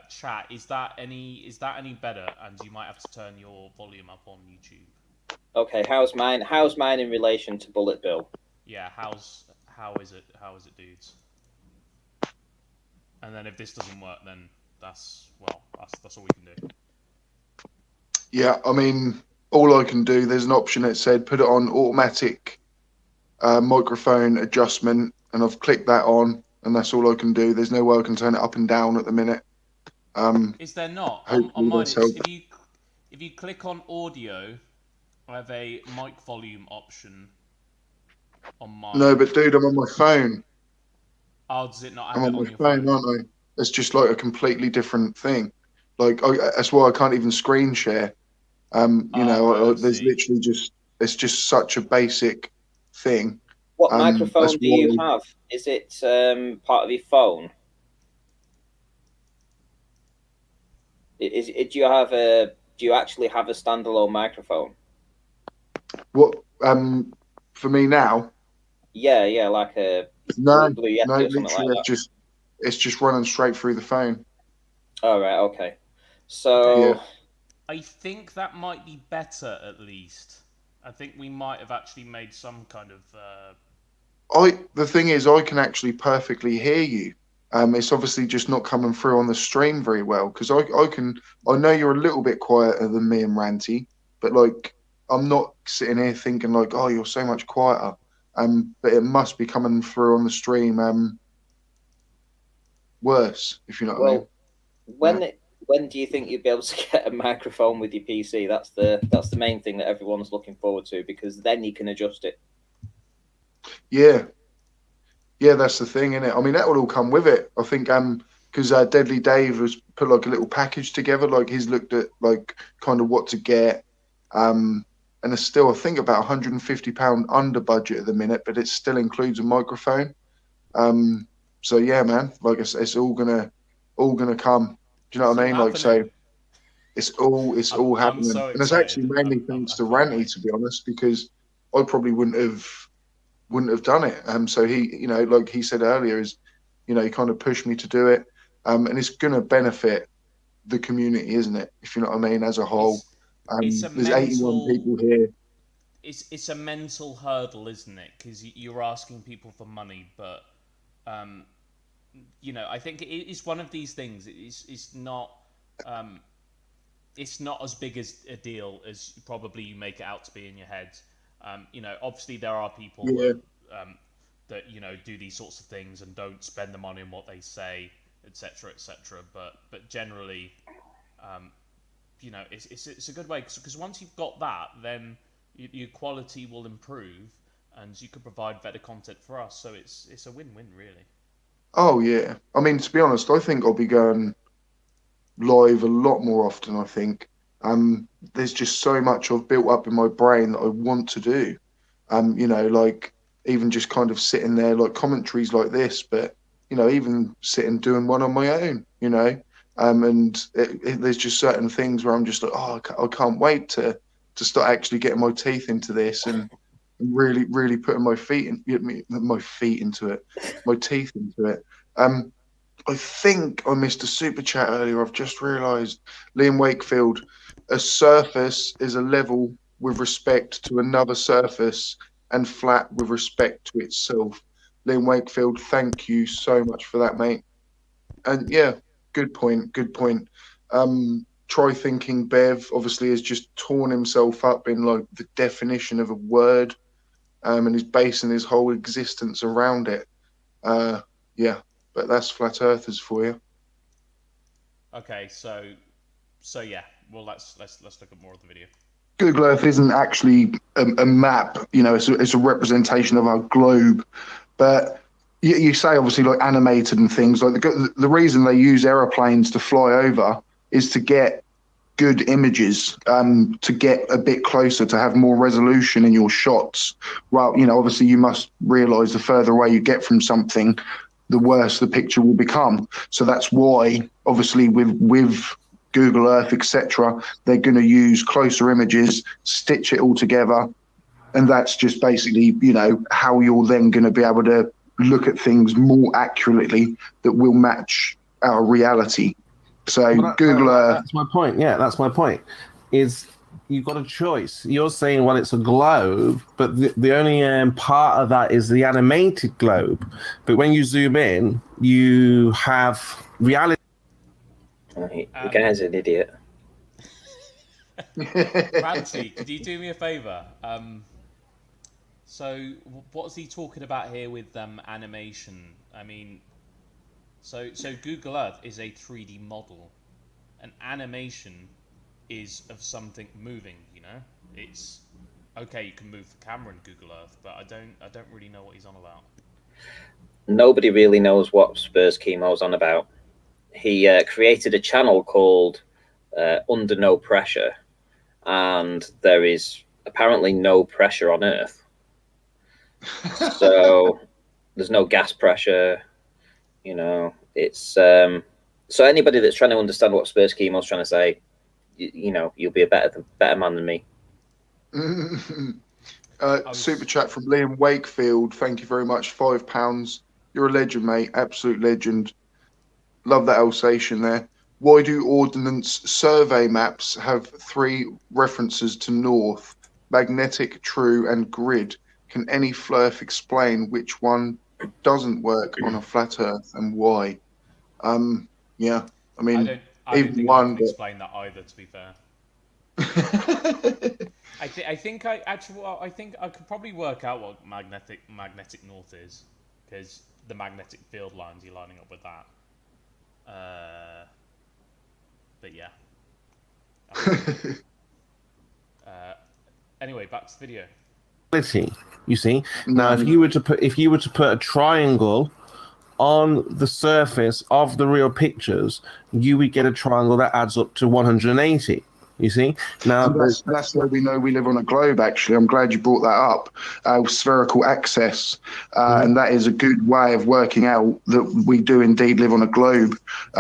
Chat, is that any better? And you might have to turn your volume up on YouTube.
Okay, how's mine? How's mine in relation to Bullet Bill?
Yeah, how is it, dudes? And then if this doesn't work, then that's all we can do.
Yeah, I mean, all I can do, there's an option that said put it on automatic microphone adjustment, and I've clicked that on, and that's all I can do. There's no way I can turn it up and down at the minute.
Is there not? On mine, if you click on audio, I have a mic volume option on mine.
No, but dude, I'm on my phone.
Oh, does it not
I'm
have
on
it
my
on your
phone,
phone?
aren't I? It's just like a completely different thing. Like, that's why I can't even screen share. You know, there's literally it's just such a basic thing.
What microphone do you have? Is it part of your phone? Do you actually have a standalone microphone?
What for me now?
Yeah, like a
no,
Blue Yeti or something
literally,
like that.
It's just running straight through the phone.
Oh right, okay. So
yeah.
I think that might be better, at least. I think we might have actually made some kind of.
The thing is, I can actually perfectly hear you. It's obviously just not coming through on the stream very well, because I know you're a little bit quieter than me and Ranty, but like I'm not sitting here thinking like, oh, you're so much quieter. But it must be coming through on the stream worse, if you know what I mean.
When do you think you'll be able to get a microphone with your PC? That's the main thing that everyone's looking forward to, because then you can adjust it.
Yeah, that's the thing, isn't it? I mean, that would all come with it. I think because Deadly Dave has put like a little package together. Like he's looked at like kind of what to get, and it's still I think about £150 under budget at the minute, but it still includes a microphone. So yeah, man, like it's all gonna come. Do you know what I mean?
Happening.
Like so, it's all happening,
so
and it's actually mainly thanks to Ranty, to be honest, because I probably wouldn't have done it. So he, you know, like he said earlier, is, you know, he kind of pushed me to do it, and it's going to benefit the community, isn't it? If you know what I mean, as a whole. There's 81 people here.
It's a mental hurdle, isn't it? Because you're asking people for money, but you know, I think it's one of these things. It's not as big as a deal as probably you make it out to be in your head. You know, obviously there are people that do these sorts of things and don't spend the money on what they say, etc., etc. But generally, it's a good way, because once you've got that, then your quality will improve, and you could provide better content for us. So it's a win-win, really.
Oh yeah. I mean, to be honest, I think I'll be going live a lot more often. I think there's just so much I've built up in my brain that I want to do. Like even just kind of sitting there, like commentaries like this, but even sitting doing one on my own. And there's just certain things where I'm just like, oh, I can't wait to start actually getting my teeth into this and really, really putting my teeth into it. I think I missed a super chat earlier. I've just realised. Liam Wakefield, a surface is a level with respect to another surface and flat with respect to itself. Liam Wakefield, thank you so much for that, mate. And yeah, good point. Try thinking Bev obviously has just torn himself up in like the definition of a word, and is basing his whole existence around it. Yeah, but that's flat earthers for you.
Okay, so yeah. Well, let's look at more of the video.
Google Earth isn't actually a map. It's a representation of our globe, but you say obviously like animated and things like the reason they use aeroplanes to fly over is to get good images, to get a bit closer, to have more resolution in your shots. Well, obviously you must realize the further away you get from something, the worse the picture will become. So that's why obviously with Google Earth, etc., they're going to use closer images, stitch it all together, and that's just basically how you're then going to be able to look at things more accurately that will match our reality. So Google Earth.
That's my point. Yeah, that's my point. Is you've got a choice. You're saying, well, it's a globe, but the only part of that is the animated globe. But when you zoom in, you have reality.
The guy's an idiot.
Francie, could you do me a favour? So what's he talking about here with animation? I mean, so Google Earth is a 3D model. An animation is of something moving. It's okay. You can move the camera in Google Earth, but I don't really know what he's on about.
Nobody really knows what Spurskimo's on about. He created a channel called Under No Pressure, and there is apparently no pressure on Earth. So there's no gas pressure. It's so anybody that's trying to understand what Spurskimo's trying to say, you'll be a better man than me.
Super chat from Liam Wakefield. Thank you very much. £5. You're a legend, mate. Absolute legend. Love that Alsatian there. Why do Ordnance survey maps have 3 references to north? Magnetic, true, and grid. Can any flurf explain which one doesn't work on a flat Earth and why? Yeah, I mean,
I don't think I can explain that either. To be fair, I think I could probably work out what magnetic north is, because the magnetic field lines you're lining up with that. But yeah. Anyway, back to the video.
You see, now if you were to put a triangle on the surface of the real pictures, you would get a triangle that adds up to 180. You see, now
that's why we know we live on a globe. Actually, I'm glad you brought that up. Spherical axis, and that is a good way of working out that we do indeed live on a globe,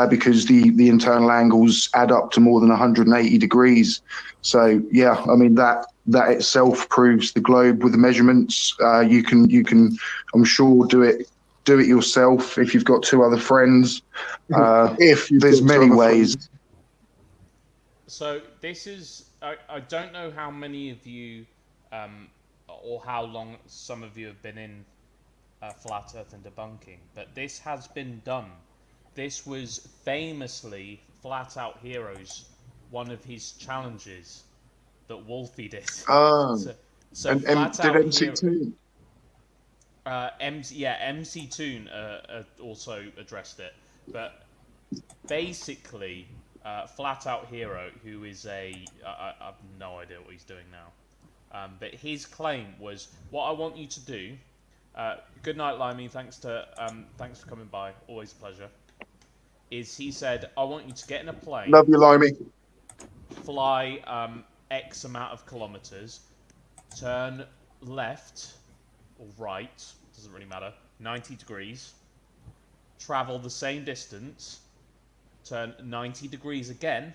because the internal angles add up to more than 180 degrees. So yeah, I mean that itself proves the globe with the measurements. You can, I'm sure, do it yourself if you've got 2 other friends. If there's many ways.
So this is, I don't know how many of you, or how long some of you have been in Flat Earth and debunking, but this has been done. This was famously Flat Out Heroes, one of his challenges that Wolfie did.
Oh,
so
and
Flat
did
Out
MC2?
MC Toon also addressed it, but basically, Flat Out Hero, who is I have no idea what he's doing now, but his claim was, what I want you to do. Good night, Limey. Thanks for coming by. Always a pleasure. He said, I want you to get in a plane.
Love you, Limey.
Fly X amount of kilometers, turn left or right, doesn't really matter, 90 degrees, travel the same distance, turn 90 degrees again,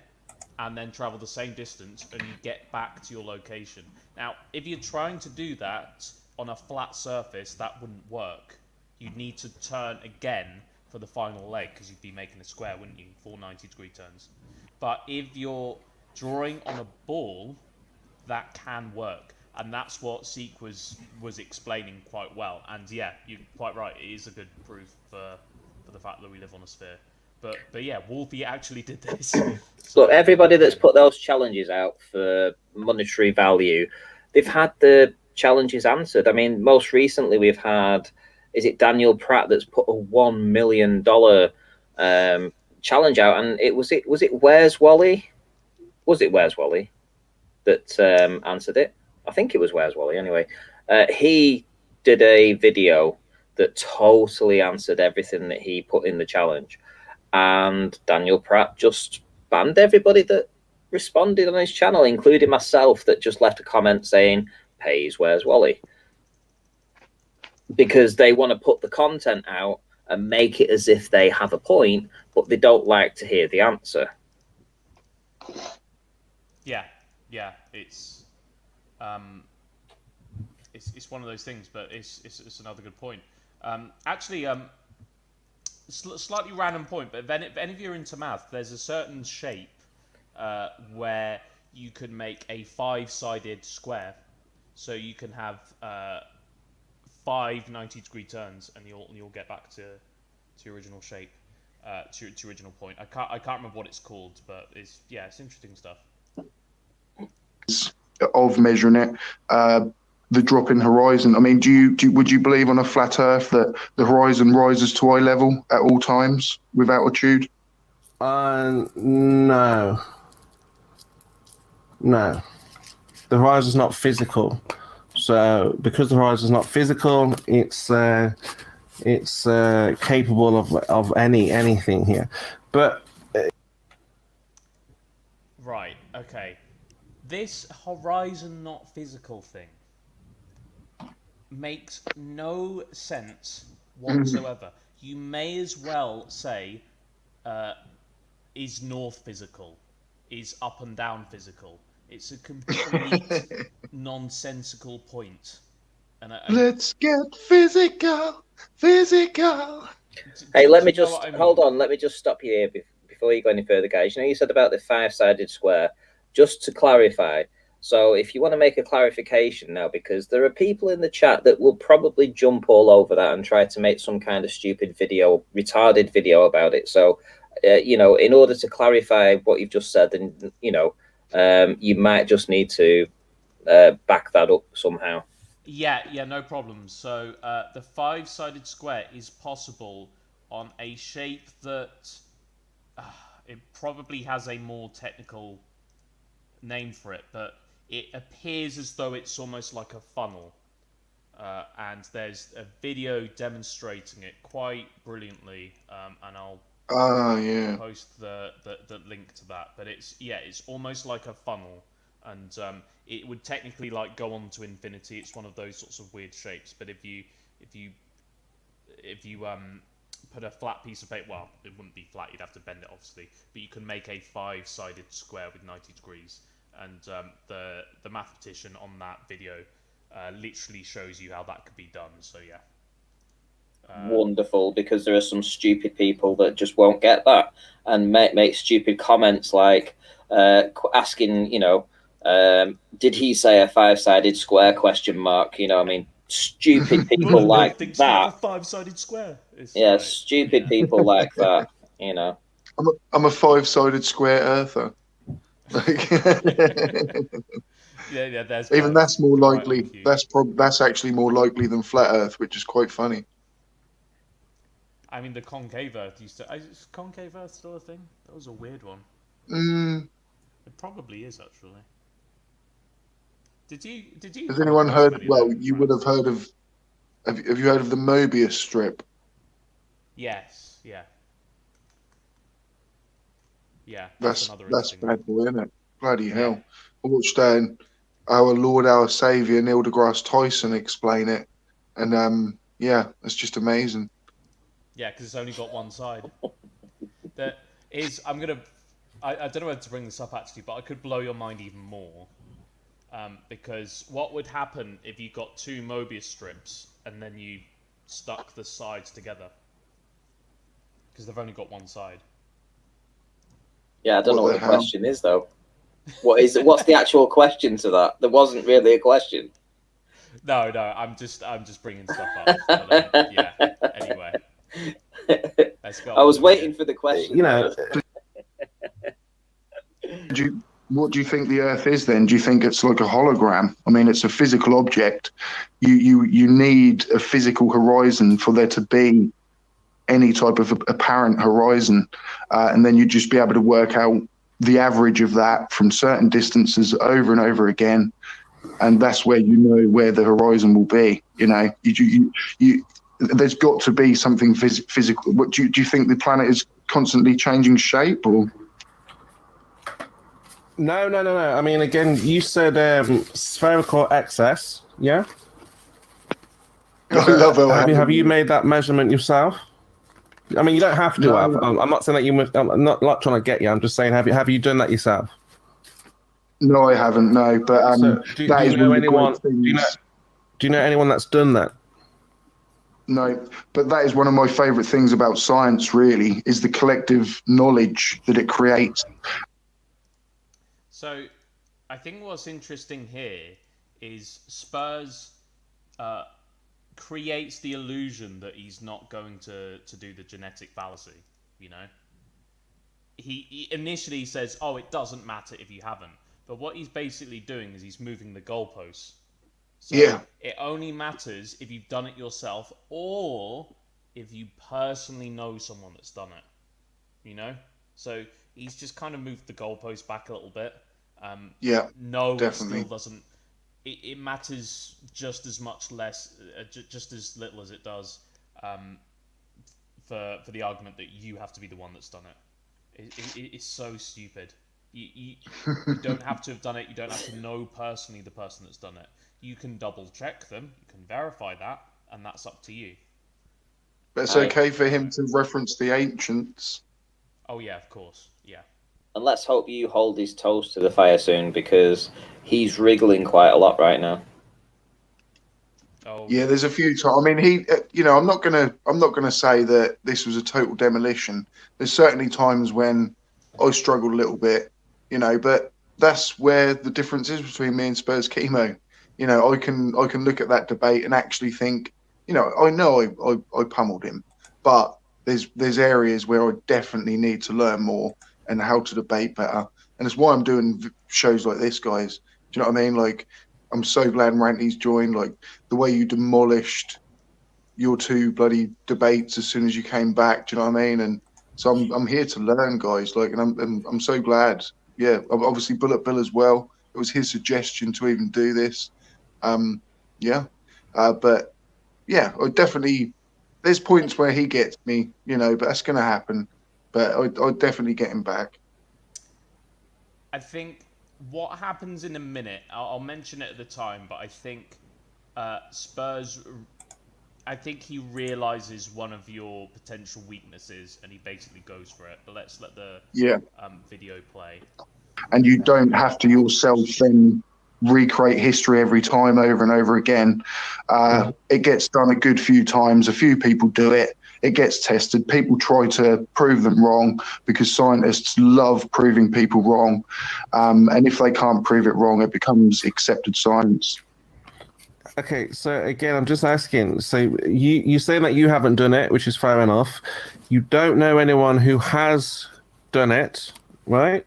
and then travel the same distance, and you get back to your location. Now, if you're trying to do that on a flat surface, that wouldn't work. You'd need to turn again for the final leg, because you'd be making a square, wouldn't you? 4 90-degree turns. But if you're drawing on a ball, that can work. And that's what Seek was explaining quite well. And yeah, you're quite right. It is a good proof for the fact that we live on a sphere. But yeah, Wolfie actually did this.
So everybody that's put those challenges out for monetary value, they've had the challenges answered. I mean, most recently we've had, is it Daniel Pratt that's put a $1 million challenge out, and was it Where's Wally? Was it Where's Wally that answered it? I think it was Where's Wally. Anyway, he did a video that totally answered everything that he put in the challenge, and Daniel Pratt just banned everybody that responded on his channel, including myself, that just left a comment saying pays Where's Wally, because they want to put the content out and make it as if they have a point, but they don't like to hear the answer.
Yeah, it's one of those things, but it's another good point. Actually, slightly random point, but if any of you are into math, there's a certain shape where you can make a 5-sided square, so you can have 5 90-degree turns, and you'll get back to your original shape, to your original point. I can't remember what it's called, but it's interesting stuff.
Of measuring it, the drop in horizon. I mean, would you believe on a flat Earth that the horizon rises to eye level at all times with altitude?
No. The horizon's not physical. So because the horizon's not physical, it's capable of anything here. But
right, okay. This horizon not physical thing makes no sense whatsoever. You may as well say, is north physical? Is up and down physical? It's a complete nonsensical point. And
let's get physical.
Hey, let me just hold on. Let me just stop you here before you go any further, guys. You know, you said about the 5-sided square. Just to clarify, so if you want to make a clarification now, because there are people in the chat that will probably jump all over that and try to make some kind of stupid video, retarded video about it. So, in order to clarify what you've just said, and you might just need to back that up somehow.
Yeah, no problem. So the 5-sided square is possible on a shape that it probably has a more technical name for it, but it appears as though it's almost like a funnel, and there's a video demonstrating it quite brilliantly, and I'll post the link to that. But it's almost like a funnel, and it would technically like go on to infinity. It's one of those sorts of weird shapes. But if you put a flat piece of paper, well, it wouldn't be flat, you'd have to bend it obviously, but you can make a 5-sided square with 90 degrees, and the mathematician on that video literally shows you how that could be done. So yeah,
wonderful, because there are some stupid people that just won't get that and make stupid comments like asking, did he say a 5-sided square ? I mean, stupid people like that.
Like a 5-sided square.
Stupid people like that.
I'm a 5-sided square earther.
Yeah. There's
Even
birds
that's more
right
likely.
on cue.
That's actually more likely than flat Earth, which is quite funny.
I mean, the concave Earth used to. Is concave Earth still a thing? That was a weird one. It probably is actually. Did you?
Has
come
anyone
across
heard?
many of
Well,
them,
you would have heard of. Have you heard of the Mobius strip?
Yes. Yeah. Yeah.
That's
another interesting one.
bad boy, isn't it? Bloody
Yeah.
hell! I watched our Lord, our Savior, Neil deGrasse Tyson explain it, and yeah, it's just amazing.
Yeah, because it's only got one side. That is, I don't know whether to bring this up actually, but I could blow your mind even more. Because what would happen if you got two Mobius strips and then you stuck the sides together? Because they've only got one side.
Yeah, I don't know what the
hell?
question is though. What's the actual question to that? There wasn't really a question.
No, I'm just bringing stuff up. But, yeah. Anyway, let's go.
I was waiting for the question.
You know,
What do you think the Earth is then? Do you think it's like a hologram? I mean, it's a physical object. You need a physical horizon for there to be any type of apparent horizon, and then you just be able to work out the average of that from certain distances over and over again, and that's where you know where the horizon will be. You know, you there's got to be something physical. What do you think the planet is constantly changing shape, or?
No. I mean, again, you said spherical excess, yeah?
I love it.
Have you made that measurement yourself? I mean, you don't have to.
No.
I'm not saying that you must. I'm not trying to get you. I'm just saying, have you done that yourself?
No, I haven't. No, but
So do you know anyone? Do you know anyone that's done that?
No, but that is one of my favourite things about science. Really, is the collective knowledge that it creates.
So, I think what's interesting here is Spurs creates the illusion that he's not going to do the genetic fallacy. You know, he initially says, "Oh, it doesn't matter if you haven't," but what he's basically doing is he's moving the goalposts. So
Yeah.
It only matters if you've done it yourself or if you personally know someone that's done it. You know, so he's just kind of moved the goalposts back a little bit.
Yeah,
no,
definitely.
it still doesn't. It matters just as much less, just as little as it does for the argument that you have to be the one that's done it. It's so stupid. You don't have to have done it. You don't have to know personally the person that's done it. You can double check them. You can verify that, and that's up to you.
But it's okay for him to reference the ancients.
Oh yeah, of course. Yeah.
And let's hope you hold his toes to the fire soon, because he's wriggling quite a lot right now.
Oh.
Yeah, there's a few times. I mean, I'm not gonna say that this was a total demolition. There's certainly times when I struggled a little bit, but that's where the difference is between me and Spurskimo. I can look at that debate and actually think, I know I pummeled him, but there's areas where I definitely need to learn more and how to debate better. And it's why I'm doing shows like this, guys. Do you know what I mean? Like, I'm so glad Ranty's joined. Like, the way you demolished your two bloody debates as soon as you came back. Do you know what I mean? And so I'm here to learn, guys. Like, and I'm so glad. Yeah, obviously Bullet Bill as well. It was his suggestion to even do this. But yeah, I definitely. There's points where he gets me, but that's going to happen. But I'd definitely get him back.
I think what happens in a minute, I'll mention it at the time, but I think Spurs, I think he realizes one of your potential weaknesses and he basically goes for it. But let's let the video play.
And you don't have to yourself then recreate history every time over and over again. It gets done a good few times. A few people do it. It gets tested. People try to prove them wrong because scientists love proving people wrong. And if they can't prove it wrong, it becomes accepted science.
Okay, so again, I'm just asking. So you saying that you haven't done it, which is fair enough. You don't know anyone who has done it, right?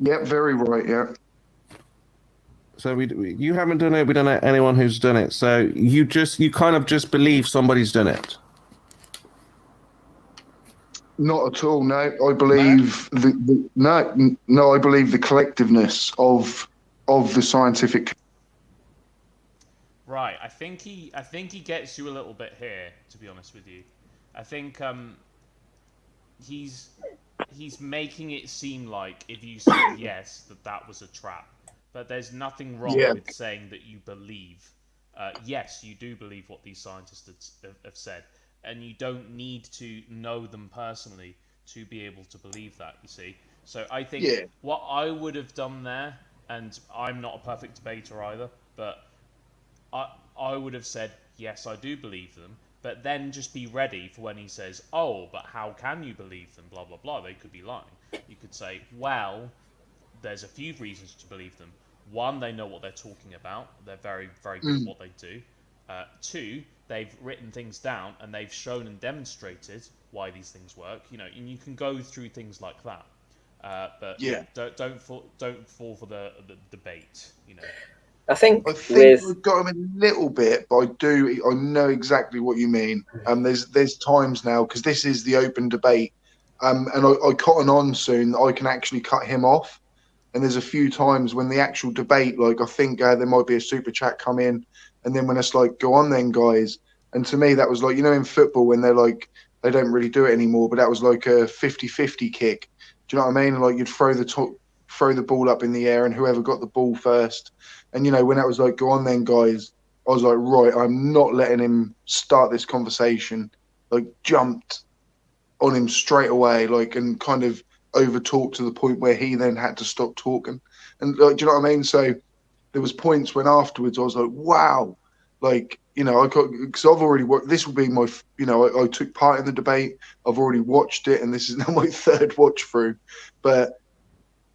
Yeah, very right. Yeah.
So you haven't done it. We don't know anyone who's done it. So you kind of just believe somebody's done it.
Not at all. No, I believe no. I believe the collectiveness of the scientific.
Right. I think he gets you a little bit here, to be honest with you. I think he's making it seem like if you said yes, that was a trap. But there's nothing wrong with saying that you believe. Yes, you do believe what these scientists have said, and you don't need to know them personally to be able to believe that, you see. So I think what I would have done there, and I'm not a perfect debater either, but I would have said, yes, I do believe them, but then just be ready for when he says, oh, but how can you believe them, blah, blah, blah, they could be lying. You could say, well, there's a few reasons to believe them. One, they know what they're talking about. They're very, very good at what they do. Two, they've written things down and they've shown and demonstrated why these things work. You know, and you can go through things like that. But don't fall for the debate. You know.
I think we've got him a little bit, but I know exactly what you mean. There's times now, because this is the open debate, and I cotton on soon. I can actually cut him off. And there's a few times when the actual debate, like I think there might be a super chat come in, and then when it's like, go on then, guys. And to me, that was like, you know, in football when they're like, they don't really do it anymore, but that was like a 50-50 kick. Do you know what I mean? Like you'd throw the ball up in the air, and whoever got the ball first. And, you know, when that was like, go on then, guys, I was like, right, I'm not letting him start this conversation. Like jumped on him straight away, like, and kind of over talked to the point where he then had to stop talking. And like, do you know what I mean? So there was points when afterwards I was like, wow, like, you know, because I've already watched, this will be my, you know, I took part in the debate. I've already watched it, and this is now my third watch through, but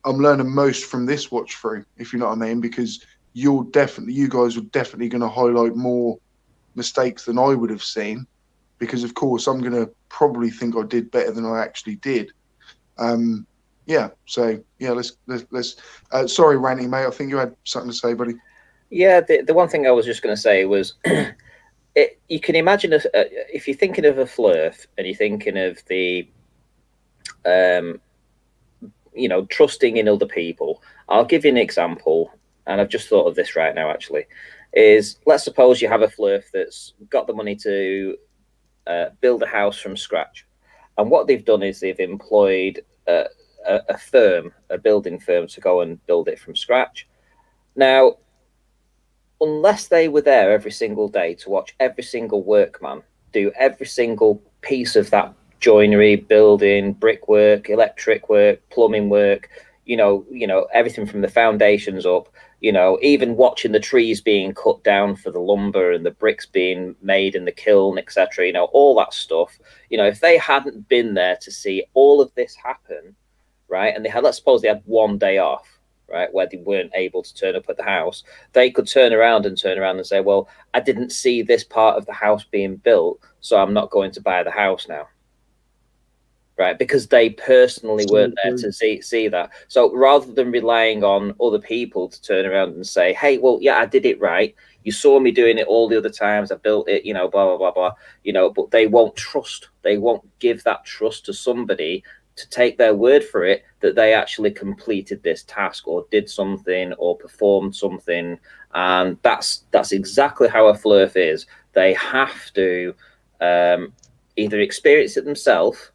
I'm learning most from this watch through, if you know what I mean, because you guys are definitely going to highlight more mistakes than I would have seen, because of course I'm going to probably think I did better than I actually did. So let's sorry, Ranty, mate, I think you had something to say, buddy.
Yeah, the one thing I was just going to say was you can imagine if you're thinking of a flurf and you're thinking of the you know, trusting in other people. I'll give you an example, and I've just thought of this right now actually, is let's suppose you have a flurf that's got the money to build a house from scratch. And what they've done is they've employed a firm, a building firm, to go and build it from scratch. Now, unless they were there every single day to watch every single workman do every single piece of that joinery, building, brickwork, electric work, plumbing work, you know, everything from the foundations up, you know, even watching the trees being cut down for the lumber and the bricks being made in the kiln, etc., you know, all that stuff, you know, if they hadn't been there to see all of this happen, right, and let's suppose they had one day off, right, where they weren't able to turn up at the house, they could turn around and say, well, I didn't see this part of the house being built, so I'm not going to buy the house now. Right, because they personally weren't there to see that. So rather than relying on other people to turn around and say, hey, well, yeah, I did it right. You saw me doing it all the other times. I built it, you know, blah, blah, blah, blah, you know, but they won't trust. They won't give that trust to somebody to take their word for it that they actually completed this task or did something or performed something. And that's exactly how a flurf is. They have to either experience it themselves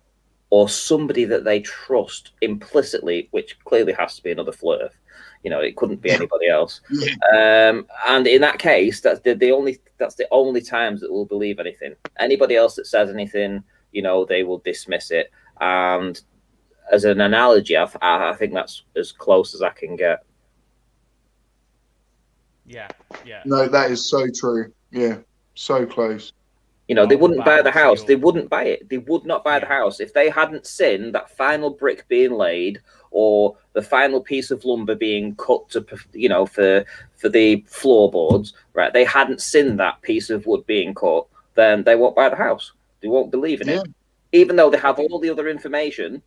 or somebody that they trust implicitly, which clearly has to be another flurf. You know, it couldn't be anybody else. And in that case, that's the only times that we'll believe anything. Anybody else that says anything, you know, they will dismiss it. And as an analogy, I think that's as close as I can get.
Yeah.
No, that is so true. Yeah, so close.
You know, they wouldn't buy the house. They wouldn't buy it. They would not buy the house if they hadn't seen that final brick being laid or the final piece of lumber being cut to, you know, for the floorboards. Right? They hadn't seen that piece of wood being cut. Then they won't buy the house. They won't believe in it, even though they have all the other information.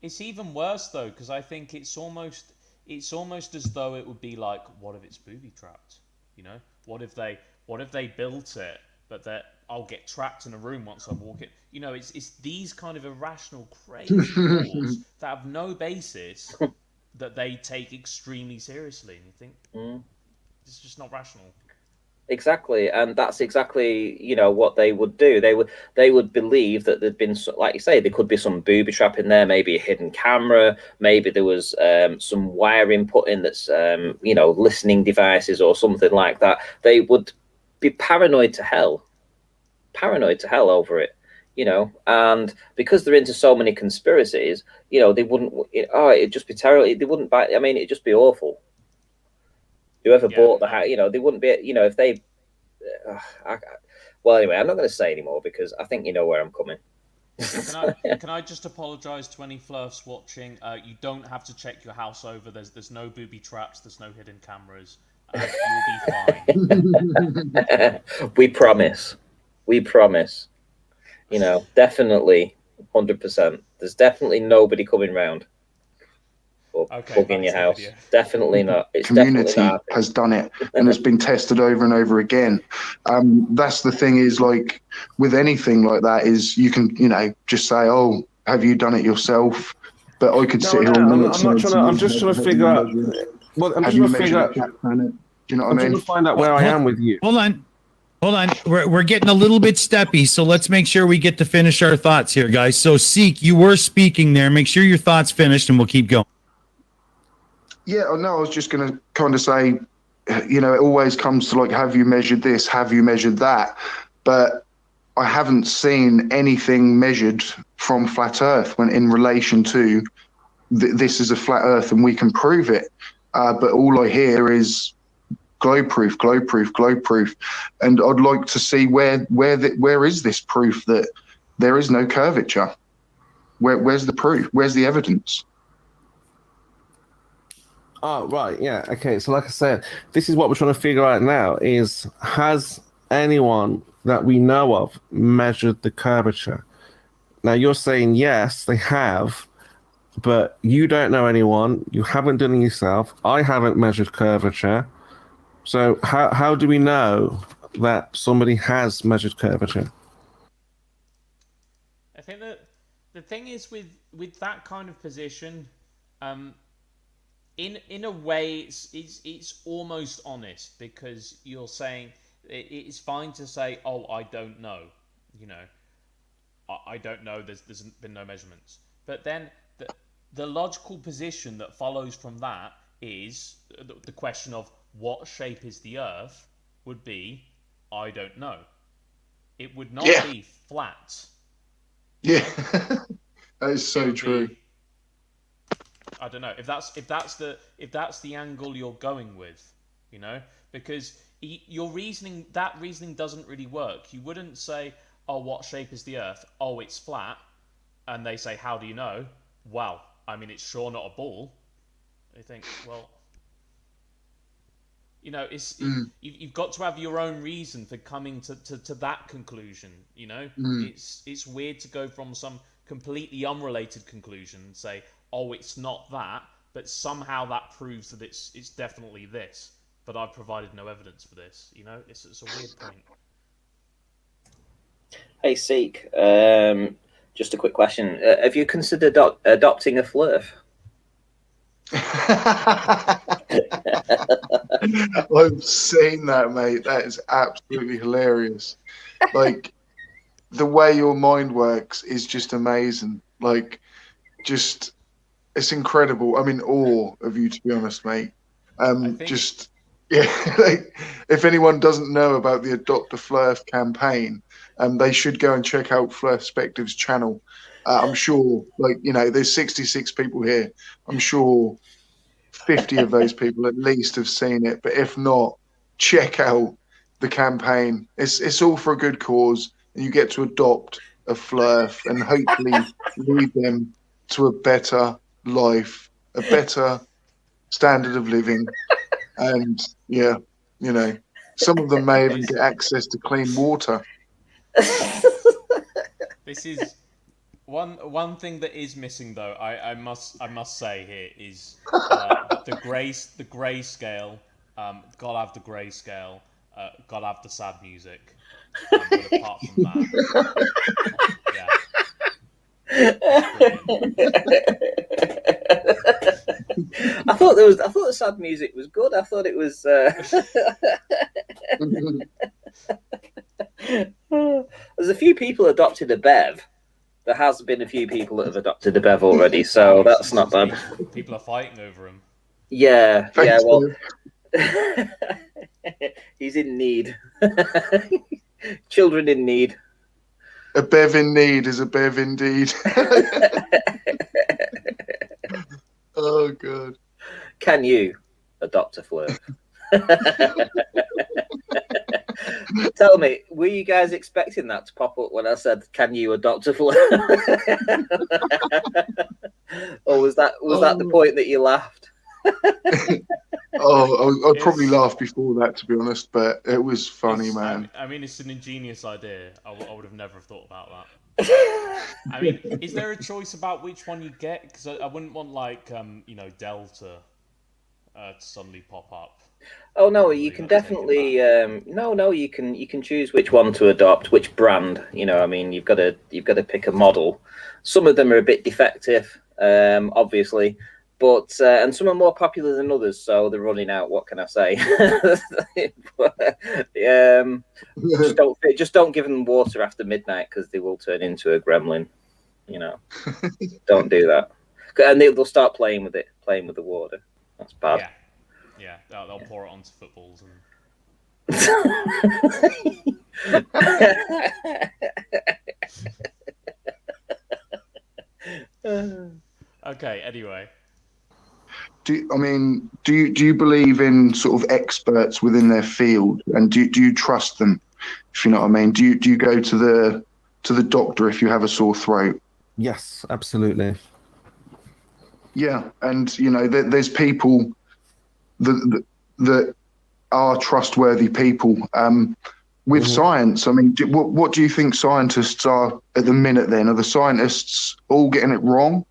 It's even worse though, because I think it's almost as though it would be like, what if it's booby trapped? You know, what if they built it, but that I'll get trapped in a room once I walk it. You know, it's these kind of irrational, crazy thoughts that have no basis that they take extremely seriously, and you think it's just not rational.
Exactly, and that's exactly what they would do. They would believe that there'd been, like you say, there could be some booby trap in there, maybe a hidden camera, maybe there was some wiring put in that's listening devices or something like that. They would be paranoid to hell over it, and because they're into so many conspiracies, they wouldn't. It'd just be terrible. They wouldn't buy. I mean, it'd just be awful. Whoever bought the house, they wouldn't be, if they. Well, anyway, I'm not going to say anymore because I think you know where I'm coming.
Can I just apologise to any flirts watching? You don't have to check your house over. There's no booby traps. There's no hidden cameras. You'll be fine.
We promise. Definitely, 100%. There's definitely nobody coming round. Bugging your house. Video. Definitely not. It's
community
definitely not.
has done it, and it's been tested over and over again. That's the thing, is like with anything like that, is you can just say, oh, have you done it yourself? But I could sit here and
I'm just trying to figure out. Well, I'm just trying to figure out.
Do you know what I mean?
I'm trying to find out where I am with you.
Hold on. We're getting a little bit steppy, so let's make sure we get to finish our thoughts here, guys. So, Seek, you were speaking there. Make sure your thoughts finished, and we'll keep going.
Yeah, no, I was just going to kind of say, it always comes to like, have you measured this? Have you measured that? But I haven't seen anything measured from Flat Earth when in relation to this is a flat Earth and we can prove it. But all I hear is globe proof. And I'd like to see where is this proof that there is no curvature? Where's the proof? Where's the evidence?
Oh, right. Yeah. Okay. So like I said, this is what we're trying to figure out now is, has anyone that we know of measured the curvature? Now you're saying, yes, they have, but you don't know anyone. You haven't done it yourself. I haven't measured curvature. So how do we know that somebody has measured curvature?
I think that the thing is with that kind of position, in a way, it's almost honest, because you're saying it's fine to say, oh, I don't know, I don't know. There's been no measurements, but then the logical position that follows from that is the question of what shape is the Earth would be, I don't know. It would not be flat.
Yeah, that is so true.
I don't know if that's the angle you're going with, because your reasoning doesn't really work. You wouldn't say, oh, what shape is the Earth? Oh, it's flat. And they say, how do you know? Well, I mean, it's sure not a ball. They think, well, you've got to have your own reason for coming to that conclusion. It's weird to go from some completely unrelated conclusion and say, oh, it's not that, but somehow that proves that it's definitely this. But I've provided no evidence for this. It's a weird point.
Hey, Seek, just a quick question. Have you considered adopting a flurf?
I've seen that, mate. That is absolutely hilarious. Like, the way your mind works is just amazing. Like, it's incredible. I'm in awe of you, to be honest, mate. If anyone doesn't know about the Adopt a Flurf campaign, they should go and check out Flurfspective's channel. I'm sure, there's 66 people here. I'm sure 50 of those people at least have seen it. But if not, check out the campaign. It's all for a good cause, and you get to adopt a Flurf and hopefully lead them to a better life, a better standard of living. And some of them may even get access to clean water.
This is One thing that is missing though, I must say here is the grey scale. Gotta have the grey scale. Gotta have the sad music. But apart from that, yeah.
I thought the sad music was good. I thought it was. There's a few people adopted a Bev. There has been a few people that have adopted a Bev already, so that's not bad.
People are fighting over him.
Yeah, well, he's in need. Children in need.
A Bev in need is a Bev indeed. Oh, God.
Can you adopt a Flurf? Tell me, were you guys expecting that to pop up when I said, "Can you adopt a Flurf?" Or was that the point that you laughed?
I'd probably laugh before that, to be honest, but it was funny, man.
I mean, it's an ingenious idea. I would have never thought about that. I mean, is there a choice about which one you get? Because I wouldn't want Delta to suddenly pop up.
Oh no, you can definitely you can choose which one to adopt, which brand. I mean, you've got to pick a model. Some of them are a bit defective, obviously, but and some are more popular than others, so they're running out. What can I say? Just don't give them water after midnight because they will turn into a gremlin. Don't do that, and they'll start playing with the water. That's bad.
Yeah, they'll pour it onto footballs and. Okay. Anyway.
Do you believe in sort of experts within their field, and do you trust them? If you know what I mean. Do you go to the doctor if you have a sore throat?
Yes, absolutely.
Yeah, and there's people that are trustworthy people. With science, I mean, what do you think scientists are at the minute? Then are the scientists all getting it wrong,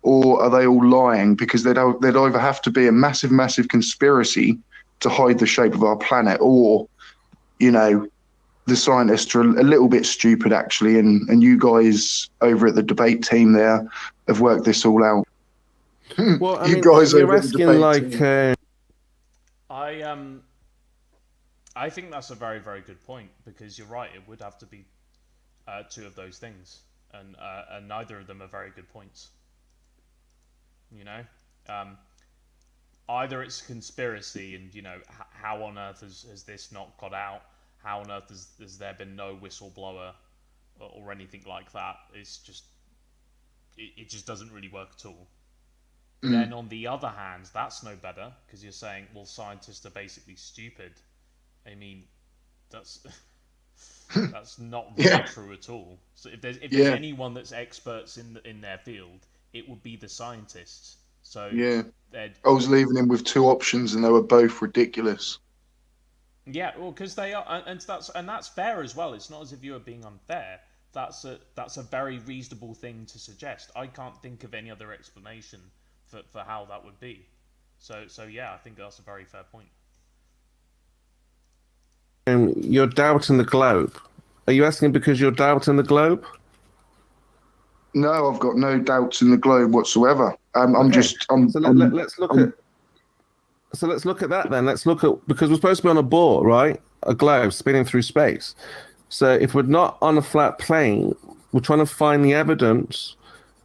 or are they all lying? Because they'd either have to be a massive conspiracy to hide the shape of our planet, or the scientists are a little bit stupid actually, and you guys over at the debate team there have worked this all out.
Well, you're asking like.
I think that's a very, very good point, because you're right. It would have to be two of those things, and neither of them are very good points. Either it's a conspiracy, and how on earth has this not got out? How on earth has there been no whistleblower or anything like that? It's just it just doesn't really work at all. Then on the other hand, that's no better, because you're saying, well, scientists are basically stupid. I mean, that's not really true at all. So if there's anyone that's experts in their field, it would be the scientists. So I
was leaving him with two options, and they were both ridiculous.
Yeah, well, because they are, and that's fair as well. It's not as if you are being unfair. That's a very reasonable thing to suggest. I can't think of any other explanation for how that would be. So yeah, I think that's a very fair point.
You're doubting the globe. Are you asking because you're doubting the globe?
No, I've got no doubts in the globe whatsoever. Let's look at that then. Let's look at, because we're supposed to be on a ball, right? A globe spinning through space. So if we're not on a flat plane, we're trying to find the evidence.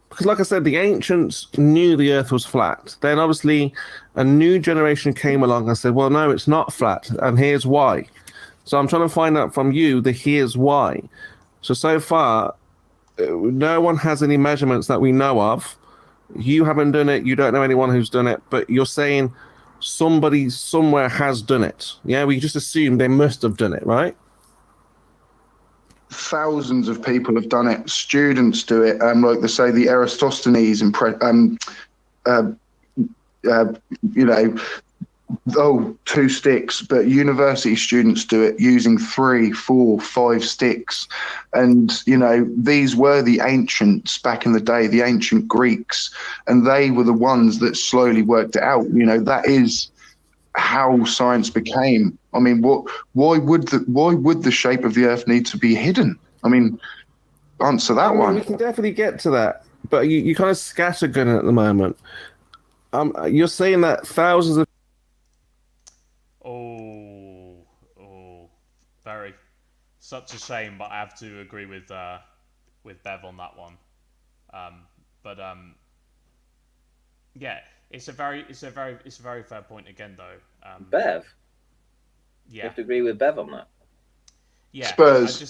Because like I said, the ancients knew the Earth was flat. Then obviously a new generation came along and said, well, no, it's not flat. And here's why. So I'm trying to find out from you the here's why. So far, no one has any measurements that we know of. You haven't done it. You don't know anyone who's done it. But you're saying somebody somewhere has done it. Yeah, we just assume they must have done it, right? Thousands of people have done it. Students do it. Like they say, the Eratosthenes and Oh, 2 sticks, but university students do it using 3, 4, 5 sticks. And, you know, these were the ancients back in the day, the ancient Greeks, and they were the ones that slowly worked it out. You know, that is how science became. I mean, why would the shape of the Earth need to be hidden? I mean, answer that one.
We can definitely get to that, but you kind of scattergun at the moment. You're saying that thousands of
very such a shame, but I have to agree with Bev on that one. Yeah, it's a very fair point again, though.
Bev,
yeah,
you have to agree with Bev on that.
Yeah,
Spurs.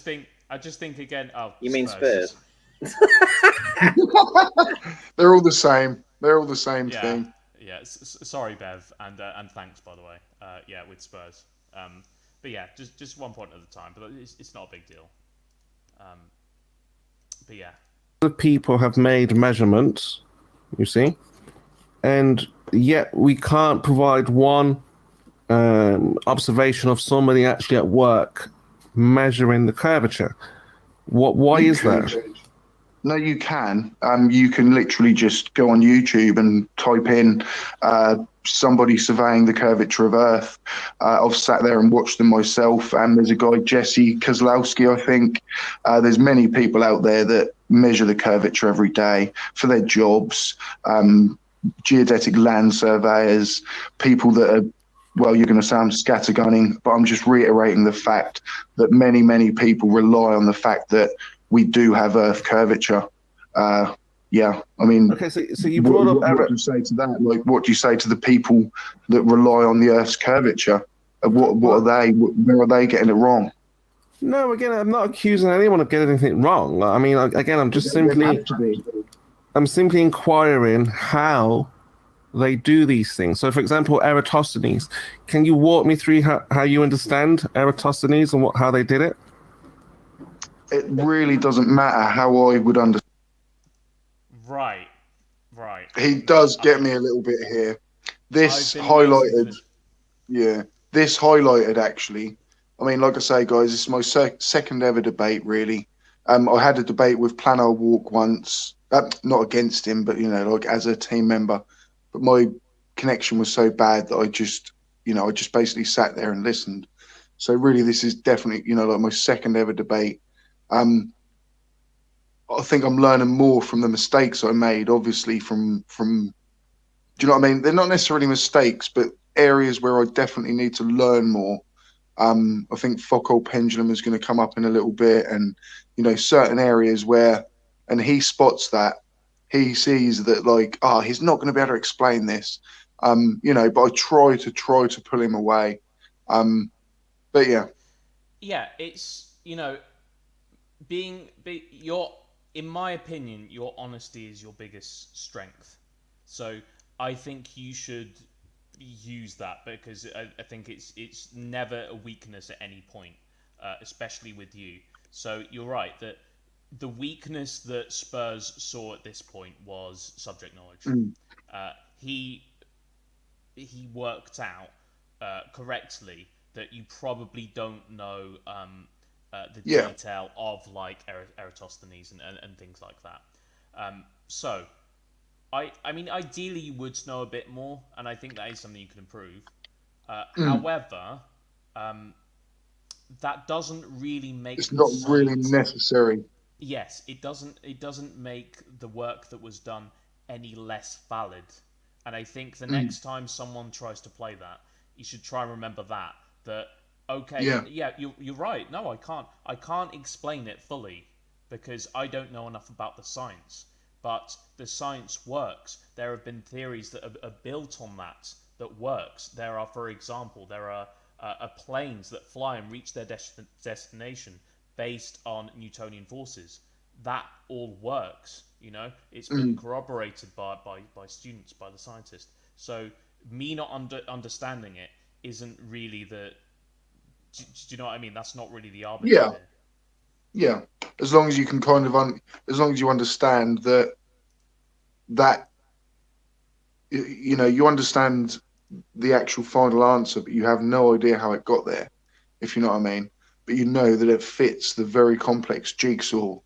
I just think again. Oh,
you mean Spurs?
They're all the same. They're all the same thing.
Yeah. Sorry, Bev, and thanks, by the way. Yeah, with Spurs. But yeah, just 1 point at a time. But it's not a big deal. But yeah,
the people have made measurements. You see, and yet we can't provide one observation of somebody actually at work measuring the curvature. Why is that?
No, you can. You can literally just go on YouTube and type in somebody surveying the curvature of Earth. I've sat there and watched them myself. And there's a guy, Jesse Kozlowski, I think. There's many people out there that measure the curvature every day for their jobs. Geodetic land surveyors, people that are, well, you're going to say I'm scattergunning, but I'm just reiterating the fact that many, many people rely on the fact that we do have Earth curvature. Yeah, I mean,
okay. So you brought up.
What do you say to that? Like, what do you say to the people that rely on the Earth's curvature? What are they? Where are they getting it wrong?
No, again, I'm not accusing anyone of getting anything wrong. I mean, again, I'm just simply inquiring how they do these things. So, for example, Eratosthenes. Can you walk me through how you understand Eratosthenes and how they did it?
It really doesn't matter how I would understand.
Right.
He does get me a little bit here. This highlighted, this highlighted actually. I mean, like I say, guys, this is my second ever debate, really. I had a debate with Plano Walk once, not against him, but, you know, like as a team member. But my connection was so bad that I just basically sat there and listened. So really, this is definitely, you know, like my second ever debate. I think I'm learning more from the mistakes I made, obviously from, do you know what I mean? They're not necessarily mistakes, but areas where I definitely need to learn more. I think Foucault pendulum is going to come up in a little bit, and, you know, certain areas where, and he spots that, he sees that, like, he's not going to be able to explain this, you know, but I try to pull him away. But yeah.
Yeah, it's, you know, in my opinion, your honesty is your biggest strength. So I think you should use that, because I think it's never a weakness at any point, especially with you. So you're right that the weakness that Spurs saw at this point was subject knowledge. He worked out correctly that you probably don't know the detail of, like, Eratosthenes and things like that. So I mean, ideally you would know a bit more, and I think that is something you can improve. However, that doesn't really make
it's not really necessary.
Yes, it doesn't make the work that was done any less valid. And I think the next time someone tries to play that, you should try and remember that okay, you're right. No, I can't explain it fully because I don't know enough about the science. But the science works. There have been theories that are built on that works. There are, for example, planes that fly and reach their destination based on Newtonian forces. That all works. You know, it's been corroborated by students, by the scientists. So me not understanding it isn't really the. Do you know what I mean? That's not really the arbiter.
Yeah. Yeah. As long as you can kind of as long as you understand that you know, you understand the actual final answer, but you have no idea how it got there, if you know what I mean. But you know that it fits the very complex jigsaw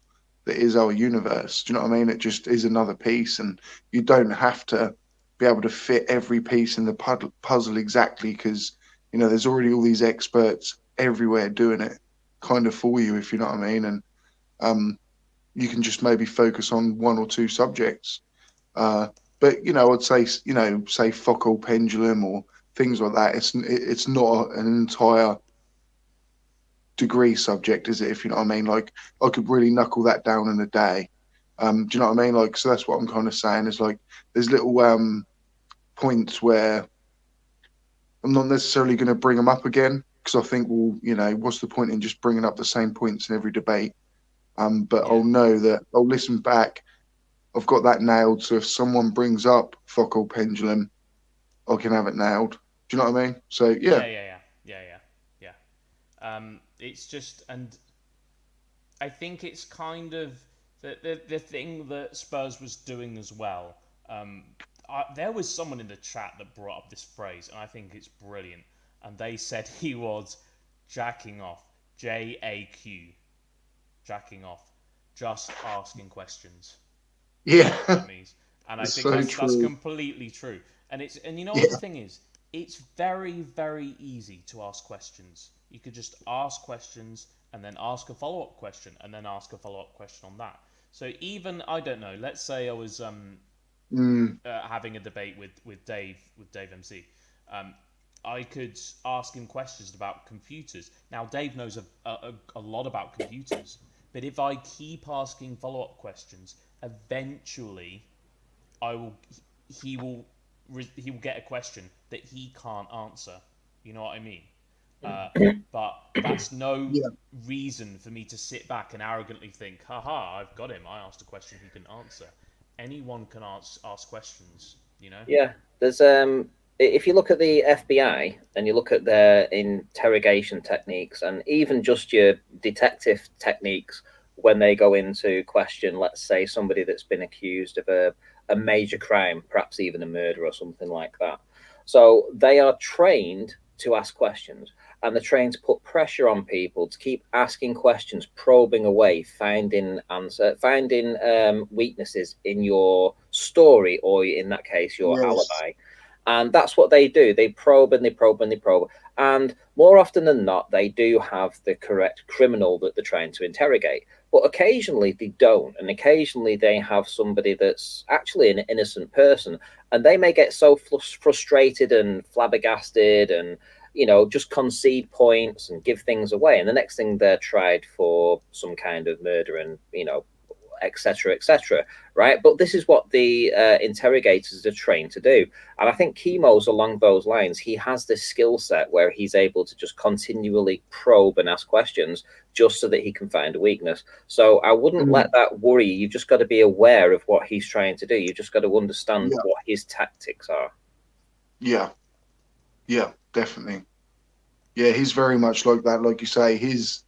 that is our universe. Do you know what I mean? It just is another piece, and you don't have to be able to fit every piece in the puzzle exactly, because, you know, there's already all these experts everywhere doing it kind of for you, if you know what I mean. And you can just maybe focus on one or two subjects. But, you know, I'd say, you know, say Foucault pendulum or things like that. It's not an entire degree subject, is it? If you know what I mean? Like, I could really knuckle that down in a day. Do you know what I mean? Like, so that's what I'm kind of saying, is like, there's little points where I'm not necessarily going to bring them up again, because I think, well, you know, what's the point in just bringing up the same points in every debate? But I'll know that I'll listen back. I've got that nailed. So if someone brings up Foucault pendulum, I can have it nailed. Do you know what I mean? So
Yeah. It's just, and I think it's kind of the thing that Spurs was doing as well. There was someone in the chat that brought up this phrase, and I think it's brilliant. And they said he was jacking off, JAQ, jacking off, just asking questions.
Yeah.
And I think that's completely true. And you know what the thing is? It's very, very easy to ask questions. You could just ask questions and then ask a follow-up question and then ask a follow-up question on that. So even, I don't know, let's say I was having a debate with Dave MC. I could ask him questions about computers. Now, Dave knows a lot about computers, but if I keep asking follow-up questions, eventually he will get a question that he can't answer. You know what I mean? But that's no reason for me to sit back and arrogantly think, haha, I've got him. I asked a question he can answer. Anyone can ask questions, you know?
Yeah, there's if you look at the FBI and you look at their interrogation techniques and even just your detective techniques when they go into question, let's say, somebody that's been accused of a major crime, perhaps even a murder or something like that. So they are trained to ask questions, and they're trained to put pressure on people to keep asking questions, probing away, finding weaknesses in your story, or in that case, your alibi. And that's what they do. They probe and they probe and they probe. And more often than not, they do have the correct criminal that they're trying to interrogate. But occasionally they don't. And occasionally they have somebody that's actually an innocent person. And they may get so frustrated and flabbergasted and, you know, just concede points and give things away. And the next thing they're tried for some kind of murder and, you know, etc., right? But this is what the interrogators are trained to do. And I think Chemo's along those lines. He has this skill set where he's able to just continually probe and ask questions just so that he can find a weakness. So I wouldn't let that worry you. You've just got to be aware of what he's trying to do. You've just got to understand what his tactics are. Yeah,
definitely. Yeah, he's very much like that. Like you say, he's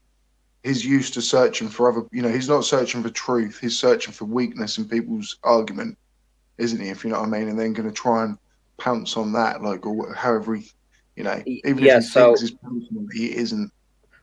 used to searching for other, you know, he's not searching for truth. He's searching for weakness in people's argument, isn't he? If you know what I mean? And then going to try and pounce on that, like, or however he, you know, even if he thinks he's pouncing, he isn't.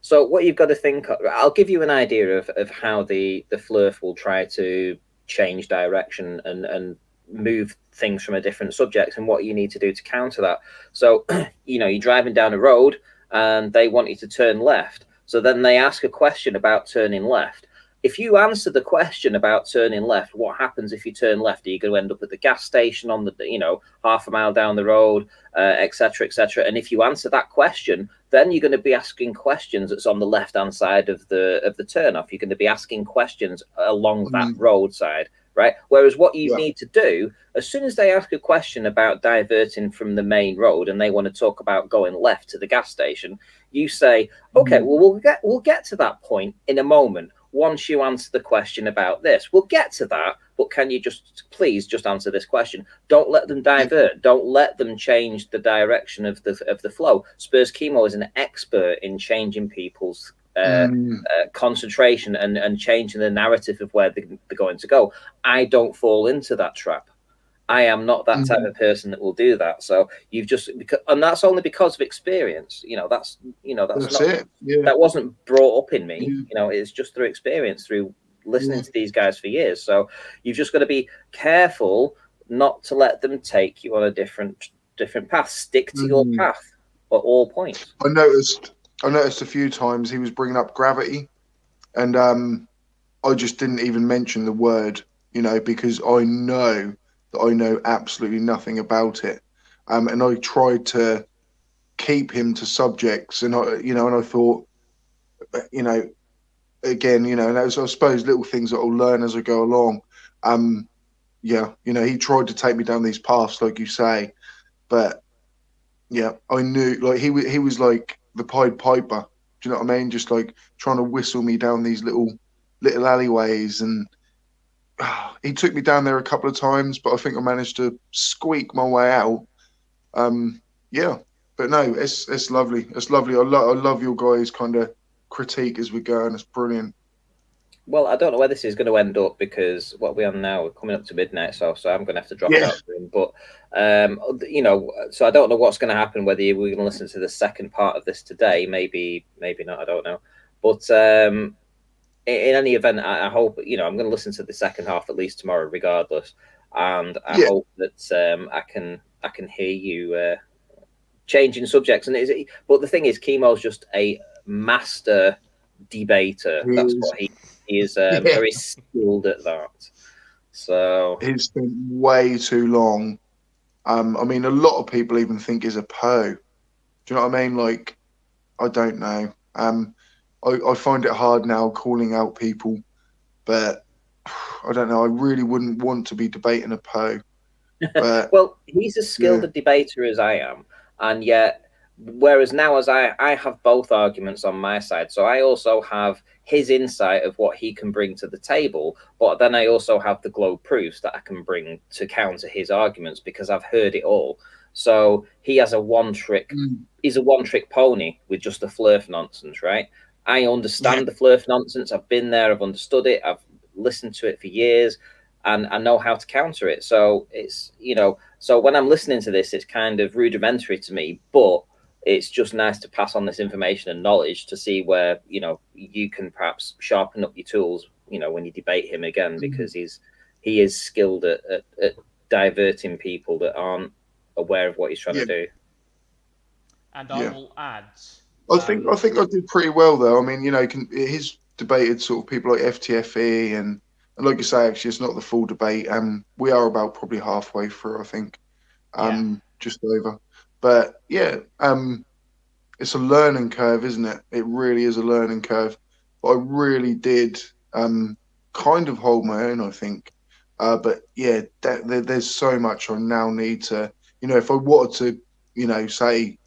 So what you've got to think of, I'll give you an idea of how the Flurf will try to change direction and move things from a different subject and what you need to do to counter that. So, you know, you're driving down a road and they want you to turn left. So then they ask a question about turning left. If you answer the question about turning left, what happens if you turn left? Are you going to end up at the gas station on the, you know, half a mile down the road, etc., etc.? And if you answer that question, then you're going to be asking questions that's on the left-hand side of the turnoff. You're going to be asking questions along that roadside, right? Whereas what you need to do, as soon as they ask a question about diverting from the main road and they want to talk about going left to the gas station, you say, okay, well, we'll get to that point in a moment. Once you answer the question about this, we'll get to that. But can you please just answer this question? Don't let them divert. Don't let them change the direction of the flow. Spurskimo is an expert in changing people's concentration and changing the narrative of where they're going to go. I don't fall into that trap. I am not that type of person that will do that. So you've just, and that's only because of experience. That's not
it. Yeah.
That wasn't brought up in me.
Yeah.
It's just through experience, through listening to these guys for years. So you've just got to be careful not to let them take you on a different path. Stick to your path at all points.
I noticed a few times he was bringing up gravity, and I just didn't even mention the word, because I know that I know absolutely nothing about it, and I tried to keep him to subjects, and I thought, again, and I suppose little things that I'll learn as I go along. He tried to take me down these paths, like you say, but yeah, I knew, like, he was like the Pied Piper. Do you know what I mean? Just like trying to whistle me down these little alleyways, and he took me down there a couple of times, but I think I managed to squeak my way out. But no, it's lovely. It's lovely. I love your guys' kind of critique as we go, and it's brilliant.
Well, I don't know where this is going to end up, because what we're on now, we're coming up to midnight, so I'm going to have to drop out soon. But so I don't know what's going to happen. Whether we're going to listen to the second part of this today, maybe not. I don't know. But in any event, I hope I'm going to listen to the second half at least tomorrow, regardless. And I hope that I can hear you changing subjects. But the thing is, Chemo's just a master debater. That's what he is. Very skilled at that. So
he's spent way too long. I mean, a lot of people even think he's a Poe. Do you know what I mean? Like, I don't know. I find it hard now calling out people, but I don't know. I really wouldn't want to be debating a Poe. But
well, he's as skilled a debater as I am, and yet, whereas now, as I have both arguments on my side, so I also have his insight of what he can bring to the table, but then I also have the globe proofs that I can bring to counter his arguments, because I've heard it all. So he has he's a one-trick pony with just the flurf nonsense, right? I understand the flurf nonsense. I've been there. I've understood it. I've listened to it for years, and I know how to counter it. So it's, so when I'm listening to this, it's kind of rudimentary to me, but it's just nice to pass on this information and knowledge to see where, you can perhaps sharpen up your tools, when you debate him again, because he is skilled at diverting people that aren't aware of what he's trying to do.
And I will add,
I think I did pretty well, though. I mean, he's debated sort of people like FTFE, and like you say, actually, it's not the full debate. We are about probably halfway through, I think, just over. But it's a learning curve, isn't it? It really is a learning curve. But I really did kind of hold my own, I think. But there's so much I now need to, if I wanted to, say,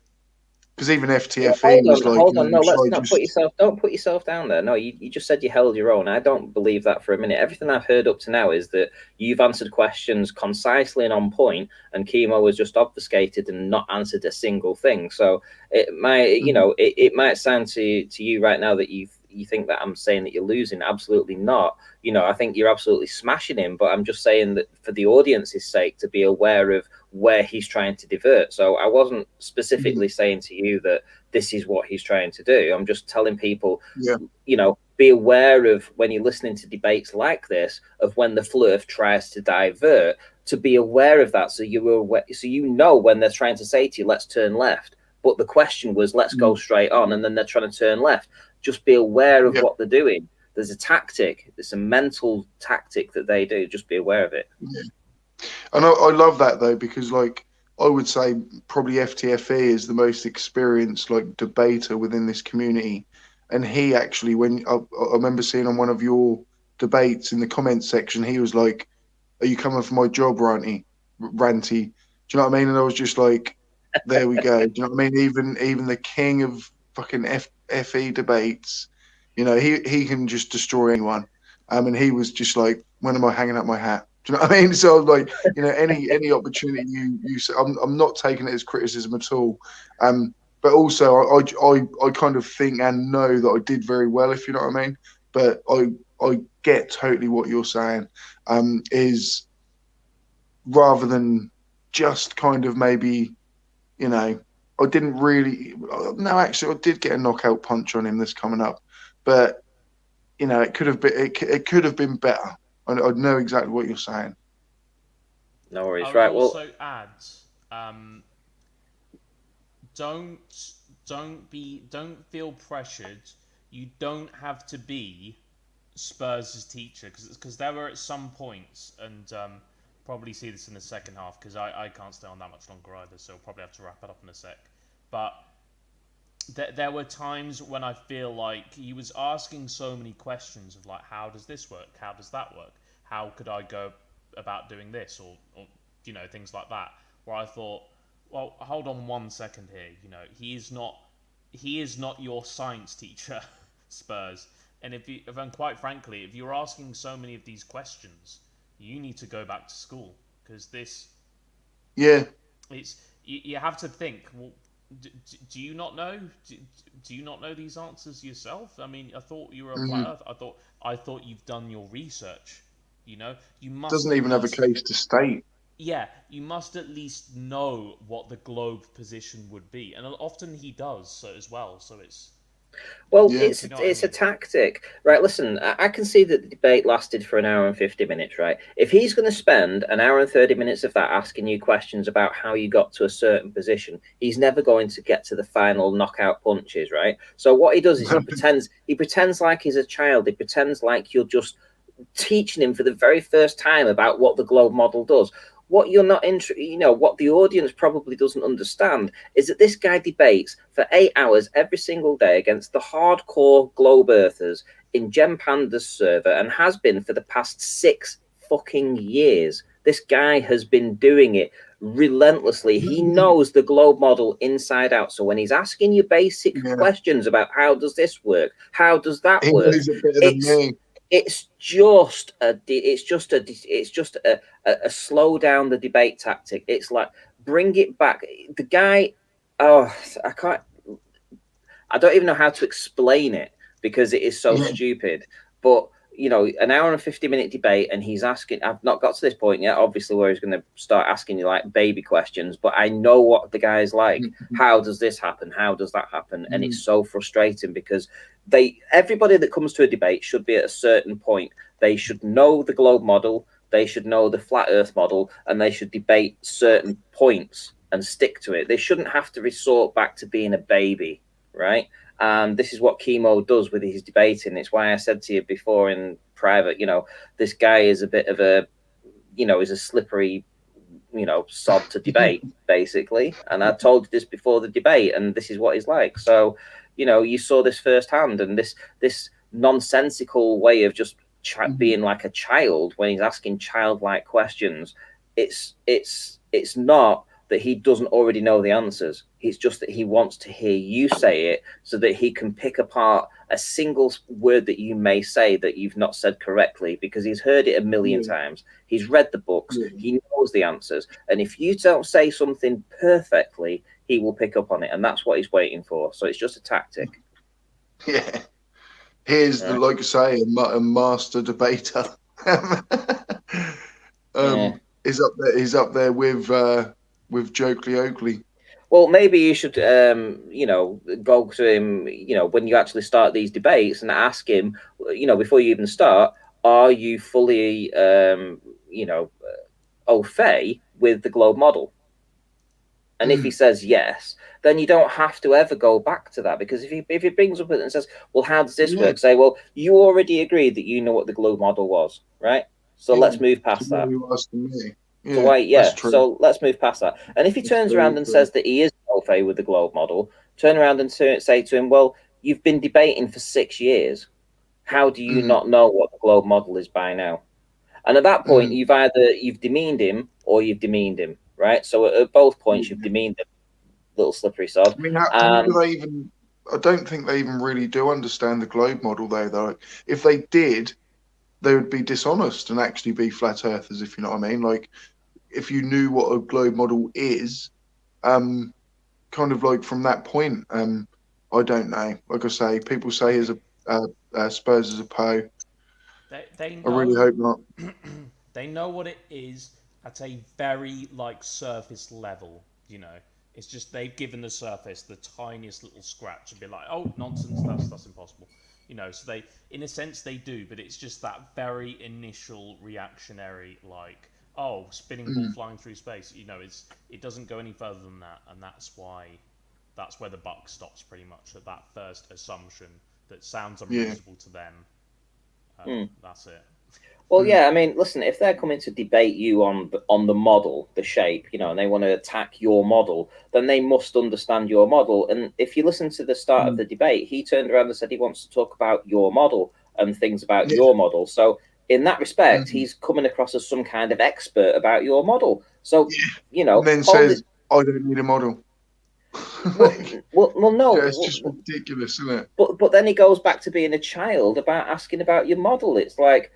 because even FTFE was like,
hold on, no, let's not don't put yourself down there. No, you just said you held your own. I don't believe that for a minute. Everything I've heard up to now is that you've answered questions concisely and on point, and Chemo was just obfuscated and not answered a single thing. So it might, it might sound to you right now that you think that I'm saying that you're losing. Absolutely not. I think you're absolutely smashing him, but I'm just saying that for the audience's sake, to be aware of where he's trying to divert. So I wasn't specifically saying to you that this is what he's trying to do. I'm just telling people, be aware of when you're listening to debates like this, of when the flurf tries to divert, to be aware of that. So when they're trying to say to you, let's turn left, but the question was, let's go straight on. And then they're trying to turn left. Just be aware of what they're doing. There's a tactic. It's a mental tactic that they do. Just be aware of it.
Yeah. And I love that, though, because, like, I would say probably FTFE is the most experienced, like, debater within this community. And he actually, when I remember seeing on one of your debates in the comments section, he was like, "Are you coming for my job, Ranty? Do you know what I mean?" And I was just like, there we go. Do you know what I mean? Even the king of fucking FE debates, he can just destroy anyone. And he was just like, when am I hanging up my hat? Do you know what I mean? So I was like, any opportunity you I'm not taking it as criticism at all. But also I kind of think and know that I did very well, if you know what I mean. But I get totally what you're saying. Is rather than just kind of maybe, you know, I didn't really. No, actually, I did get a knockout punch on him this coming up, but you know, it could have been it could have been better. I know exactly what you're saying.
No worries.
I would
Right.
also
Well,
add, don't feel pressured. You don't have to be Spurs' teacher, because there were at some points, and probably see this in the second half, because I can't stay on that much longer either, so I'll probably have to wrap it up in a sec. But there were times when I feel like he was asking so many questions of like, how does this work? How does that work? How could I go about doing this? Or you know, things like that, where I thought, well, hold on 1 second here. You know, he is not your science teacher, Spurs. And if I'm quite frankly, if you're asking so many of these questions, you need to go back to school, because this,
Yeah,
it's you have to think. Well, do you not know? Do you not know these answers yourself? I mean, I thought you were a flat Earth. I thought you've done your research. You know, you must
doesn't
at
even have a
least,
case to state.
yeah, you must at least know what the globe position would be, and often he does so as well. So it's.
well,
Yeah.
it's
You know what I
it's a
mean?
tactic, right? Listen, I can see that the debate lasted for an hour and 50 minutes, right? If he's going to spend an hour and 30 minutes of that asking you questions about how you got to a certain position, he's never going to get to the final knockout punches, right? So what he does is he pretends like he's a child. He pretends like you're just teaching him for the very first time about what the globe model does. What you're not what the audience probably doesn't understand is that this guy debates for 8 hours every single day against the hardcore globe earthers in Gem Panda's server, and has been for the past 6 fucking years. This guy has been doing it relentlessly. He knows the globe model inside out. So when he's asking you basic questions about how does this work, how does that
He
work,
knows it better than me.
it's just a slow down the debate tactic. It's like, bring it back. The guy, oh, I don't even know how to explain it, because it is so stupid. But you know, an hour and 50-minute debate, and he's asking. I've not got to this point yet, obviously, where he's going to start asking you like baby questions. But I know what the guy's like. How does this happen? How does that happen? And it's so frustrating, because everybody that comes to a debate should be at a certain point. They should know the globe model. They should know the flat Earth model, and they should debate certain points and stick to it. They shouldn't have to resort back to being a baby, right? And this is what Chemo does with his debating. It's why I said to you before in private, you know, this guy is a bit of a, you know, is a slippery, you know, sod to debate, basically. And I told you this before the debate, and this is what he's like. So, you know, you saw this firsthand, and this nonsensical way of just being like a child when he's asking childlike questions. It's not that he doesn't already know the answers. It's just that he wants to hear you say it, so that he can pick apart a single word that you may say that you've not said correctly, because he's heard it a million times. He's read the books. He knows the answers. And if you don't say something perfectly, he will pick up on it. And that's what he's waiting for. So it's just a tactic.
Yeah. Here's the, like I say, a master debater. He's up there with Jokley Oakley.
Well, maybe you should, you know, go to him, you know, when you actually start these debates, and ask him, you know, before you even start, are you fully, you know, au fait with the globe model? And if he says yes, then you don't have to ever go back to that, because if he brings up it and says, well, how does this work? Say, well, you already agreed that you know what the globe model was, right? So let's move past that. So let's move past that. And if he turns around and says that he is au fait with the globe model, turn around and say to him, well, you've been debating for 6 years. How do you not know what the globe model is by now? And at that point, you've demeaned him or you've demeaned him, right? So at both points, you've demeaned him, little slippery sod.
I mean, how do they even? I don't think they even really do understand the globe model, though. If they did, they would be dishonest and actually be flat earthers, if you know what I mean. Like, if you knew what a globe model is, kind of like from that point, I don't know. Like I say, people say Spurs is a Poe.
They
I really hope not.
They know what it is, at a very like surface level. You know, it's just they've given the surface the tiniest little scratch and be like, oh, nonsense, that's impossible. You know, so they, in a sense, they do, but it's just that very initial reactionary, like, oh, spinning ball flying through space. You know, it doesn't go any further than that, and that's where the buck stops pretty much at that first assumption that sounds unreasonable to them. That's it.
Well, yeah, I mean, listen, if they're coming to debate you on the model, the shape, you know, and they want to attack your model, then they must understand your model. And if you listen to the start of the debate, he turned around and said he wants to talk about your model and things about your model. So in that respect, he's coming across as some kind of expert about your model. So, you know,
and then says, I don't need a model.
well, no.
Yeah, it's just ridiculous, isn't it?
But then he goes back to being a child about asking about your model. It's like,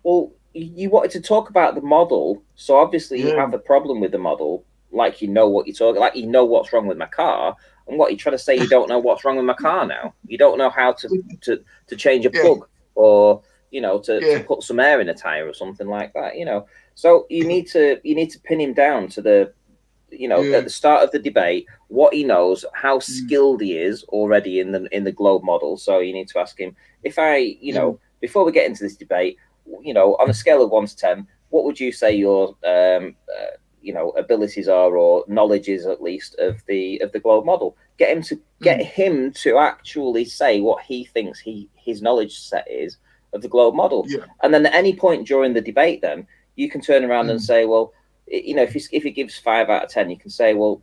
well, you wanted to talk about the model, so obviously you have a problem with the model, like you know what you're talking, like you know what's wrong with my car, and what you're trying to say, you don't know what's wrong with my car now. You don't know how to change a plug, or you know to put some air in a tire or something like that. You know, so you need to pin him down to the, you know, at the start of the debate, what he knows, how skilled he is already in the globe model. So you need to ask him, if I, you know, before we get into this debate, you know, on a scale of 1 to 10, what would you say your you know, abilities are, or knowledge is at least of the globe model? Get him to actually say what he thinks his knowledge set is of the globe model, and then at any point during the debate, then you can turn around and say, well, you know, if he gives 5 out of 10, you can say, well,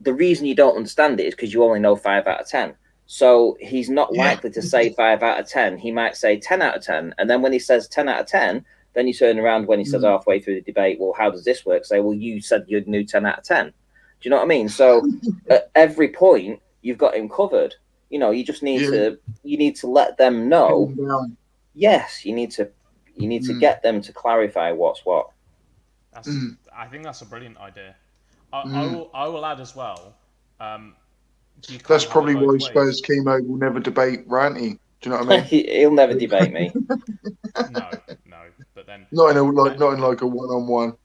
the reason you don't understand it is because you only know 5 out of 10. So he's not likely to say 5 out of 10. He might say 10 out of 10. And then when he says 10 out of 10, then you turn around when he says halfway through the debate, well, how does this work? Say, well, you said you knew 10 out of 10. Do you know what I mean? So at every point, you've got him covered. You know, you just need to let them know. Yes, you need to get them to clarify what's what.
I think that's a brilliant idea. I will add as well.
That's probably why Spurskimo will never debate Ranty. Do you know what I mean?
He'll never debate me.
No. But then
not in like a one-on-one.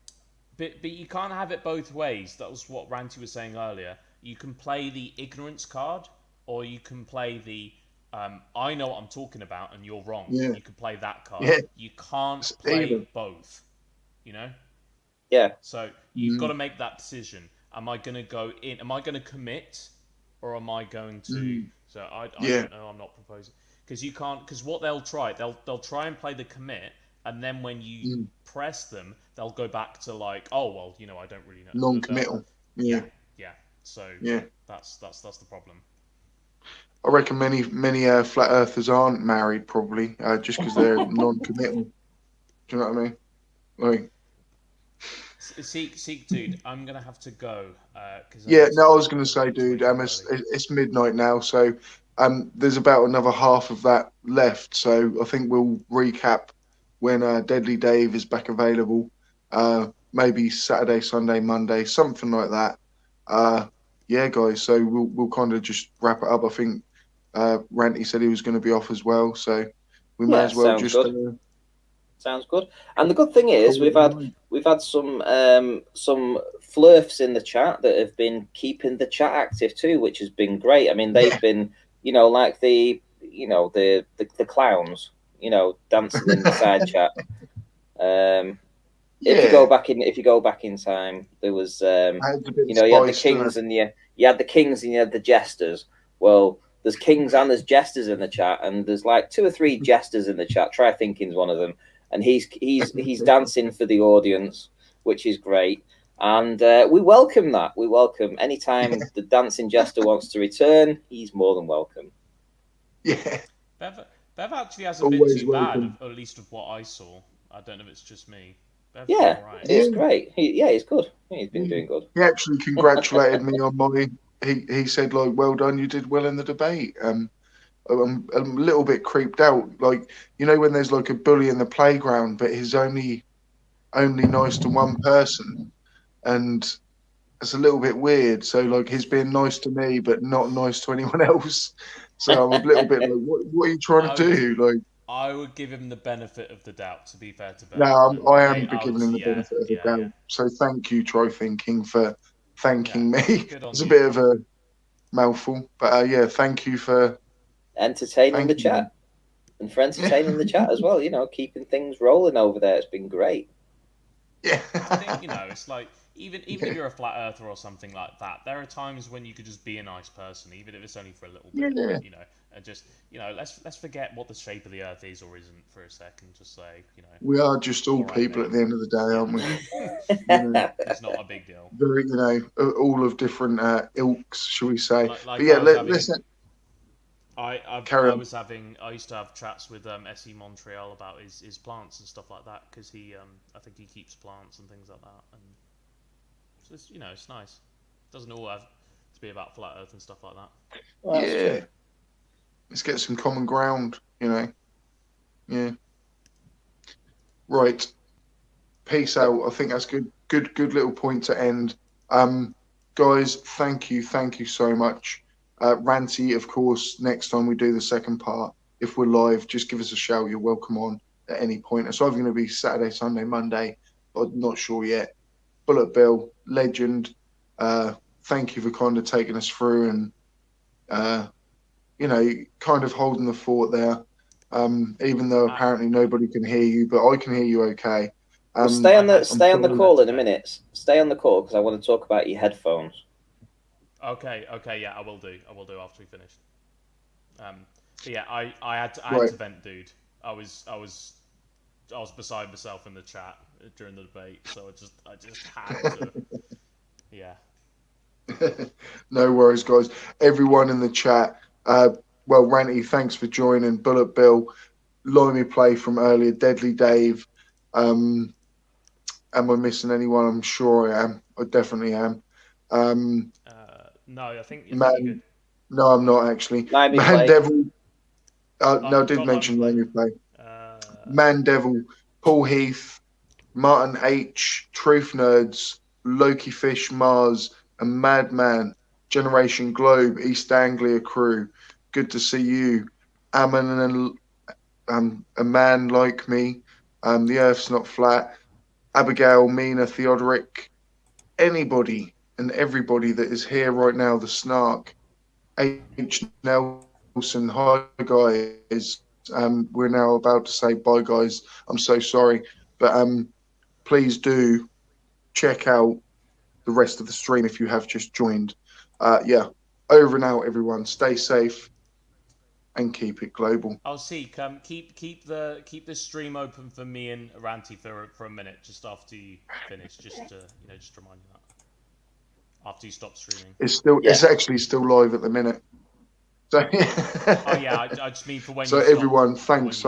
But you can't have it both ways. That was what Ranty was saying earlier. You can play the ignorance card, or you can play the I know what I'm talking about and you're wrong.
Yeah.
You can play that card.
Yeah.
You can't play both. You know?
Yeah.
So you've got to make that decision. Am I going to go in? Am I going to commit, or am I going to? So I don't know. I'm not proposing, because you can't. Because what they'll try and play the commit, and then when you press them, they'll go back to like, oh well, you know, I don't really know.
Non-committal. Yeah.
So that's the problem.
I reckon many flat earthers aren't married, probably just because they're non-committal. Do you know what I mean? Like.
Seek, dude, I'm gonna have to go.
I was gonna say, dude, it's midnight now, so there's about another half of that left. So I think we'll recap when Deadly Dave is back available. Maybe Saturday, Sunday, Monday, something like that. Guys. So we'll kind of just wrap it up. I think Ranty said he was going to be off as well, so we may as well just.
Sounds good. And the good thing is we've had some flirfs in the chat that have been keeping the chat active too, which has been great. I mean, they've been, you know, like the clowns, you know, dancing in the side chat. If you go back in time, there was you know, you had the kings and you had the jesters. Well, there's kings and there's jesters in the chat, and there's like 2 or 3 jesters in the chat. Try Thinking's one of them. And he's dancing for the audience, which is great, and we welcome that. We welcome anytime the dancing jester wants to return. He's more than welcome.
Yeah,
Bev actually hasn't been too bad, at least of what I saw. I don't know if it's just me. Bev's all right.
It's great. He's good. He's been doing good.
He actually congratulated me on my. He said, like, well done, you did well in the debate. I'm a little bit creeped out, like, you know, when there's like a bully in the playground, but he's only nice to one person, and it's a little bit weird. So like, he's being nice to me, but not nice to anyone else. So I'm a little bit like, what are you trying to do? Like,
I would give him the benefit of the doubt. To be fair to Ben.
No, I am
I
giving him the benefit of the doubt.
yeah.
So thank you, Try Thinking, for thanking
Yeah,
me.
good on
It's a
you.
bit of a mouthful, but yeah, thank you for
entertaining the
thanking me.
chat, and for entertaining the chat as well. You know, keeping things rolling over there. It's been great.
Yeah.
I think, you know, it's like even if you're a flat earther or something like that, there are times when you could just be a nice person, even if it's only for a little bit.
Yeah.
You know, and just, you know, let's forget what the shape of the Earth is or isn't for a second. Just say, you know,
We are just all
right,
people
mate.
at the end of the day, aren't we? You know,
It's not a big deal.
very, you know, all of different ilks, shall we say?
Like
But yeah, listen.
I used to have chats with SE Montreal about his plants and stuff like that, because I think he keeps plants and things like that, and so it's, you know, it's nice. It doesn't all have to be about flat Earth and stuff like that.
Well,
Yeah, let's get some common ground, you know. Yeah, right. Peace out. I think that's good little point to end. Guys, thank you so much. Ranty, of course, next time we do the second part, if we're live, just give us a shout. You're welcome on at any point. It's either going to be Saturday, Sunday, Monday, but I'm not sure yet. Bullet Bill, legend. Thank you for kind of taking us through and, you know, kind of holding the fort there. Even though apparently nobody can hear you, but I can hear you okay.
Well, stay on the call in a minute. Stay on the call because I want to talk about your headphones.
Okay, yeah, I will do after we finish. But yeah, I had to vent, dude. I was beside myself in the chat during the debate, so I just had to. Yeah.
No worries, guys. Everyone in the chat. Well, Ranty, thanks for joining. Bullet Bill, Limey Play from earlier, Deadly Dave. Am I missing anyone? I'm sure I am. I definitely am.
No, I think you're good.
No, I'm not actually.
Man
Devil. No, I did mention Limey Play. Man Devil, Paul Heath, Martin H, Truth Nerds, Loki Fish, Mars, and Madman, Generation Globe, East Anglia crew. Good to see you. Ammon and a man like me. The Earth's not flat. Abigail, Mina, Theodoric, anybody and everybody that is here right now. The Snark, H. Nelson, hi guys. We're now about to say bye, guys. I'm so sorry, but please do check out the rest of the stream if you have just joined. Yeah, over and out, everyone. Stay safe and keep it global.
I'll see. Keep the stream open for me and Ranty for a minute, just after you finish, just to remind you that. After you stop streaming.
It's actually still live at the minute. So
oh yeah, I just mean for when.
So
you stop,
everyone, thanks so